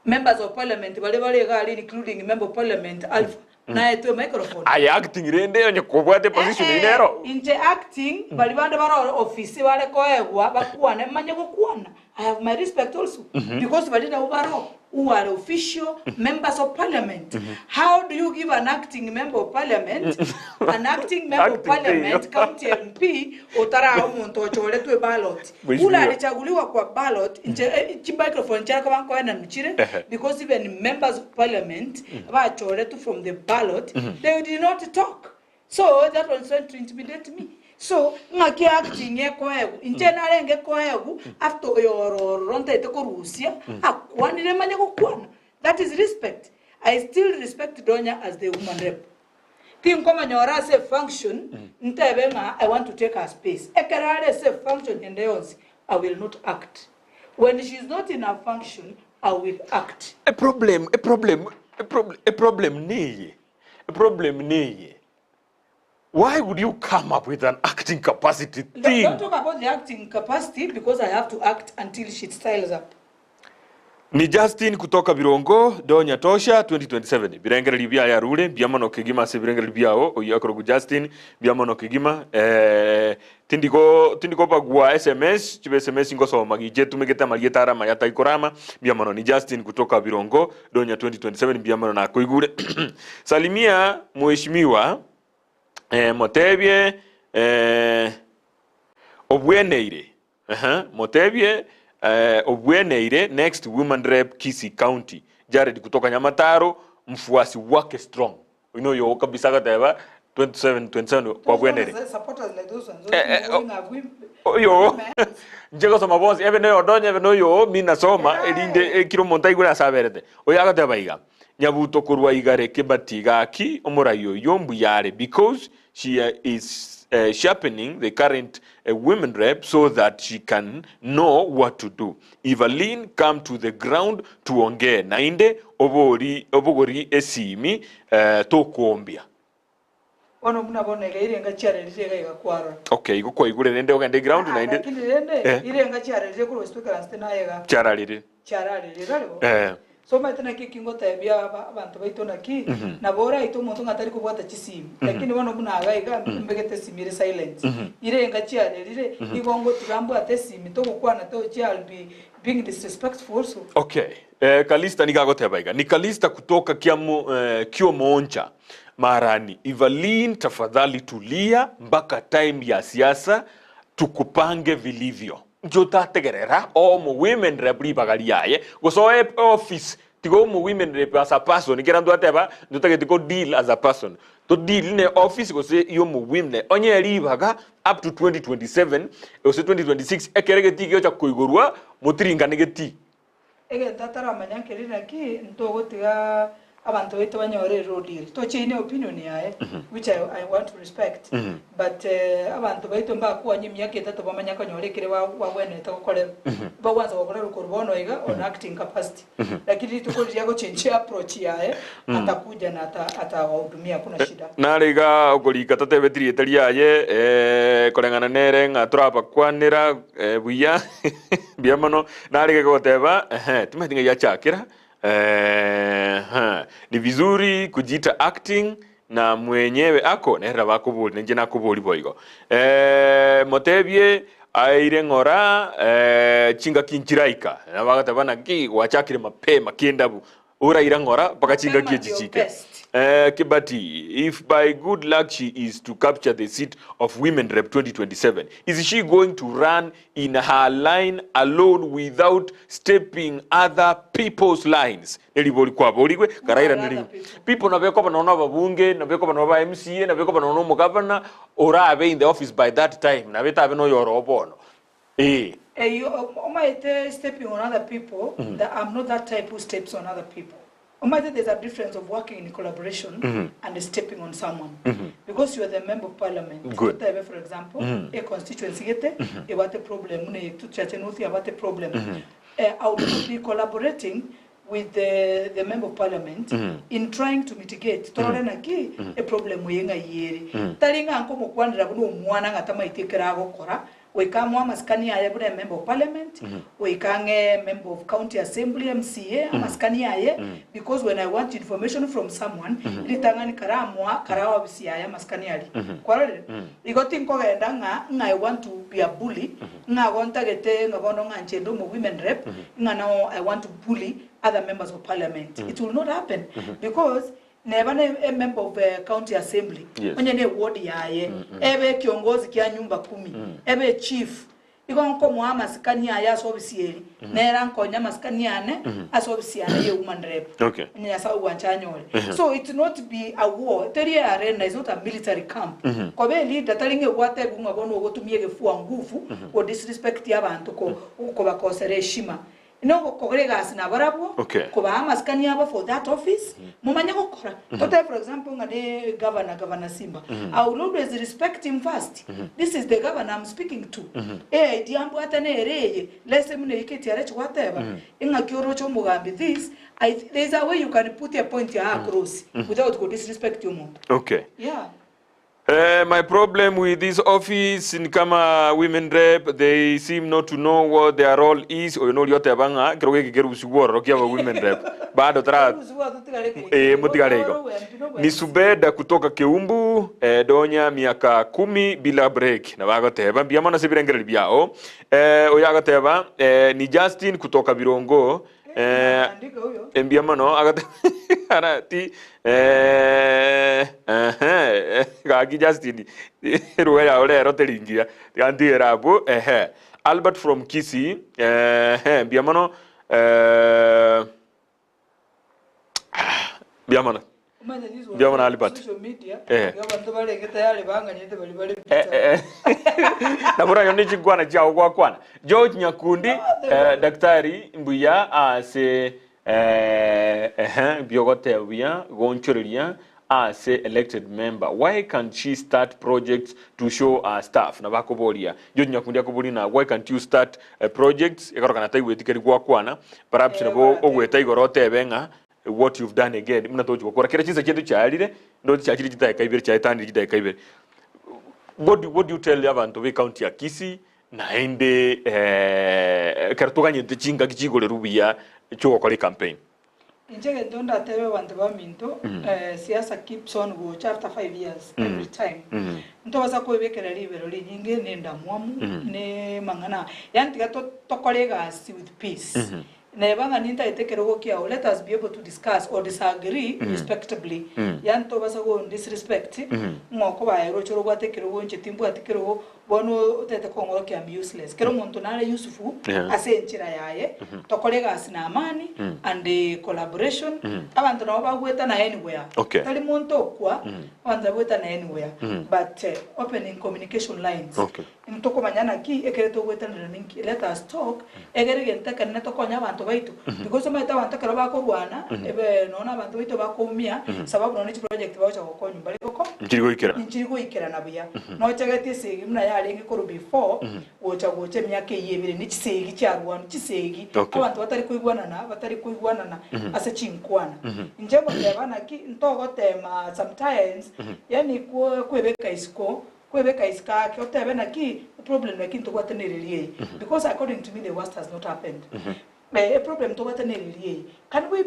Members of parliament, including member of parliament, Alpha. Na etwe microphone. Ay acting rende onye kubwate position inero. Interacting, bali bande bara office wale koegwa bakuane manye kukuana. I have my respect also because bali na ubaro who are official members of parliament. How do you give an acting member of parliament, an acting member of parliament, county MP, otara umuntu ochole tu ballot? Ula alichaguliwa kwa ballot, inche microphone chako banko ena mchire because even members of parliament ba chole tu from the ballot, they did not talk. So that was trying to intimidate me. So ngaki acting ekoegu intena lenge koegu after your ronta iteko Rusia akwanire manye kokwana. That is respect. I still respect Donya as the woman rep. Think kama nyora say function ntebe nga I want to take her space. Ekerale say function in the house I will not act. When she is not in her function I will act. A problem nee. Why would you come up with an acting capacity thing? Don't talk about the acting capacity because I have to act until she styles up. Ni Justin kutoka Birongo, Donya Tosha 2027. Birengera libya ya rule, biamono kigima se birengera libyao, oyakorogu Justin, biamono kigima. Tindiko bagua SMS, chibe SMS ngoso magije tumegeta mageta ara mayata ikorama, biamono ni Justin kutoka Birongo, Donya 2027 biamono na koigure. Salimia mheshimiwa Motebye Obweneire. Motebye Obweneire, next woman rep Kisii County. Jared kutoka Nyamataro, mfuasi wake strong. You know yo kabisa kateba 27 kwa Obweneire. Supporters like those ones. Yo. Njego soma boss even no Donya even no yo mina soma elinde kiro montai gura saberete. Oyaga tebaiga. Nyabuto kurwa igare kebatiga ki omurayo yombu yare because she is sharpening the current women rep so that she can know what to do. Evelyn come to the ground tuongee nainde obogori esimi tokuombia. Ono muna bonega irenga chiarelije ga kwara. Okay, iko kwa igure nende ogande ground nainde. Lakini nende irenga chiarelije ko speaker anstena yega. Charalire ralo. So matena kingo tabia abantu baito naki na bora ito muntu ngatari kubwata chisimu lakini wono munaga iga mbegete simire silence irenga chiarelire igongo tugambo atesimi to kukwana to chialbi being disrespectful so. Okay. Kalista nikagotebaiga. Ni Kalista kutoka Kio Moncha. Marani, Evelyn tafadhali tulia mpaka time ya siasa tukupange vilivyo. Njota tegerera mu women rep bagari yaye goso office tigo mu women rep as a person kera ndo ateba njota getiko deal as a person to deal ne office go se yo mu women onye ribaga up to 2027 o se 2026 ekerege tigyo cha kuigorwa mutiringa negeti ege tatara manyankerina ki ntogo tiga abantu bito banyore rodiri to chine opinion yae which I want to respect but abantu bito mba kwa nyimya ketatu bamanya kanyore kire wa wene to kole ba wanza wakora rukorbono iga on acting capacity lakini tukoli yako change approach yae atakuja na atawahudumia kuna shida nariga ogolika tatebetiri etari yaye kolengana nere ngatrapa kwanira buya biamano nariga goteba timatinga ya chakira ni vizuri kujita acting na mwenyewe ako nera bakubuli nje nakubuli boigo Motebye aire ngora chinga kinchiraika na bagatabana ki wachakire mapema kiendabu ura irangora paka chinga kijichike Kibati, if by good luck she is to capture the seat of Women Rep 2027, is she going to run in her line alone without stepping other people's lines? People na beko bana babunge, na beko bana ba MCA, na beko bana no governor, ora abe in the office by that time. Na beta abe no yorobono. You might stepping on other people. That I'm not that type who steps on other people. There's a difference of working in collaboration and stepping on someone. Because you are the member of parliament. Good. For example, a constituency about a problem, about a problem. I would be collaborating with the member of parliament in trying to mitigate a problem wenga yeri. Taringa anko mokwandira buno mwana ngatama itekera agokora. We come maskani aye bune member of parliament, we can member of county assembly MCA maskani aye because when I want information from someone litangani karamwa karawa bisi aye maskani ali. Kwarere igoti nkogenda nga I want to be a bully nga gonta gete nga bono nga nchendo mo women rep nga now I want to bully other members of parliament. It will not happen because never a member of a county assembly. Onye ne ward yaye ebe kiongozi kia nyumba 10 ebe chief igonko muama sikani aya sobisieri nera nkonya maskani ane asobisiana ye woman rep. Okay. Nya sa uwanchanyole. So it not be a war. Teri arena is not a military camp. Kobe leader talinge wate gunga bono gotumie gefu nguvu o disrespect yabantu ko bakosere heshima. No koregas na barabo ko ba maskani aba for that office mumanya gukora today for example ngade governor Simba I will always respect him first. This is the governor I'm speaking to diambo atane ereye lese mune iketi arech whatever inga kioro cho mugambi this there's a way you can put a point across without go disrespect you more. Okay. Yeah. My problem with this office in Kama Women Rep, they seem not to know what their role is. Or you know, yote banga kiroge kigeru suworo rokia wa Women Rep. Bado tra mutigarego. Ni Subeda kutoka Keumbu, donya miaka 10 bila break. Na wago teba biamana sibirengere biao. Oyaga teba ni Justin kutoka Birongo. Biamano agate arati gagi Justin ruya ole roteringia ganti erabu Albert from Kisii biamano biamano Albert nabura yoni chigwana chao kwa kwana George Nyakundi daktari mbuya ase biogote bia gonchoreria as a elected member. Why can't she start projects to show her staff? Na bakoboria George Nyakundi akobori na why can't you start projects ekarokana tai wetikeri kwa kwana perhaps nabo ogweta igorote benga what you've done again mnatoji gukora kira chinza chetu cyarire ndo cyakiri kitaye kaibere cyatandi kitaye kaibere. What do you tell abantu be county ya Kisii na ende kartuganye ndichinga kichigole rubia cyo kali campaign? Injege donda tebe bantu baminto siasa keeps on go after 5 years every time. Nto basa ko ibekera libero linyinge nenda mwamu ne mangana yanti gato tokolega with peace. Nebanga ninta itekero kia let us be able to discuss or disagree respectably. Yanto basa go disrespect ngoko ba ero choro gwatekero go nchetimbu atekero bono tete kongoro kia useless. Kero muntu nale yusufu ase nchira yaye tokolega asina amani and the collaboration abantu nabo bagweta na anywhere. Tali muntu kwa abantu bagweta na anywhere but opening communication lines. Ntoko manyana ki ekereto gweta na ninki let us talk egere gentaka na tokonya abantu baitu because maita abantu kala bako bwana ebe nona abantu baitu bakomia sababu none chi project bacha gokonyu bali goko nchirigo ikera na bya no chagati sigi mna yali ngikoro before wocha goche myaka yebire ni chisegi cyarwana chisegi abantu batari kuigwana na ase chinkwana njebo yabana ki ntogo tema sometimes yani kwebeka isko kwebeka iska kyotebe na ki problem like into kwatenererie because according to me the worst has not happened. A problem to watenererie. Can we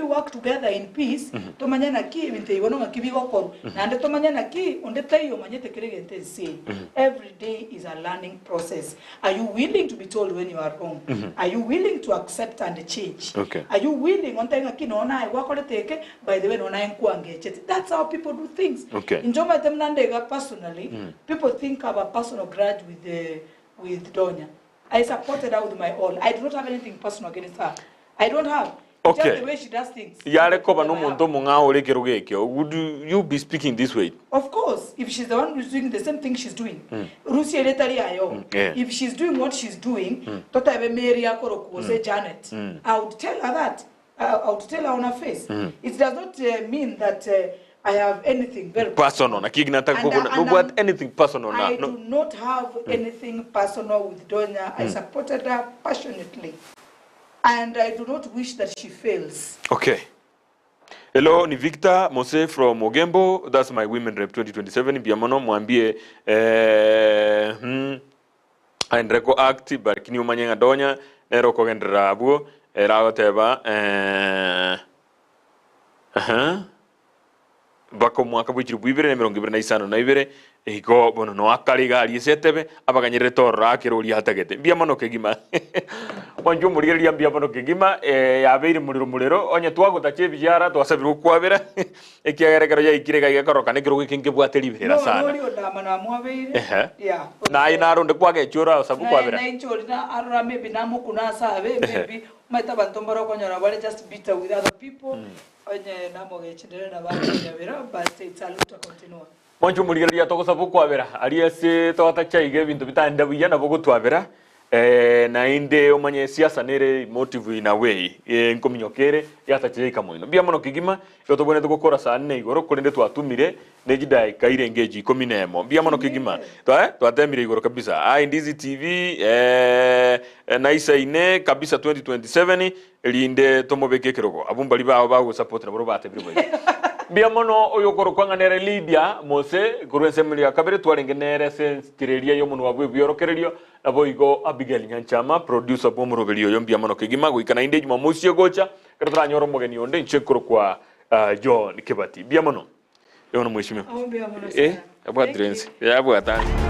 work together in peace? To manyana ki binte ibono ngakibi gokoro. Na to manyana ki onde tayo manyete kirege say every day is a learning process. Are you willing to be told when you are wrong? Are you willing to accept and change? Are you willing ontenga ki nona I wakole teke by the way nona enkwange chete. That's how people do things. In Joma temnandega personally, people think I have a personal grudge with Donya. I supported her with my all. I do not have anything personal against her. I don't have. Just the way she does things. Would you be speaking this way? Of course. If she's the one who's doing the same thing she's doing. If she's doing what she's doing, Janet, I would tell her that. I'll tell her on her face. It does not mean that I have anything very personal. What anything personal? I do not have anything personal with Donya. I supported her passionately, and I do not wish that she fails. Okay. Hello, ni Victor Mose from Ogembo. That's my Women Rep 2027. Biamono mwambie Andreko Act barkini umanyenga Donya nero kogendera abuo erago teba bako mwaka bw'ikiru bw'ibere na 2025 iko bono no akariga ali setebe abaganyire torra akiruri hatagete biamono kegima wanju murigeria biamono kegima yabeire muriro onye twagutache bijara twasabirwo kwabera ekiagerekero ya ikirega igakoroka nekiro gikinge bwateri birera sana no ndamana mwabeire na ina ronde kwage chora sabu kwabera na inchori na arura maybe namukuna sabe maybe maita bantombaro konyora bale just bitter with other people onye namoge chindere na bana yabera but it's a lot to continue. Mwanju murigeria togosabu kwabera aliese twatacha ige bintu bitanda buyana bogo twabera na inde omanye siasa nere motive in a way nkominyokere yatacheika moino biamono kigima yotobone tugukora sana igoro kurinde twatumire nejida kaire engage 11 biamono kigima twatemire igoro kabisa Ndizi TV na isa ine kabisa 2027 linde tomobeke kirogo abumbali bawo support na boro bate biri biamono oyokoro kwanganere Lydia Mose kurwensemlia kabere twarengenere sensireria yo muntu wabwe byorokererio nabo igo Abigail Nyanchama producer bo murogerio yo biamono kigima guikana inde juma musi gocha kadra nyoro mogeni onde nchekoro kwa John Kibati biamono yono mwishimio Biamono abwa drensi ya abwa tani